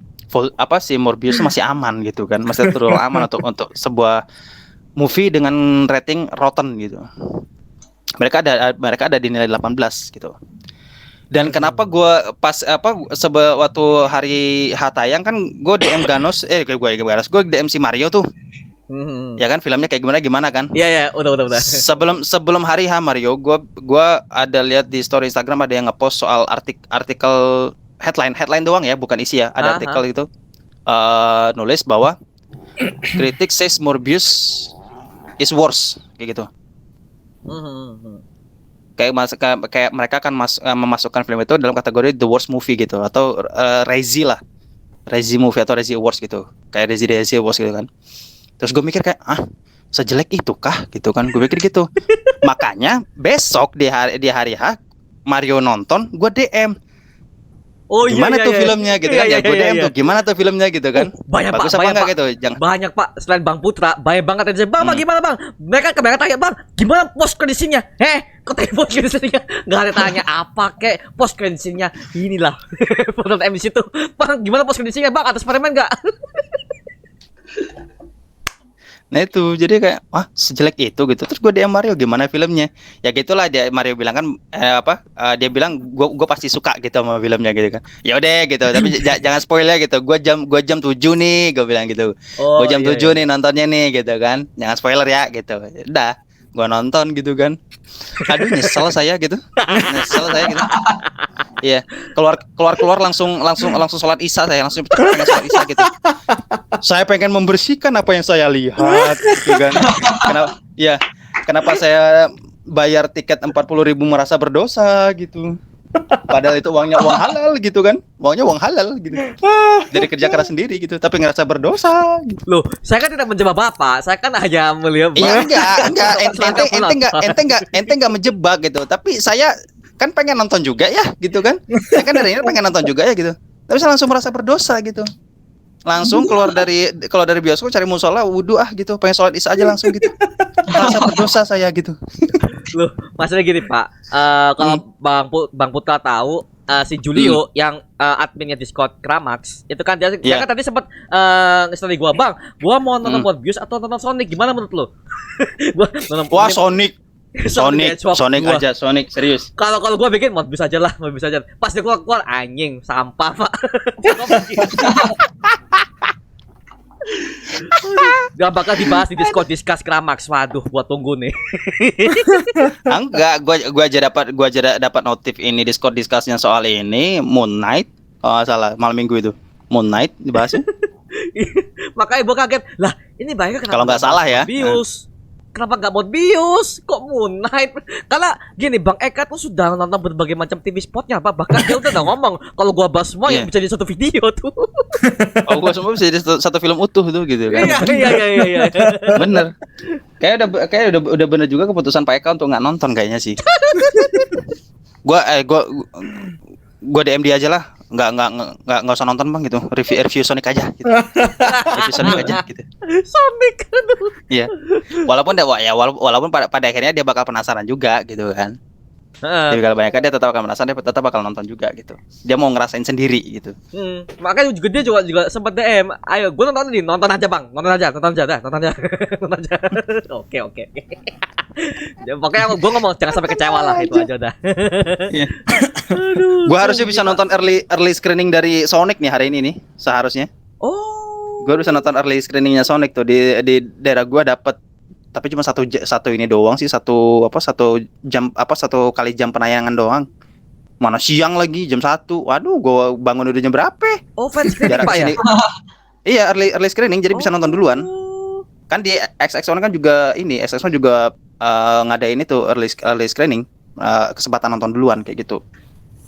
Si Morbius masih aman gitu kan. Masih terlalu aman untuk sebuah movie dengan rating Rotten gitu. Mereka ada di nilai 18 gitu. Dan kenapa gue waktu hari H tayang kan gue DM Ganos, gue DM si Mario tuh. Ya kan, filmnya kayak gimana kan? Iya, udah. Sebelum hari H Mario, gue ada lihat di story Instagram ada yang ngepost soal artikel headline doang ya, bukan isi ya. Ada artikel itu nulis bahwa critics says Morbius is worse kayak gitu. Kayak mereka akan memasukkan film itu dalam kategori the worst movie gitu, atau Razzie movie atau Razzie Awards gitu, kayak Razzie Awards gitu kan. Terus gue mikir kayak sejelek itu kah gitu kan, gue mikir gitu. Makanya besok di hari H Mario nonton, gue DM. Oh, gimana tuh filmnya gitu kan? Gue DM tuh gimana tuh filmnya gitu kan? Banyak, bagus Pak, apa enggak Pak. gitu? Banyak, Pak. Selain Bang Putra, banyak banget yang bang, gimana bang? Mereka tanya, bang, gimana post credit-nya? Kok tanya post credit-nya? Nggak ada tanya apa kek post credit-nya. Inilah penonton MCU tuh, bang, gimana post credit-nya bang? Atas Spider-Man nggak? Nah itu jadi kayak wah sejelek itu gitu. Terus gue DM Mario gimana filmnya? Ya gitulah dia Mario bilang kan dia bilang gue pasti suka gitu sama filmnya gitu kan. Ya udah gitu tapi jangan spoil ya gitu. Gue jam 7 nih gue bilang gitu. Oh, Gue jam iya, 7 iya. nih nontonnya nih gitu kan. Jangan spoiler ya gitu. Udah gue nonton gitu kan. Aduh nyesel saya gitu. Nyesel saya gitu. Iya, keluar langsung sholat isya saya langsung pengen sholat isya gitu. Saya pengen membersihkan apa yang saya lihat gitu kan. Kenapa saya bayar tiket 40.000 merasa berdosa gitu. Padahal itu uangnya uang halal gitu kan. Uangnya uang halal gitu. Dari kerja keras sendiri gitu, tapi ngerasa berdosa gitu. Loh, saya kan tidak menjebak Bapak. Saya kan hanya melihat Iya enggak, Selangkah ente enggak menjebak gitu. Tapi saya kan pengen nonton juga ya gitu kan. Saya kan dari ini pengen nonton juga ya gitu. Tapi saya langsung merasa berdosa gitu. Langsung keluar dari bioskop cari musola wudhu gitu, pengen sholat isya aja langsung gitu. Merasa berdosa saya gitu. Loh, maksudnya gini Pak, kalau Bang Putra tahu si Julio yang adminnya Discord Kramax itu kan dia kan tadi sempat nge-story gua mau nonton Morbius atau nonton Sonic, gimana menurut lo? Gua nonton Wah Sonic Sonic aja, Sonic serius. Kalau gua bikin Morbius aja lah, Morbius aja. Pas dia keluar anjing sampah Pak. Gak bakal dibahas di Discuss Kramax. Waduh, gua tunggu nih. Enggak, gua aja dapat notif ini discussnya soal ini Moon Knight. Oh, salah, malam Minggu itu. Moon Knight dibahasnya. Makanya gua kaget. Lah, ini banyak kenapa? Kalau nggak salah ya. Morbius. Kenapa nggak Morbius? Kok Moon Knight? Karena gini, Bang Eka tuh sudah nonton berbagai macam TV spotnya, Pak. Bahkan dia udah ngomong kalau gua bahas semua yang bisa jadi satu video tuh. Oh, gua semua bisa jadi satu film utuh tuh gitu kan. Iya. Bener. Kayak udah bener juga keputusan Pak Eka untuk nggak nonton kayaknya sih. Gua DM dia aja lah. Nggak usah nonton Bang gitu. Review Sonic aja gitu. Review Sonic aja gitu. Sonic aduh. Iya. Walaupun pada akhirnya dia bakal penasaran juga gitu kan. Jadi kalau banyak dia tetap akan penasaran, dia tetap bakal nonton juga gitu. Dia mau ngerasain sendiri gitu. Makanya juga dia juga sempat DM, ayo gue nonton aja Bang, nonton aja. Oke. Ya, pokoknya gue ngomong jangan sampai kecewa lah itu aja udah. Iya. Gue harusnya bisa nonton early screening dari Sonic nih hari ini nih seharusnya. Oh. Gue bisa nonton early screeningnya Sonic tuh di daerah gue dapet. Tapi cuma satu ini doang sih, satu kali jam penayangan doang. Mana siang lagi jam 1. Waduh, gua bangun udah jam berapa? Oh, fan screening Pak ya? Iya, early screening jadi bisa nonton duluan. Kan di XX1 kan juga XX1 juga ngadain itu early screening, kesempatan nonton duluan kayak gitu.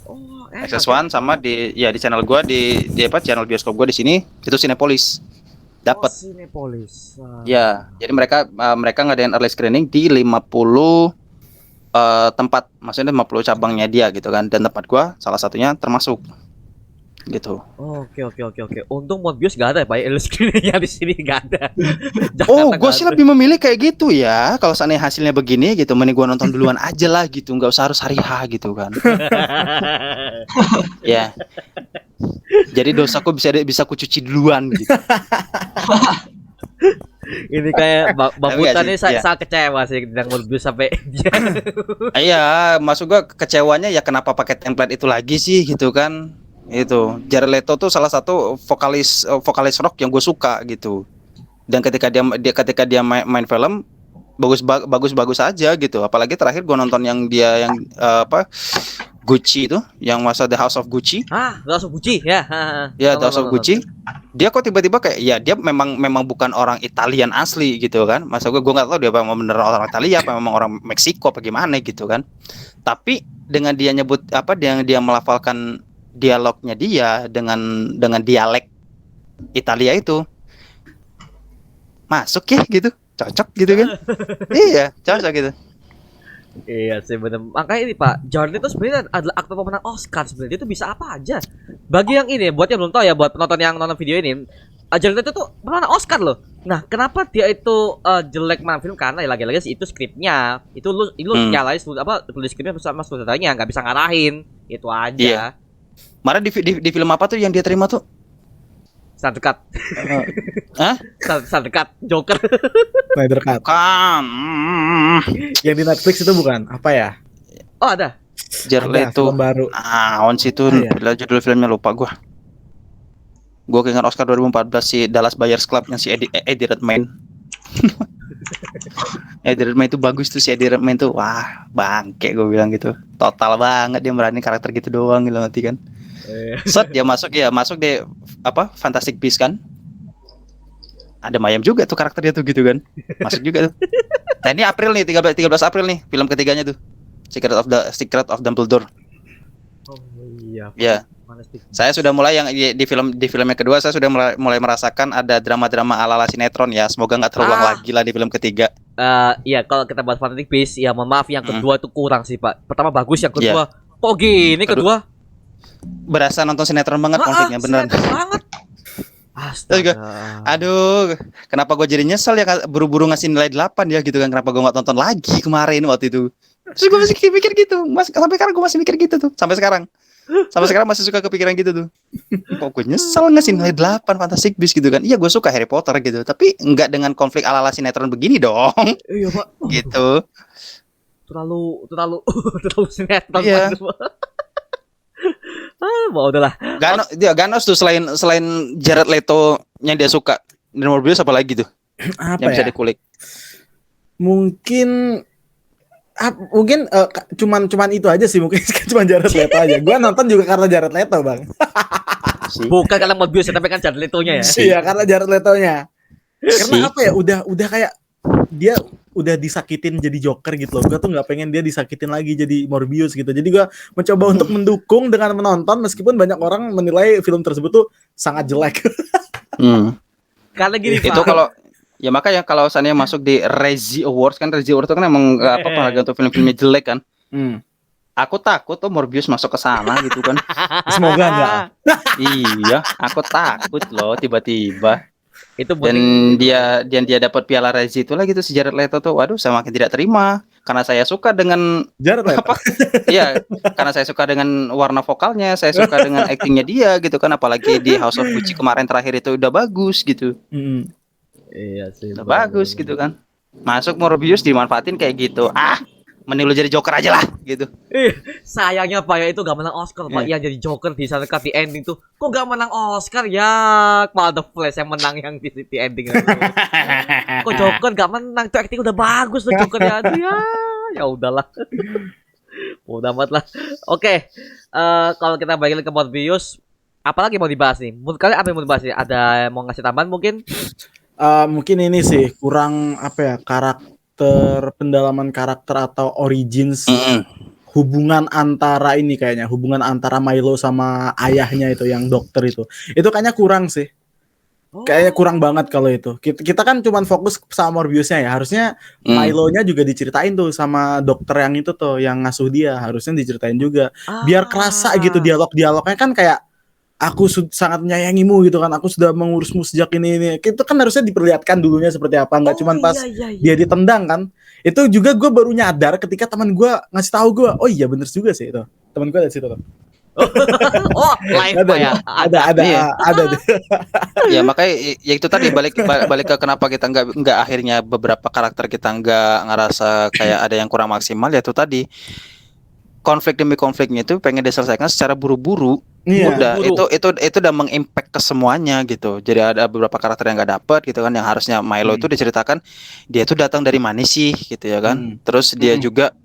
Oh, XX1 sama di channel gua di channel bioskop gua di sini itu Cinepolis. Dapat. Cinepolis. Ya, jadi mereka ngadain early screening di 50 tempat, maksudnya 50 cabangnya dia gitu kan, dan tempat gua salah satunya termasuk gitu. Oke. Untung Morbius gak ada ya Pak, early screeningnya di sini gak ada. Oh, gua sih lebih memilih kayak gitu ya. Kalau seandainya hasilnya begini gitu, mending gua nonton duluan aja lah gitu, nggak usah harus hari H gitu kan. Ya. Jadi dosaku bisa kucuci duluan gitu. Ini kayak Bang Putra nih saya Iya. kecewa sih dengan Morbius sampai Iya, maksud gua kecewanya ya kenapa pakai template itu lagi sih gitu kan. Itu Jared Leto tuh salah satu vokalis rock yang gue suka gitu. Dan ketika dia main film bagus aja gitu. Apalagi terakhir gue nonton yang Gucci itu, yang masa The House of Gucci. The House of Gucci ya. Ya, The House of Gucci. Dia kok tiba-tiba kayak ya dia memang bukan orang Italian asli gitu kan. Masa gue nggak tahu dia memang bener orang Italia apa memang orang Meksiko apa gimana gitu kan. Tapi dengan dia dia melafalkan dialognya dia dengan dialek Italia itu masuk ya gitu. Cocok gitu kan. Iya, cocok gitu. Iya sih bener. Makanya ini Pak, Jared Leto sebenarnya adalah aktor pemenang Oscar sebenarnya. Dia tuh bisa apa aja. Bagi yang ini, buat yang belum tahu ya, buat penonton yang nonton video ini, Jared Leto tuh pemenang Oscar loh. Nah, kenapa dia itu jelek main film? Karena ya lagi-lagi sih itu skripnya. Itu lu nyalain tulis skripnya sama sutradaranya, nggak bisa ngarahin. Itu aja. Iya. Kemarin di film apa tuh yang dia terima tuh? Snyder Cut. Hah? Snyder Cut Joker. Snyder Cut. Kan. Yang di Netflix itu bukan? Apa ya? Oh, ada. Jared Ada Leto. film baru. On situ judul filmnya lupa gua. Gua keinget Oscar 2014 si Dallas Buyers Club yang si Eddie Redmayne. Eddie Redmayne itu bagus tuh, si Eddie Redmayne tuh. Wah, bangke gua bilang gitu. Total banget dia meranin karakter gitu doang gitu nanti kan. Set dia masuk di apa? Fantastic Beasts kan. Ada Mayam juga tuh karakternya tuh gitu kan. Masuk juga tuh. Nah, ini April nih, 13 April nih film ketiganya tuh. Secret of Dumbledore. Oh iya. Ya. Saya sudah mulai yang di film yang kedua saya sudah mulai merasakan ada drama-drama ala-ala sinetron ya. Semoga nggak terulang lagi lah di film ketiga. Iya, kalau kita bahas Fantastic Beasts, ya mohon maaf yang kedua tuh kurang sih, Pak. Pertama bagus, yang kedua kok gini kedua? Berasa nonton sinetron banget konfliknya beneran. Sinetron banget. Astaga. Aduh, kenapa gue jadi nyesel ya buru-buru ngasih nilai 8 ya gitu kan. Kenapa gue nggak tonton lagi kemarin waktu itu. Terus gue masih mikir gitu. Sampai sekarang gue masih mikir gitu tuh. Sampai sekarang masih suka kepikiran gitu tuh. Kok gue nyesel ngasih nilai 8 Fantastic Beasts gitu kan. Iya, gue suka Harry Potter gitu. Tapi nggak dengan konflik ala-ala sinetron begini dong. Iya, Pak. Gitu. Terlalu sinetron Iya. bagus, Pak. Mau udahlah. Ganos tuh selain Jared Leto yang dia suka. Dan Morbius apa lagi tuh? Apa Yang bisa ya? dikulik. Mungkin cuman itu aja sih, mungkin cuma Jared Leto aja. Gua nonton juga karena Jared Leto, Bang. Bukan karena Morbius tapi kan Jared Leto-nya ya. Iya, karena Jared Leto-nya. Karena Si. apa ya? Udah kayak dia udah disakitin jadi Joker gitu loh. Gua tuh nggak pengen dia disakitin lagi jadi Morbius gitu. Jadi gua mencoba untuk mendukung dengan menonton meskipun banyak orang menilai film tersebut tuh sangat jelek. Karena gini, Itu Pak. kalau ya makanya kalau seandainya masuk di Razzie Awards kan Razzie Awards itu kan emang penghargaan untuk film-filmnya jelek kan. Aku takut tuh Morbius masuk ke sana gitu kan. Semoga enggak. Iya, aku takut loh tiba-tiba. Itu Dan dia dapat piala Razzie itu lagi tuh si Jared Leto tuh. Waduh, saya makin tidak terima karena saya suka dengan Jared Leto. iya, karena saya suka dengan warna vokalnya, saya suka dengan aktingnya dia gitu kan, apalagi di House of Gucci kemarin terakhir itu udah bagus gitu. Iya sih. Udah bagus gitu kan. Masuk Morbius dimanfaatin kayak gitu. Mending lu jadi Joker aja lah gitu. Sayangnya Pak ya itu gak menang Oscar, Pak. Yang jadi Joker di sana di ending tuh. Kok gak menang Oscar ya? Malah The Flash yang menang yang di ending itu. Kok Joker gak menang? Tuh acting udah bagus tuh Joker ya. Aduh, ya udahlah. Udah amat lah. Oke. Kalau kita balik lagi ke Morbius, apalagi mau dibahas nih? Menurut kalian apa yang mau dibahas nih? Ada mau ngasih tambahan mungkin? Mungkin ini sih kurang apa ya, pendalaman karakter atau origins hubungan antara ini, kayaknya hubungan antara Milo sama ayahnya itu yang dokter itu kayaknya kurang sih. Kayaknya kurang banget kalau itu. Kita kan cuman fokus sama Morbiusnya ya. Harusnya Milo-nya juga diceritain tuh sama dokter yang itu tuh yang ngasuh dia. Harusnya diceritain juga. Biar kerasa gitu dialognya kan kayak aku sangat menyayangimu gitu kan. Aku sudah mengurusmu sejak ini. Itu kan harusnya diperlihatkan dulunya seperti apa. Nggak cuman pas dia ditendang kan. Itu juga gue baru nyadar ketika teman gue ngasih tahu gue. Oh iya bener juga sih itu. Teman gue ada situ tuh. Live Pak ya. Ada deh. Ya makanya ya itu tadi balik ke kenapa kita nggak akhirnya beberapa karakter kita nggak ngerasa kayak ada yang kurang maksimal, ya itu tadi konflik demi konfliknya itu pengen diselesaikan secara buru-buru. Udah itu udah mengimpact ke semuanya gitu. Jadi ada beberapa karakter yang nggak dapet gitu kan, yang harusnya Milo itu diceritakan dia itu datang dari mana sih gitu ya kan. Terus dia juga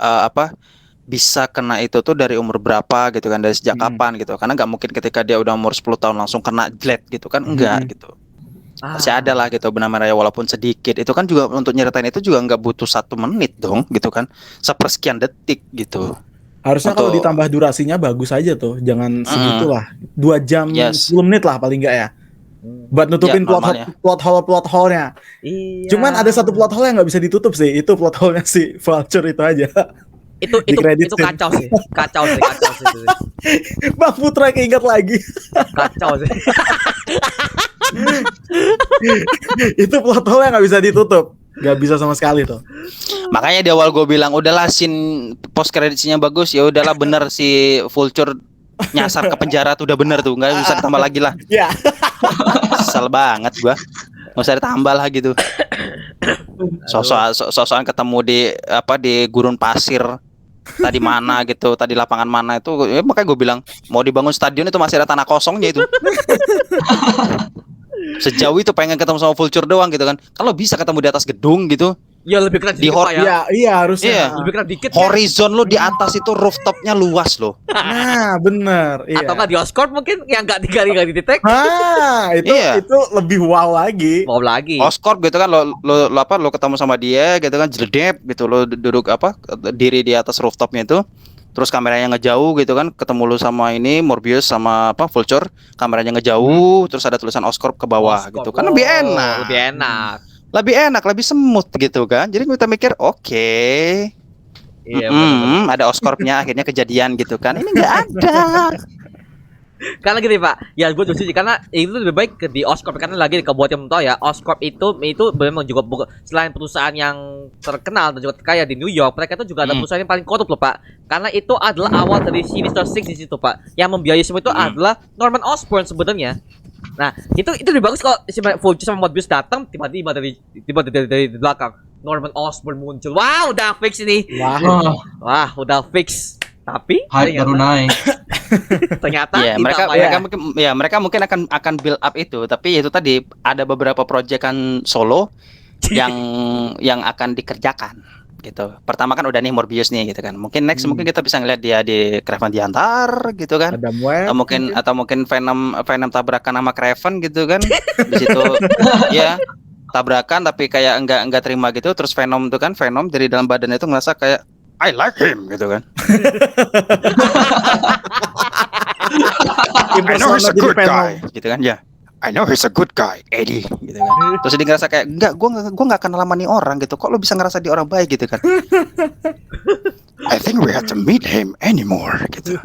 bisa kena itu tuh dari umur berapa gitu kan, dari sejak kapan gitu. Karena nggak mungkin ketika dia udah umur 10 tahun langsung kena jelek gitu kan, enggak gitu. Masih ada lah gitu benang-benang ya walaupun sedikit. Itu kan juga untuk nyeritain itu juga nggak butuh 1 menit dong gitu kan. Sepersekian detik gitu. Harusnya kalau ditambah durasinya bagus aja tuh. Jangan segitulah. 2 jam 10 menit lah paling enggak ya. Buat nutupin plot hole-nya. Iya. Cuman ada satu plot hole yang nggak bisa ditutup sih. Itu plot hole-nya si Vulture itu aja. Itu kacau sih. Kacau sih. Bang Putra keinget lagi. Kacau sih. Itu plot hole yang nggak bisa ditutup. Nggak bisa sama sekali tuh. Makanya di awal gue bilang udahlah scene post creditsnya bagus, ya udahlah bener si Vulture nyasar ke penjara tuh udah bener tuh, nggak bisa ditambah lagi lah. Ya. Kesel banget gua. Nggak usah ditambah lah gitu. Sosokan ketemu di gurun pasir. Tadi mana gitu, tadi lapangan mana itu, ya, makanya gue bilang mau dibangun stadion itu masih ada tanah kosongnya itu. Sejauh itu pengen ketemu sama Vulture doang gitu kan. Kalau bisa ketemu di atas gedung gitu, Ya lebih keren Di dikit, hor- Pak, ya. Iya harusnya. Iya. Lebih keren dikit. Ya. horizon lo di atas itu rooftopnya luas loh. Nah, bener. Iya. Atau nggak di Oscorp mungkin yang nggak digali-gali titik. Itu Iya. itu lebih wow lagi. Mau lagi. Oscorp gitu kan, lo ketemu sama dia gitu kan, jedep gitu, lo duduk diri di atas rooftopnya itu, terus kameranya ngejauh gitu kan, ketemu lo sama ini Morbius sama Vulture, kameranya ngejauh, terus ada tulisan Oscorp ke bawah Oscorp. gitu kan, lebih Oh, enak, Lebih enak. lebih smooth gitu kan. Jadi kita mikir oke, Iya, benar-benar. ada Oscorpnya akhirnya kejadian gitu kan, ini nggak ada. Karena gini Pak, ya gue setuju karena itu lebih baik ke di Oscorp, karena lagi buat yang belum tahu ya, Oscorp itu memang juga selain perusahaan yang terkenal dan juga terkaya di New York, mereka itu juga ada perusahaan yang paling korup loh Pak. Karena itu adalah awal dari Sinister Six di situ Pak. Yang membiayai semua itu adalah Norman Osborn sebenarnya. Nah, itu lebih bagus kalau si Vulture sama Morbius datang tiba-tiba dari belakang Norman Osborn muncul. Wow, udah fix ini. Wah. Wah, udah fix. Tapi Hype baru naik. ternyata Iya, tidak, mereka Pak, ya. mereka mungkin akan build up itu, tapi itu tadi ada beberapa proyekan solo yang akan dikerjakan gitu. Pertama kan udah nih Morbius nih gitu kan. Mungkin next mungkin kita bisa ngeliat dia di Kraven Diantar gitu kan. Adam West. Atau mungkin Venom tabrakan sama Kraven gitu kan. Di situ ya tabrakan tapi kayak enggak terima gitu, terus Venom dari dalam badannya itu ngerasa kayak I like him gitu kan. I know he's a good guy gitu kan ya. I know he's a good guy, Eddie gitu kan. Terus dia ngerasa kayak enggak, gua enggak kenal sama nih orang gitu. Kok lo bisa ngerasa dia orang baik gitu kan? I think we have to meet him anymore gitu.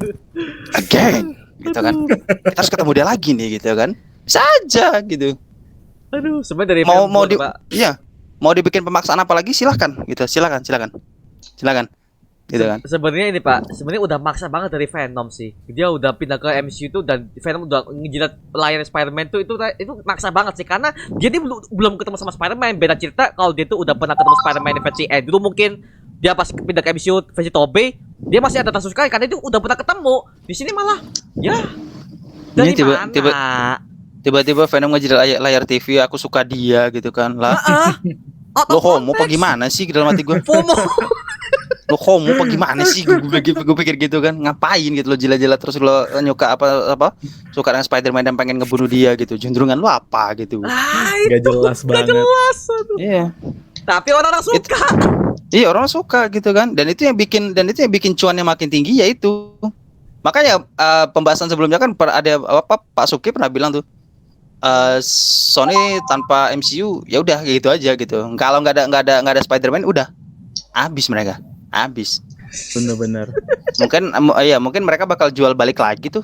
Again gitu kan. Kita harus ketemu dia lagi nih gitu kan. Bisa aja gitu. Aduh, sebenarnya dari Mau film, Pak. iya, mau dibikin pemaksaan apa lagi silahkan gitu. Silakan. Gitu kan. Sebenarnya ini Pak, sebenarnya udah maksa banget dari Venom sih. Dia udah pindah ke MCU itu dan Venom udah ngejilat layar Spider-Man tuh itu maksa banget sih, karena dia belum ketemu sama Spider-Man. Beda cerita kalau dia tuh udah pernah ketemu Spider-Man di versi Andrew, mungkin dia pas pindah ke MCU versi Tobey, dia masih ada rasa suka karena itu udah pernah ketemu. Di sini malah ya dari Ini mana? tiba-tiba Venom ngejilat layar TV, aku suka dia gitu kan. Lah, Out lo of homo apa context. gimana sih dalam hati gue? FOMO. Lo homo apa gimana sih? Gue pikir gitu kan, ngapain gitu lo jilat-jilat terus lo nyuka apa suka dengan Spider-Man dan pengen ngebunuh dia gitu. Juntrungan lo apa gitu? Gak jelas Gak banget. jelas. Aduh. Iya. Tapi orang-orang suka. Iya, orang suka gitu kan. Dan itu yang bikin cuannya makin tinggi, yaitu. Makanya pembahasan sebelumnya kan ada Pak Suki pernah bilang tuh, Sony tanpa MCU ya udah gitu aja gitu. Kalau nggak ada Spider-Man udah habis mereka. Habis. Bener-bener. Mungkin mereka bakal jual balik lagi tuh.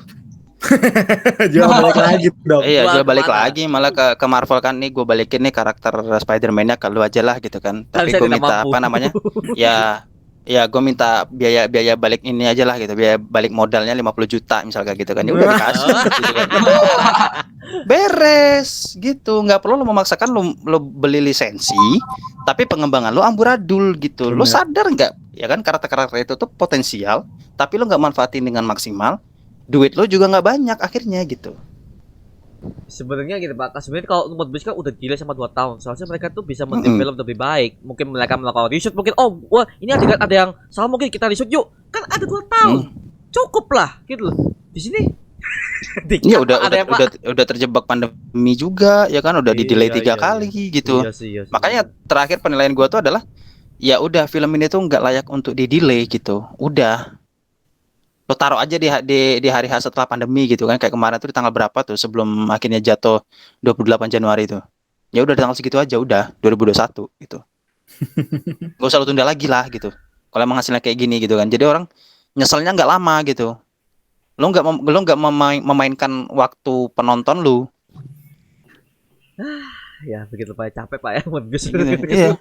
Jual balik lagi dong. Iya, Jual jual balik kemana? lagi malah ke Marvel kan, nih gue balikin nih karakter Spider-Man-nya ke lu aja lah gitu kan. Kan Tapi saya gue tidak minta mampu. apa namanya? Ya gue minta biaya balik ini aja lah gitu. Biaya balik modalnya 50 juta misalnya gitu kan. Ya udah dikasih gitu kan. Beres gitu. Nggak perlu lo memaksakan lo beli lisensi, tapi pengembangan lo amburadul gitu. Lo Bener. sadar nggak? Ya kan karakter-karakter itu tuh potensial, tapi lo nggak manfaatin dengan maksimal. Duit lo juga nggak banyak akhirnya gitu. Sebenarnya gitu Pak, sebenarnya kalau Morbius kan udah delay sama 2 tahun. Seharusnya mereka tuh bisa mendevelop lebih baik. Mungkin mereka melakukan reshoot, mungkin wah ini ada yang salah, mungkin kita reshoot yuk. Kan ada 2 tahun. Cukup lah gitu loh. Di sini Iya udah ada ya, Pak. udah terjebak pandemi juga ya kan, udah di delay Iya, 3 iya, kali gitu. Iya sih. Makanya terakhir penilaian gua tuh adalah ya udah, film ini tuh nggak layak untuk di delay gitu. Udah, lo taruh aja di hari H setelah pandemi gitu kan, kayak kemarin tuh di tanggal berapa tuh sebelum akhirnya jatuh 28 Januari itu. Ya udah di tanggal segitu aja, udah 2021 gitu. Gak usah lo tunda lagi lah gitu. Kalau emang hasilnya kayak gini gitu kan. Jadi orang nyeselnya nggak lama gitu. Lo nggak memainkan waktu penonton lu. Ya begitu Pak, capek Pak ya Morbius. Iya.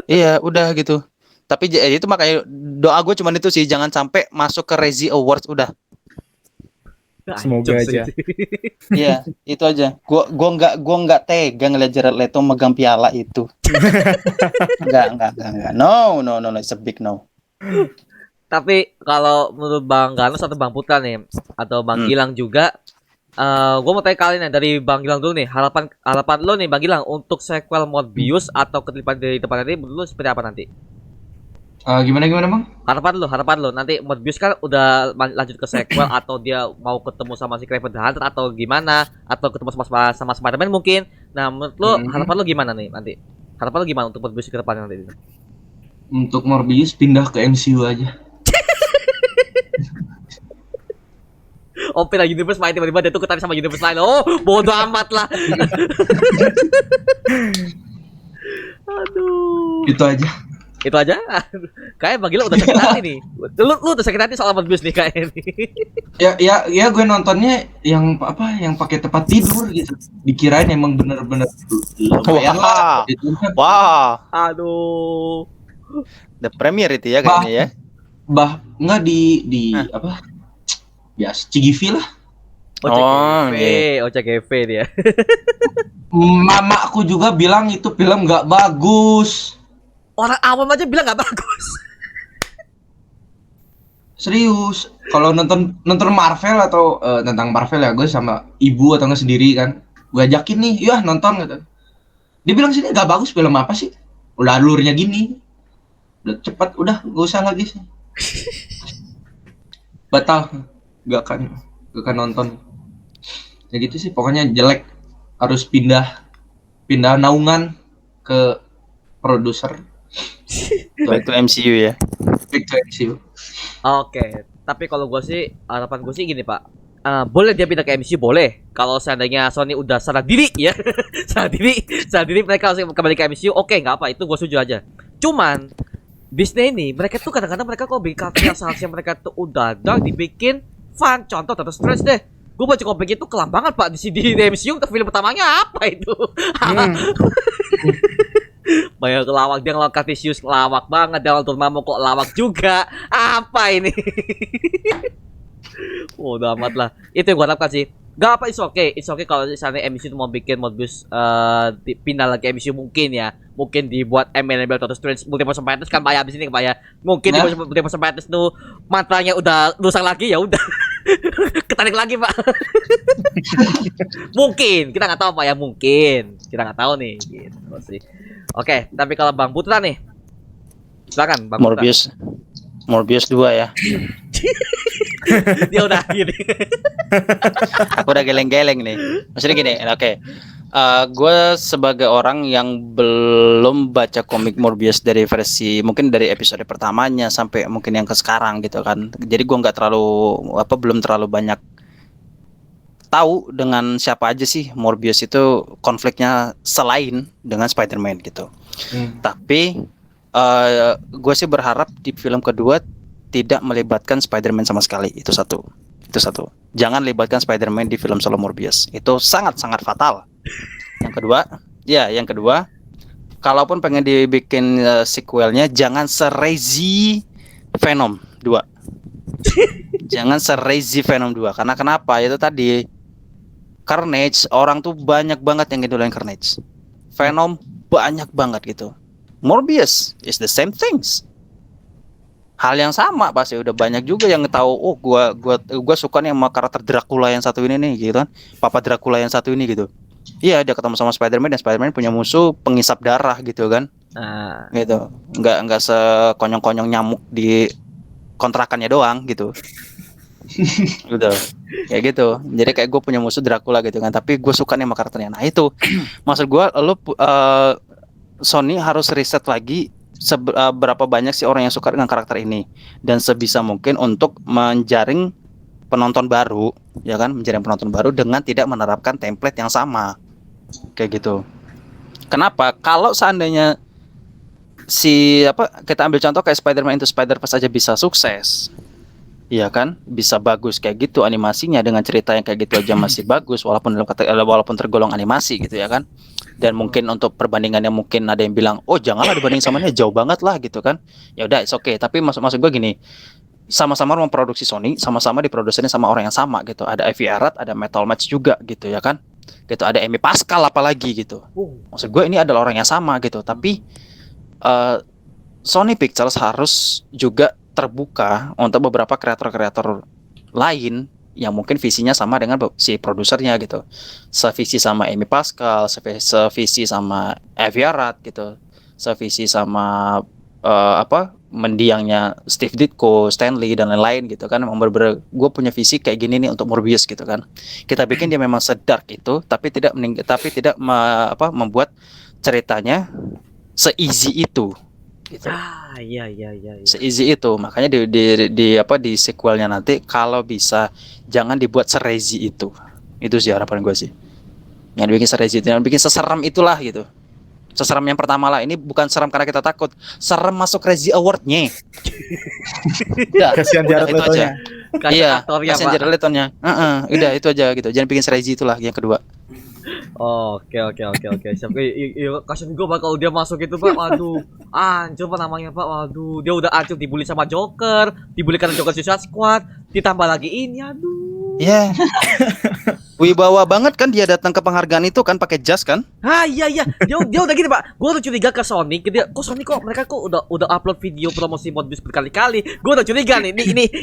Iya, udah gitu. Tapi itu makanya doa gue cuman itu sih, jangan sampai masuk ke Razzie Awards udah. Semoga Hancur sih. aja. Iya, itu aja. Gua nggak tega ngeliat Jared Leto megang piala itu. Enggak. No, it's a big no. Tapi kalau menurut Bang Ganus atau Bang Putra nih atau Bang Gilang juga, gue mau tanya kalian nih dari Bang Gilang dulu nih, harapan lo nih Bang Gilang untuk sequel Morbius atau ketipan dari depan nanti menurut lo seperti apa nanti? Gimana Bang? Harapan lo nanti Morbius kan udah lanjut ke sequel atau dia mau ketemu sama si Kraven the Hunter atau gimana, atau ketemu sama Spider-Man mungkin. Nah, menurut lo harapan lo gimana nih nanti? Harapan lo gimana untuk Morbius ke depan nanti? Untuk Morbius pindah ke MCU aja. Oh, pindah universe main tiba-tiba dia tuh ketarik sama universe lain. Oh, bodoh amat lah. Aduh. Itu aja. Itu aja. Kayak Bang Gilang udah sakit hati nih. Lu udah sakit hati soal Morbius nih kayak ini. Ya gue nontonnya yang pakai tempat tidur gitu. Dikirain emang bener-bener lumayan lah gitu. Wah, Aduh. the premiere itu ya kayaknya ya. Nggak di apa? Biasa CGV lah. OCGV dia. Mamaku juga bilang itu film nggak bagus. Orang awam aja bilang nggak bagus. Serius. Kalau nonton Marvel atau tentang Marvel ya gue sama ibu atau nggak sendiri kan. Gue ajakin nih, ya nonton gitu. Dia bilang sini nggak bagus, film apa sih? Udah alurnya gini. Udah cepat, udah nggak usah lagi sih. Batal. Gak akan nonton. Ya gitu sih, pokoknya jelek. Harus pindah naungan ke produser. Back to MCU ya. Back to MCU. Oke, tapi kalau gue sih harapan gue sih gini Pak. Boleh dia pindah ke MCU boleh. Kalau seandainya Sony udah sadar diri ya, sadar diri mereka harus kembali ke MCU. Oke, nggak apa, itu gue setuju aja. Cuman Disney ini mereka tuh kadang-kadang mereka kok bikin karakter yang seharusnya mereka tuh udah dibikin fun. Contoh Doctor Strange deh. Gue baca komik itu kelam banget Pak di MCU. Film pertamanya apa itu? Banyak kelawak, dia ngelawan Cartesius lawak banget, dia lawan Dormammu kok lawak juga. Apa ini? Udah amat lah. Itu yang gue harapkan sih. Gak apa, it's okay kalau misalnya MCU itu mau bikin Morbius pindah lagi MCU mungkin ya. Mungkin dibuat MNB atau Strange Multiverse of Madness kan bayar di sini bayar. Mungkin di Multiverse of Madness tuh mantranya udah rusak lagi ya udah. Ketarik lagi Pak. Mungkin kita nggak tahu Pak ya, mungkin kita nggak tahu nih gitu sih. Oke, tapi kalau Bang Putra nih, silakan Bang Putra. Morbius 2 ya. Dia udah gini. Aku udah geleng-geleng nih. Maksudnya gini, oke. Gue sebagai orang yang belum baca komik Morbius dari versi mungkin dari episode pertamanya sampai mungkin yang ke sekarang gitu kan. Jadi gue nggak belum terlalu banyak tahu dengan siapa aja sih Morbius itu konfliknya selain dengan Spider-Man gitu. Tapi gue sih berharap di film kedua tidak melibatkan Spider-Man sama sekali. Itu satu. Jangan libatkan Spider-Man di film solo Morbius. Itu sangat-sangat fatal. Yang kedua, kalaupun pengen dibikin sequelnya, jangan se-crazy Venom 2. Jangan se-crazy Venom 2. Karena kenapa? Itu tadi Carnage, orang tuh banyak banget yang ngidolain Carnage. Venom banyak banget gitu. Morbius is the same things. Hal yang sama pasti udah banyak juga yang tahu. Oh, gua suka nih sama karakter Dracula yang satu ini nih gitu kan. Papa Dracula yang satu ini gitu. Iya, dia ketemu sama Spider-Man dan Spider-Man punya musuh pengisap darah gitu kan. Gitu. Enggak sekonyong-konyong nyamuk di kontrakannya doang gitu. Gitu. Kayak gitu. Jadi kayak gue punya musuh Dracula gitu kan, tapi gue suka nih sama karakternya. Nah, itu maksud gue Sony harus riset lagi berapa banyak sih orang yang suka dengan karakter ini dan sebisa mungkin untuk menjaring penonton baru, ya kan, menjaring penonton baru dengan tidak menerapkan template yang sama. Kayak gitu. Kenapa? Kalau seandainya kita ambil contoh kayak Spider-Man Into Spider-Verse aja bisa sukses. Iya kan, bisa bagus kayak gitu animasinya dengan cerita yang kayak gitu aja masih bagus walaupun tergolong animasi gitu ya kan. Dan mungkin untuk perbandingannya mungkin ada yang bilang, oh janganlah dibanding sama ini jauh banget lah gitu kan. Ya udah, it's okay. Tapi maksud gue gini, sama-sama memproduksi Sony, sama-sama diproduksinya sama orang yang sama gitu. Ada Avi Arad, ada Metal Match juga gitu ya kan. Gitu ada Amy Pascal apalagi gitu. Maksud gue ini adalah orang yang sama gitu. Tapi Sony Pictures harus juga terbuka untuk beberapa kreator-kreator lain yang mungkin visinya sama dengan si produsernya gitu. Sevisi sama Amy Pascal, sevisi sama Avi Arad gitu. Sevisi sama mendiangnya Steve Ditko, Stanley dan lain-lain gitu kan. Memang bener-bener gue punya visi kayak gini nih untuk Morbius gitu kan. Kita bikin dia memang sedark itu, tapi tidak membuat ceritanya se-easy itu. Gitu. Iya. Se-easy itu. Makanya di sequelnya nanti kalau bisa jangan dibuat serezi itu. Itu sih harapan gue sih. Yang dibikin serezi itu, yang bikin seseram itulah gitu. Seseram yang pertama lah. Ini bukan seram karena kita takut. Serem masuk Razzie Award-nya. Kasihan Jared Leto-nya. Iya, kasihan Jared Leto-nya. Udah itu aja gitu. Jangan bikin serezi itulah yang kedua. Oke. Kasihan gue bakal dia masuk itu Pak. Waduh, hancur Pak namanya Pak. Waduh, dia udah hancur dibully sama Joker, dibully karena Joker Suicide Squad, ditambah lagi ini, aduh. Iya. Wibawa banget kan dia datang ke penghargaan itu kan pakai jas kan? Iya. Dia udah gini Pak. Gue udah curiga ke Sony. Mereka udah upload video promosi Morbius berkali-kali. Gue udah curiga nih.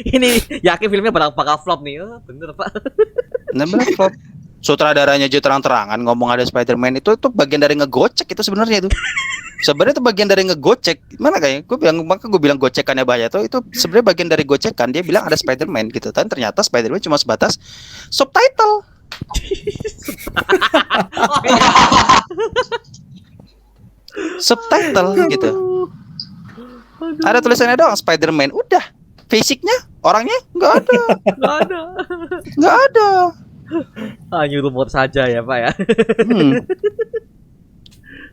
Ini yakin filmnya bakal flop nih. Bener Pak. Nah, bener flop. Sutradaranya aja terang-terangan ngomong ada Spider-Man itu bagian dari ngegocek itu sebenarnya itu. Sebenarnya itu bagian dari ngegocek. Mana kayak gue bilang gocekannya bahaya tuh itu sebenarnya bagian dari gocekan. Dia bilang ada Spider-Man gitu kan. Ternyata Spider-Man cuma sebatas subtitle. Subtitle gitu. Ada tulisannya doang Spider-Man. Udah. Fisiknya, orangnya nggak ada. Hanya rumor saja ya Pak ya.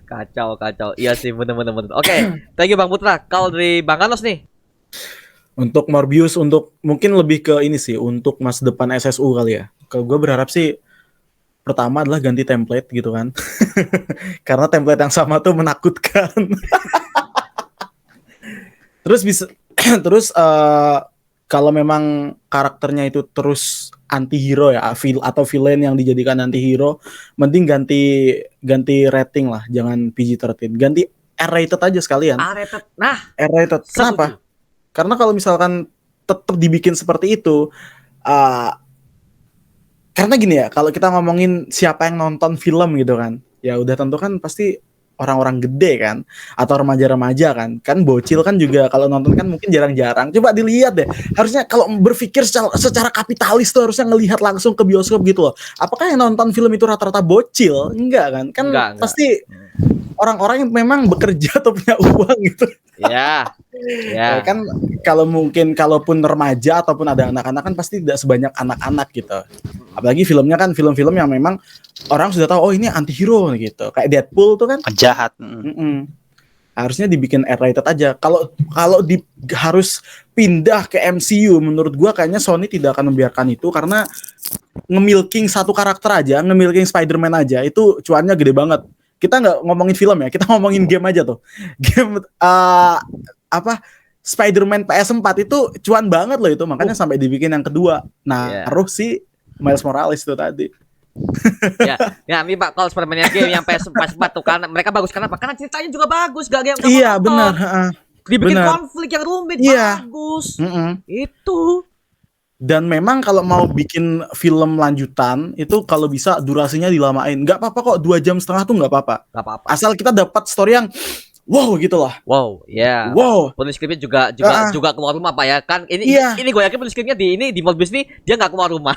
Kacau. Iya sih bener. Oke, thank you Bang Putra. Kalau dari Bang Anos nih. Untuk Morbius, untuk mungkin lebih ke ini sih, untuk masa depan SSU kali ya. Kalau gue berharap sih pertama adalah ganti template gitu kan. Karena template yang sama tuh menakutkan. Terus kalau memang karakternya itu terus anti-hero ya, atau villain yang dijadikan anti-hero, mending ganti rating lah, jangan PG-13. Ganti R-rated aja sekalian. R-rated. Nah, R-rated. Kenapa? Karena kalau misalkan tetap dibikin seperti itu, karena gini ya, kalau kita ngomongin siapa yang nonton film gitu kan, ya udah tentu kan pasti orang-orang gede kan, atau remaja-remaja kan bocil kan juga kalau nonton kan mungkin jarang-jarang. Coba dilihat deh, harusnya kalau berpikir secara kapitalis tuh harusnya ngelihat langsung ke bioskop gitu loh. Apakah yang nonton film itu rata-rata bocil? Enggak kan? Enggak. Pasti orang-orang yang memang bekerja atau punya uang gitu. Ya. Kan kalau mungkin kalaupun remaja ataupun ada anak-anak kan pasti tidak sebanyak anak-anak gitu. Apalagi filmnya kan film-film yang memang orang sudah tahu oh ini anti-hero gitu. Kayak Deadpool tuh kan penjahat. Harusnya dibikin R-rated aja. Kalau harus pindah ke MCU, menurut gua kayaknya Sony tidak akan membiarkan itu karena nge-milking satu karakter aja, nge-milking Spider-Man aja itu cuannya gede banget. Kita nggak ngomongin film ya, kita ngomongin game aja tuh. Game Spider-Man PS4 itu cuan banget loh itu, makanya sampai dibikin yang kedua. Nah, harus si Miles Morales itu tadi. Ya, ini Pak, kalau Spider-Man game yang PS4 tuh kan mereka bagus karena apa? Karena ceritanya juga bagus, gak yang iya, benar, dibikin konflik yang rumit, bagus. Itu. Dan memang kalau mau bikin film lanjutan itu kalau bisa durasinya dilamain. Nggak apa-apa kok, 2,5 jam tuh nggak apa-apa. Asal kita dapat story yang wow gitu lah. Wow, ya. Wow. Penulis skripnya juga keluar rumah Pak ya. Kan ini gue yakin penulis skripnya di Morbius nih dia nggak keluar rumah.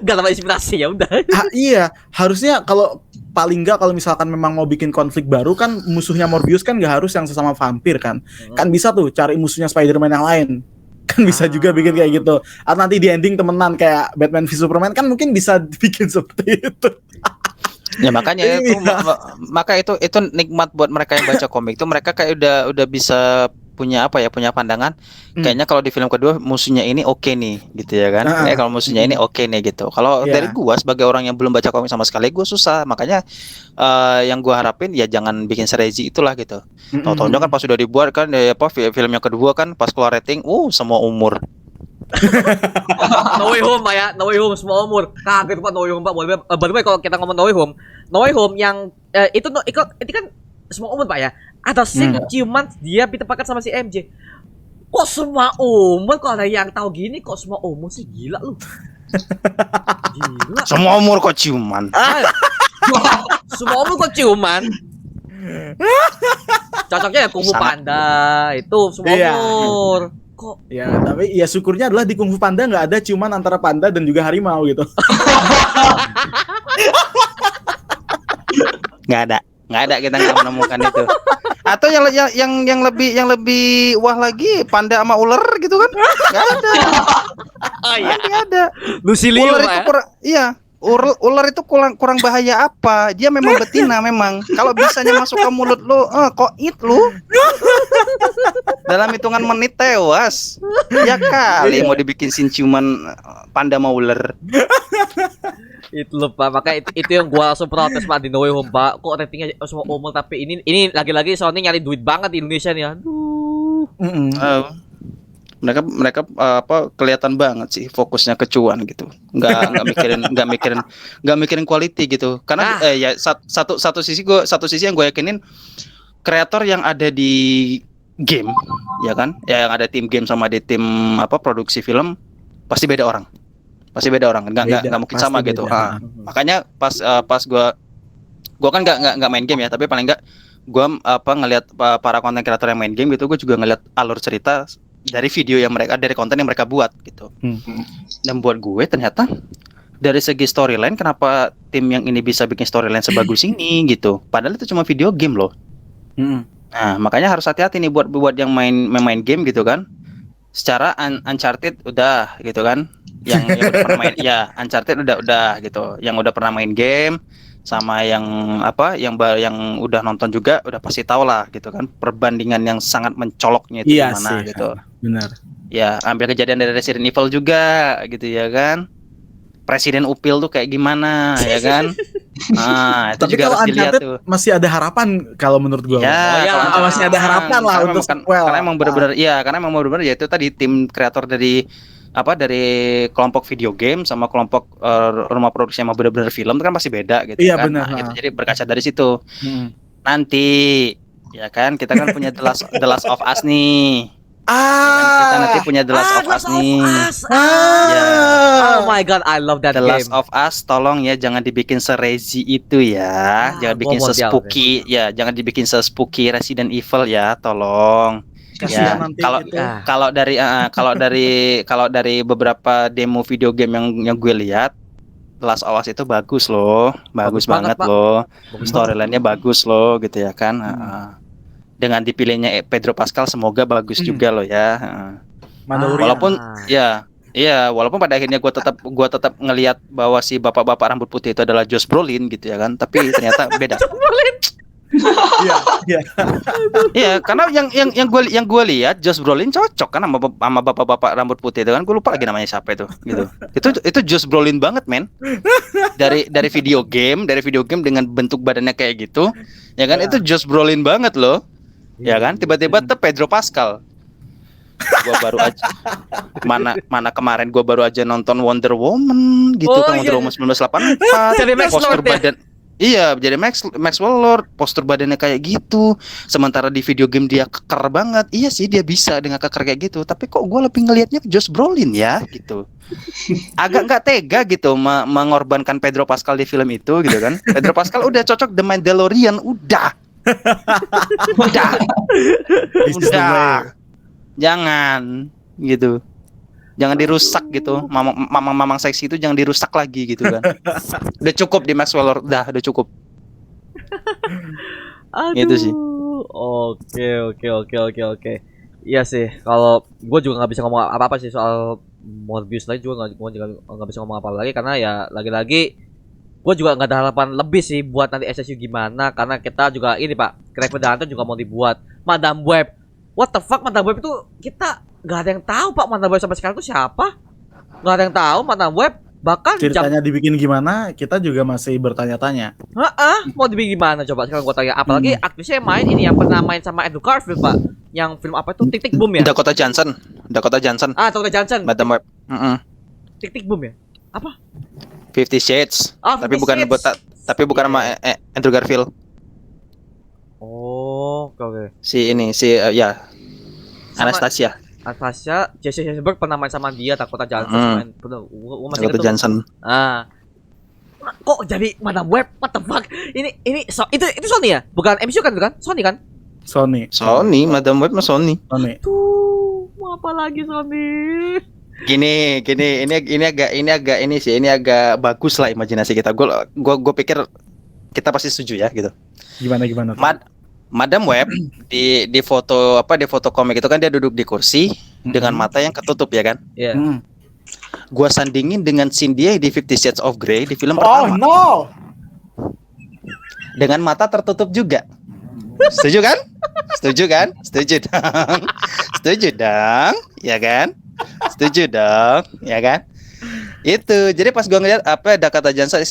Gak dapat inspirasi ya udah. Iya, harusnya kalau paling nggak kalau misalkan memang mau bikin konflik baru kan musuhnya Morbius kan nggak harus yang sesama vampir kan. Kan bisa tuh cari musuhnya Spider-Man yang lain. Kan bisa juga bikin kayak gitu. Atau nanti di ending temenan kayak Batman v Superman kan mungkin bisa dibikin seperti itu. Ya makanya itu maka itu nikmat buat mereka yang baca komik itu, mereka kayak udah bisa punya apa ya, punya pandangan kayaknya kalau di film kedua musuhnya ini oke nih gitu ya kan. Kalau musuhnya ini oke nih gitu. Kalau Iya. dari gua sebagai orang yang belum baca komik sama sekali, gua susah. Makanya yang gua harapin ya jangan bikin serezi itulah gitu. Tahu-tahunya kan pas sudah dibuat kan film yang kedua kan pas keluar rating, semua umur. No Way Home Pak ya, No Way Home semua umur. Kaget Pak No Way Home Pak. By the way kalau kita ngomong No Way Home yang itu kan semua umur Pak ya. Ada scene ciuman dia ditempatkan sama si MJ. Kok semua umur? Kalau ada yang tahu gini kok semua umur sih, gila lu. Gila. Semua umur kok ciuman. Semua umur kok ciuman. Cocoknya ya Kung Fu Panda itu semua umur. Kok Ya, tapi ya syukurnya adalah di Kung Fu Panda nggak ada ciuman antara panda dan juga harimau gitu. Nggak ada kita nggak menemukan itu. Atau yang lebih wah lagi panda sama ular gitu kan? Nggak ada. Nggak ada. Lucy Liu Ular Pak itu ya? kurang, iya. Ular itu kurang bahaya apa? Dia memang betina memang. Kalau bisanya masuk ke mulut lu, koit lu. Dalam hitungan menit tewas. Ya kali mau dibikin ciuman panda sama ular. Itu loh Pak, makanya itu yang gua langsung protes Pak di No Way Home Pak. Kok ratingnya semua umur, tapi ini lagi-lagi Sony nyari duit banget di Indonesia nih. Aduh. Mereka kelihatan banget sih fokusnya ke cuan gitu, nggak mikirin quality gitu, karena ya satu sisi yang gue yakinin kreator yang ada di game ya kan, ya yang ada tim game sama di tim produksi film pasti beda orang, nggak mungkin sama gitu. Makanya pas gue kan nggak main game ya, tapi paling nggak gue ngelihat para konten kreator yang main game gitu, gue juga ngelihat alur cerita dari video yang dari konten yang mereka buat gitu. Dan buat gue ternyata dari segi storyline, kenapa tim yang ini bisa bikin storyline sebagus ini gitu, padahal itu cuma video game loh. Nah makanya harus hati-hati nih buat yang main game gitu kan. Secara Uncharted udah gitu kan, yang udah pernah main ya Uncharted udah gitu, yang udah pernah main game sama yang udah nonton juga udah pasti tahu lah gitu kan, perbandingan yang sangat mencoloknya itu gimana gitu. Benar. Ya, ambil kejadian dari Resident Evil juga gitu ya kan. Presiden Upil tuh kayak gimana ya kan? Itu Tapi juga kalau harus dilihat Uncharted tuh. masih ada harapan kalau menurut gua. Masih ada harapan lah untuk sequel. Karena emang benar-benar ya itu tadi tim kreator dari kelompok video game sama kelompok rumah produksi yang benar-benar film itu kan pasti beda gitu kan. Benar. Gitu. Jadi berkaca dari situ. Nanti ya kan kita kan punya The Last of Us nih. Kita nanti punya The Last of Us nih. Ya. Oh my god, I love that The game. Last of Us, tolong ya jangan dibikin serezi itu ya. Jangan bikin se-spooky ya, jangan dibikin se-spooky Resident Evil ya, tolong. Ya, kalau dari beberapa demo video game yang gue lihat, The Last of Us itu bagus loh, bagus banget loh. Storyline-nya bagus loh gitu ya kan. Dengan dipilihnya Pedro Pascal semoga bagus juga loh ya. Walaupun walaupun pada akhirnya gue tetap ngelihat bahwa si bapak-bapak rambut putih itu adalah Josh Brolin gitu ya kan, tapi ternyata beda. Iya, karena yang gue lihat Josh Brolin cocok kan sama bapak-bapak rambut putih itu kan, gue lupa lagi namanya siapa itu gitu. Itu Josh Brolin banget men. Dari video game dengan bentuk badannya kayak gitu, ya kan, itu Josh Brolin banget loh. Ya kan, tiba-tiba tuh Pedro Pascal. Gua baru aja mana kemarin gua baru aja nonton Wonder Woman gitu kan, Wonder Woman 1984. Jadi Max postur Lord ya? badan. Iya, jadi Maxwell Lord, postur badannya kayak gitu. Sementara di video game dia keker banget. Iya sih dia bisa dengan keker kayak gitu, tapi kok gua lebih ngelihatnya Josh Brolin ya gitu. Agak nggak tega gitu mengorbankan Pedro Pascal di film itu gitu kan. Pedro Pascal udah cocok The Mandalorian, udah. Jangan gitu. Jangan dirusak gitu. Mamang seksi itu jangan dirusak lagi gitu kan. Udah cukup di Maxwell Lord, udah cukup. Gitu sih. Oke. Iya sih, kalau gue juga nggak bisa ngomong apa-apa sih soal Morbius lagi, juga nggak bisa ngomong apa lagi karena ya lagi-lagi gue juga nggak ada harapan lebih sih buat nanti SSU gimana, karena kita juga ini Pak, Craven the Hunter juga mau dibuat, Madam Web what the fuck, Madam Web itu kita nggak ada yang tahu Pak. Madam Web sampai sekarang itu siapa? Nggak ada yang tahu Madam Web. Bahkan Ceritanya dibikin gimana, kita juga masih bertanya-tanya. mau dibikin gimana coba sekarang gua tanya. Apalagi aktrisnya yang main ini yang pernah main sama Andrew Garfield Pak. Yang film apa itu? Tik Tik Boom ya? Dakota Johnson. Dakota Johnson. Madam Web. Tik Tik Boom ya? Apa? 50 Shades. Ah, Tapi 50 bukan Shades. buat tapi bukan sama Andrew Garfield. Oh, oke. Si ya Sama- Anastasia. Natasha, Jesse Eisenberg pernah main sama dia, Dakota Johnson main. Bener, gua masih Dakota inget tuh. Johnson. Kok jadi Madam Web? What the fuck? Ini itu Sony ya? Bukan MCU kan, bukan? Sony kan? Sony, Madam Web mah Sony. Tuh, mau apa lagi Sony? Gini, ini agak bagus lah imajinasi kita. Gue pikir kita pasti setuju ya gitu. Gimana? Madam Web di foto di foto komik itu kan dia duduk di kursi dengan mata yang ketutup ya kan. Iya. Gua sandingin dengan scene dia di 50 Shades of Grey di film Oh pertama no. dengan mata tertutup juga. Setuju kan? Setuju kan? Setuju dong. Setuju dong, ya kan? Setuju dong, ya kan? Itu. Jadi pas gua ngeliat Dakota Johnson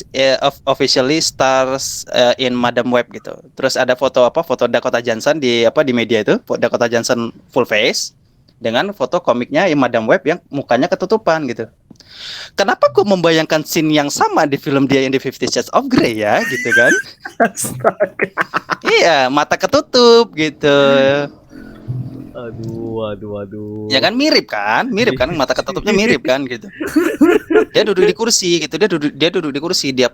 officially stars in Madam Web gitu. Terus ada foto Dakota Johnson di media itu, Dakota Johnson full face dengan foto komiknya Madam Web yang mukanya ketutupan gitu. Kenapa gua membayangkan scene yang sama di film dia yang di 50 Shades of Grey ya gitu kan? Iya, mata ketutup gitu. Aduh. Ya kan mirip kan mata ketutupnya mirip kan gitu. Dia duduk di kursi gitu, dia duduk di kursi di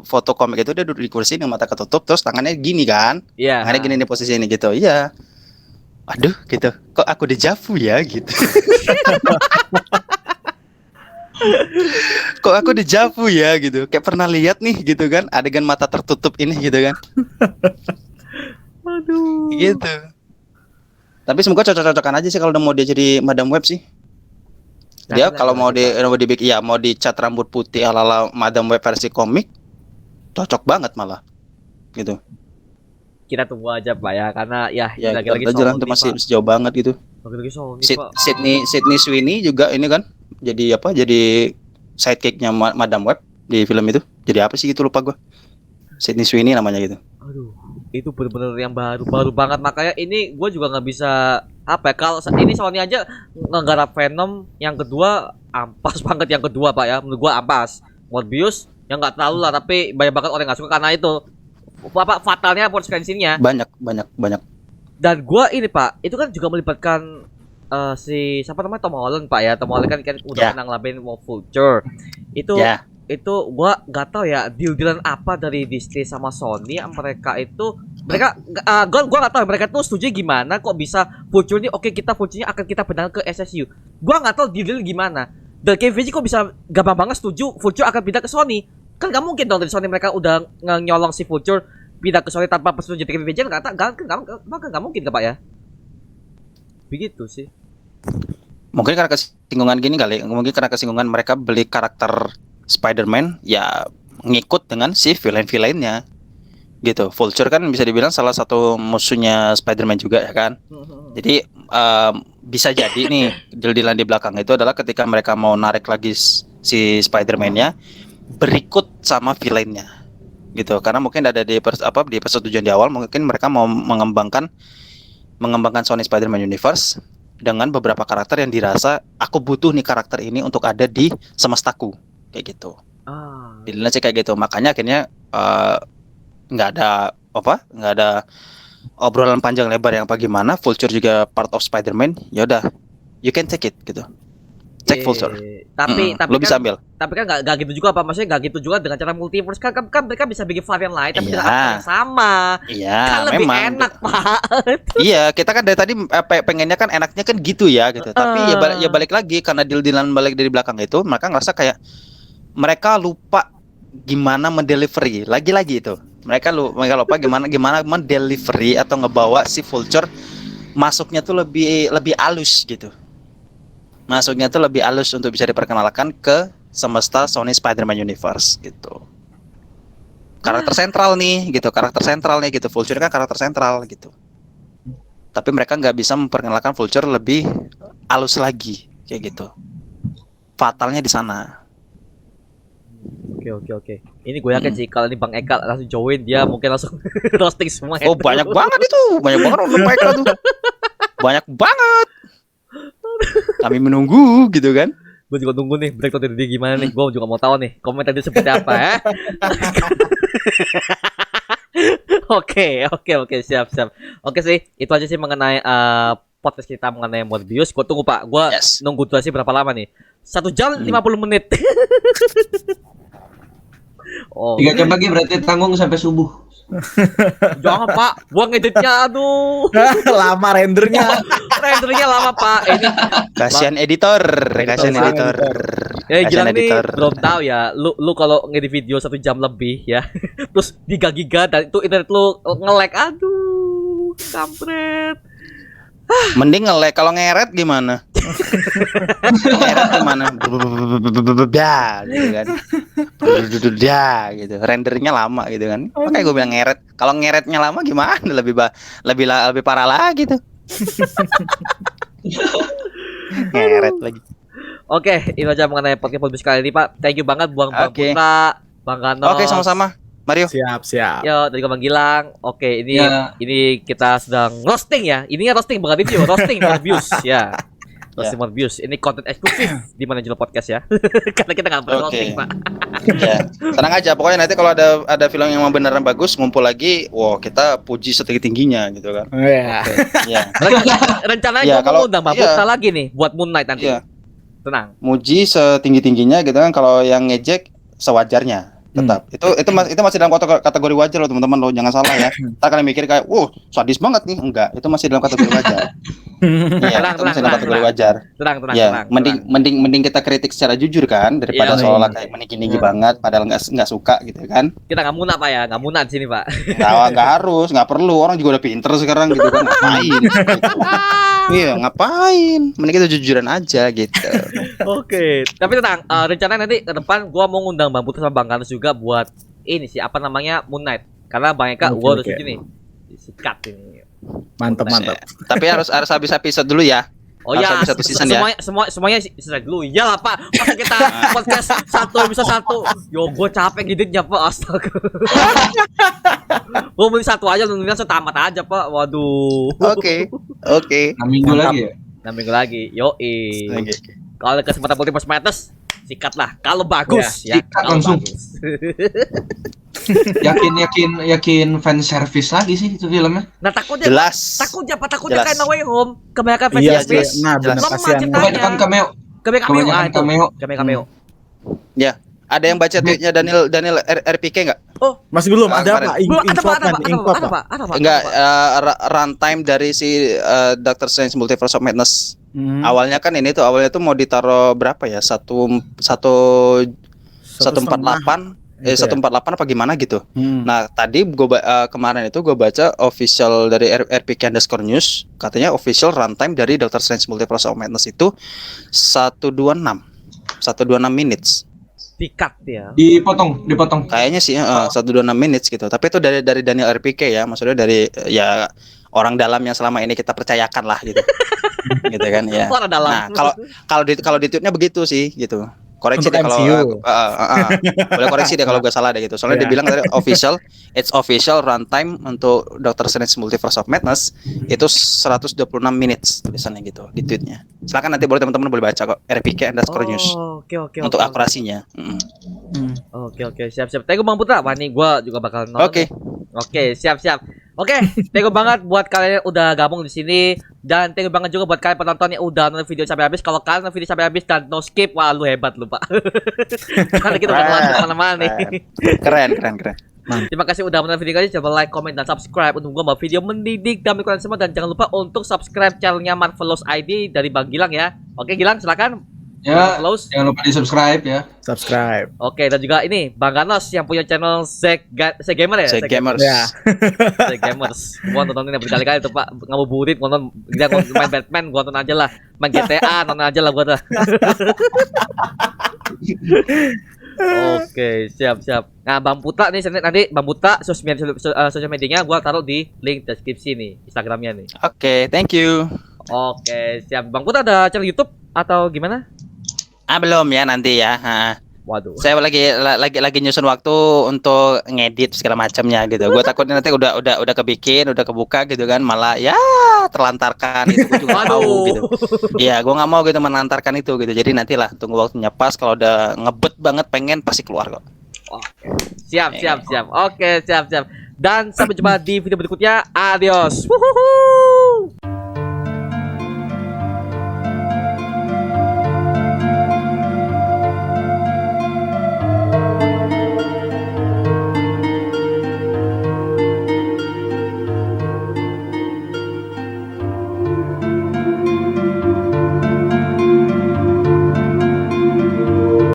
foto komik itu dia duduk di kursi dengan mata ketutup terus tangannya gini kan. Iya. Tangannya gini di posisi ini gitu. Iya. Aduh gitu. Kok aku dejavu ya gitu. Kok aku dejavu ya gitu. Kayak pernah lihat nih gitu kan adegan mata tertutup ini gitu kan. Aduh. Gitu. Tapi semoga cocok-cocokan aja sih kalau udah mau dia jadi Madam Web sih. Dia kalau mau dibikin ya mau dicat rambut putih ala Madam Web versi komik cocok banget malah. Gitu. Kita tunggu aja Pak ya, karena ya lagi-lagi kita jalan tuh masih jauh banget gitu. Lagi-lagi Sony Pak. Sydney Sweeney juga ini kan jadi sidekicknya Madam Web di film itu. Jadi apa sih gitu lupa gua. Sydney Sweeney namanya gitu. Aduh, itu bener-bener yang baru banget. Makanya ini gue juga nggak bisa kalau ini Sony aja ngegarap Venom yang kedua ampas banget yang kedua Pak ya. Menurut gue ampas. Morbius yang nggak terlalu lah, tapi banyak banget orang nggak suka karena itu fatalnya konsekuensinya. Banyak. Dan gue ini Pak, itu kan juga melibatkan si siapa namanya Tom Holland Pak ya. Tom Holland kan udah pernah ngelakuin Vulture. Itu gua nggak tahu ya deal-dealan apa dari Disney sama Sony mereka gua nggak tahu mereka tuh setuju gimana kok bisa Vulture ini kita Vulture-nya akan kita pindah ke SSU. Gua nggak tahu deal gimana. Dan Kevin Feige kok bisa gampang banget setuju Vulture akan pindah ke Sony. Kan nggak mungkin dong dari Sony mereka udah nyolong si Vulture pindah ke Sony tanpa persetujuan Kevin Feige. Nggak mungkin Pak ya. Begitu sih. Mungkin karena kesinggungan gini kali. Mungkin karena kesinggungan mereka beli karakter Spider-Man ya ngikut dengan si villain-villainnya gitu. Vulture kan bisa dibilang salah satu musuhnya Spider-Man juga ya kan. Jadi bisa jadi nih deal-dealan di belakang itu adalah ketika mereka mau narik lagi si Spider-Man-nya berikut sama villainnya gitu. Karena mungkin ada di persetujuan di awal mungkin mereka mau mengembangkan Sony Spider-Man Universe dengan beberapa karakter yang dirasa aku butuh nih karakter ini untuk ada di semestaku. Kayak gitu. Dilihat sih kayak gitu. Makanya akhirnya nggak ada obrolan panjang lebar yang bagaimana. Vulture juga part of Spider-Man. Ya udah, you can take it gitu. Cek Vulture. Tapi lo bisa ambil. Tapi kan nggak gitu juga Pak. Maksudnya nggak gitu juga dengan cara multiverse kan mereka bisa bikin varian lain tapi dengan apa yang sama. Iya, kan lebih memang enak Pak. Iya, kita kan dari tadi pengennya kan enaknya kan gitu ya gitu. Tapi ya balik lagi karena deal-dealan balik dari belakang itu, maka ngerasa kayak mereka lupa gimana mendelivery lagi-lagi itu. Mereka lupa gimana mendelivery atau ngebawa si Vulture masuknya tuh lebih halus gitu. Masuknya tuh lebih halus untuk bisa diperkenalkan ke semesta Sony Spider-Man Universe gitu. Karakter sentral nih gitu. Vulture kan karakter sentral gitu. tapi mereka nggak bisa memperkenalkan Vulture lebih halus lagi kayak gitu. Fatalnya di sana. Oke. Ini gue yakin sih kalau ini Bang Eka langsung join, dia mungkin langsung roasting semua. Oh banyak banget itu, banyak banget orang mereka tuh, banyak banget. Kami menunggu gitu kan. Gue juga tunggu nih breakdown dari dia gimana nih. Gue juga mau tahu nih komentar dia seperti apa ya. Oke, siap. Oke sih, itu aja sih mengenai podcast kita mengenai Morbius. Gue tunggu Pak, gue nunggu durasi berapa lama nih? 1 jam 50 menit. 3 jam lagi berarti tanggung sampai subuh. Jangan Pak, gua ngeditnya aduh. Lama rendernya. Rendernya lama Pak. Ini Kasihan editor. gila nih, belum tahu ya. Lu kalau ngedit video 1 jam lebih ya. Terus 3 giga dan itu internet lu nge-lag. Aduh, kampret. Mending nge-lag, kalau ngeret gimana? Ngeret gimana? Ya, gitu kan. Ya, gitu. Rendernya lama gitu kan. Makanya gue bilang ngeret. Kalau ngeretnya lama gimana? Lebih parah lagi tuh. Ngeret lagi. Oke, itu aja mengenai podcast Morbius kali ini Pak. Thank you banget Bang Putra, Bang Gano. Oke, sama-sama. Mario. Siap. Yo, dari Bang Gilang. Oke, ini kita sedang roasting ya. Ininya roasting bukan review, roasting Morbius ya. Roasting Morbius. Ini konten eksklusif di Manajul Podcast ya. Karena kita nggak pernah roasting, Pak. Ya, tenang aja. Pokoknya nanti kalau ada film yang beneran bagus, ngumpul lagi, wow, kita puji setinggi-tingginya gitu kan. Iya. Ya. Rencananya gua mau undang Bang Putra lagi nih buat Moon Knight nanti. Tenang. Muji setinggi-tingginya gitu kan, kalau yang ngejek sewajarnya. Tetap itu masih dalam kategori wajar loh teman-teman loh, jangan salah ya. Ntar kalian mikir kayak sadis banget nih, enggak, itu masih dalam kategori wajar. Iya, itu masih dalam kategori wajar. Tenang. Mending kita kritik secara jujur kan, daripada seolah kayak meninggi banget padahal nggak suka gitu kan. Kita nggak munah Pak ya, nggak munah di sini Pak. Nggak harus, nggak perlu, orang juga udah pinter sekarang gitu kan, ngapain gitu. Iya, ngapain, mending kita jujuran aja gitu. Oke, tapi tenang, rencana nanti ke depan gua mau ngundang Bang Putra sama Bang Ganus juga buat ini sih apa namanya Moon Knight. Karena Bang Eka gua udah setuju nih. Sikat ini. Mantap. Tapi harus habis episode dulu ya. Oh ya, satu season ya. semuanya selesai dulu. Iyalah Pak, masa kita podcast bisa satu. Yo, gue capek ngeditnya Pak, astaga. Gue beli satu aja, nungguin setamat aja Pak. Waduh. Oke. 6 minggu lagi ya. 6 minggu lagi. Yoi. Kalau ada kesempatan Multiverse Madness, sikat lah. Kalau bagus ya. Sikat langsung. Yakin fan service lagi sih itu filmnya. Nah takutnya jelas. Takutnya kayak No Way Home. Kebanyakan fan service. Nah, benar kasihan. Kebanyakan cameo. Ya, ada yang baca tweetnya Daniel RPK nggak? Oh, masih belum ada apa? Ada Pak. Enggak, runtime dari si Doctor Strange Multiverse of Madness. Awalnya tuh mau ditaruh berapa ya? 148 148 apa gimana gitu. Nah, tadi kemarin itu gue baca official dari RPK underscore news, katanya official runtime dari Doctor Strange Multiverse of Madness itu 126 minutes. Dikat ya. Dipotong. Kayaknya sih 126 minutes gitu. Tapi itu dari Daniel RPK ya, maksudnya dari ya orang dalam yang selama ini kita percayakan lah gitu. Gitu kan ya. Orang dalam. Nah, kalau di tweetnya begitu sih gitu. Koreksi deh kalau boleh koreksi deh kalau gue salah deh gitu. Soalnya dia bilang tadi it's official runtime untuk Doctor Strange Multiverse of Madness itu 126 minutes tulisannya gitu di tweetnya. Silakan nanti boleh teman-teman boleh baca kok RPK underscore news. Oke. Untuk akurasinya. Oke, siap. Thank you Bang Putra. Wah, nih gue juga bakal nonton. Oke, siap. Oke, thank you banget buat kalian yang udah gabung di sini, dan thank you banget juga buat kalian penonton yang udah nonton video sampai habis. Kalau kalian nonton video sampai habis dan no skip, wah lu hebat lu Pak. Karena kita bakal lanjut kemana-mana nih. Keren. Terima kasih udah menonton video kali. Coba like, comment, dan subscribe untuk gua buat video mendidik dan kalian semua. Dan jangan lupa untuk subscribe channelnya Marvelous ID dari Bang Gilang ya. Oke Gilang, silakan. Ya, jangan lupa di subscribe ya. Subscribe. Oke, dan juga ini Bang Ganos yang punya channel Gamer ya? Gamers. Gamers. Gua nontonin berkali-kali tuh Pak, ngabuburit nonton, dia main Batman, gua nonton aja lah. Main GTA, nonton aja lah gua tuh. Oke, siap siap. Nah, Bang Putra nih nanti Bang Putra sosial medianya gua taruh di link deskripsi nih, Instagramnya nih. Oke, thank you. Oke, siap. Bang Putra ada channel YouTube atau gimana? Belum ya nanti ya. Waduh. Saya lagi nyusun waktu untuk ngedit segala macamnya gitu. Gue takutnya nanti udah kebikin, udah kebuka gitu kan, malah ya terlantarkan itu. Gue juga nggak mau gitu. Iya, gue nggak mau gitu menantarkan itu gitu. Jadi nantilah tunggu waktunya pas, kalau udah ngebet banget pengen pasti keluar kok. Oke. Siap. Oke, siap. Dan sampai jumpa di video berikutnya. Adios. Wuhuhu.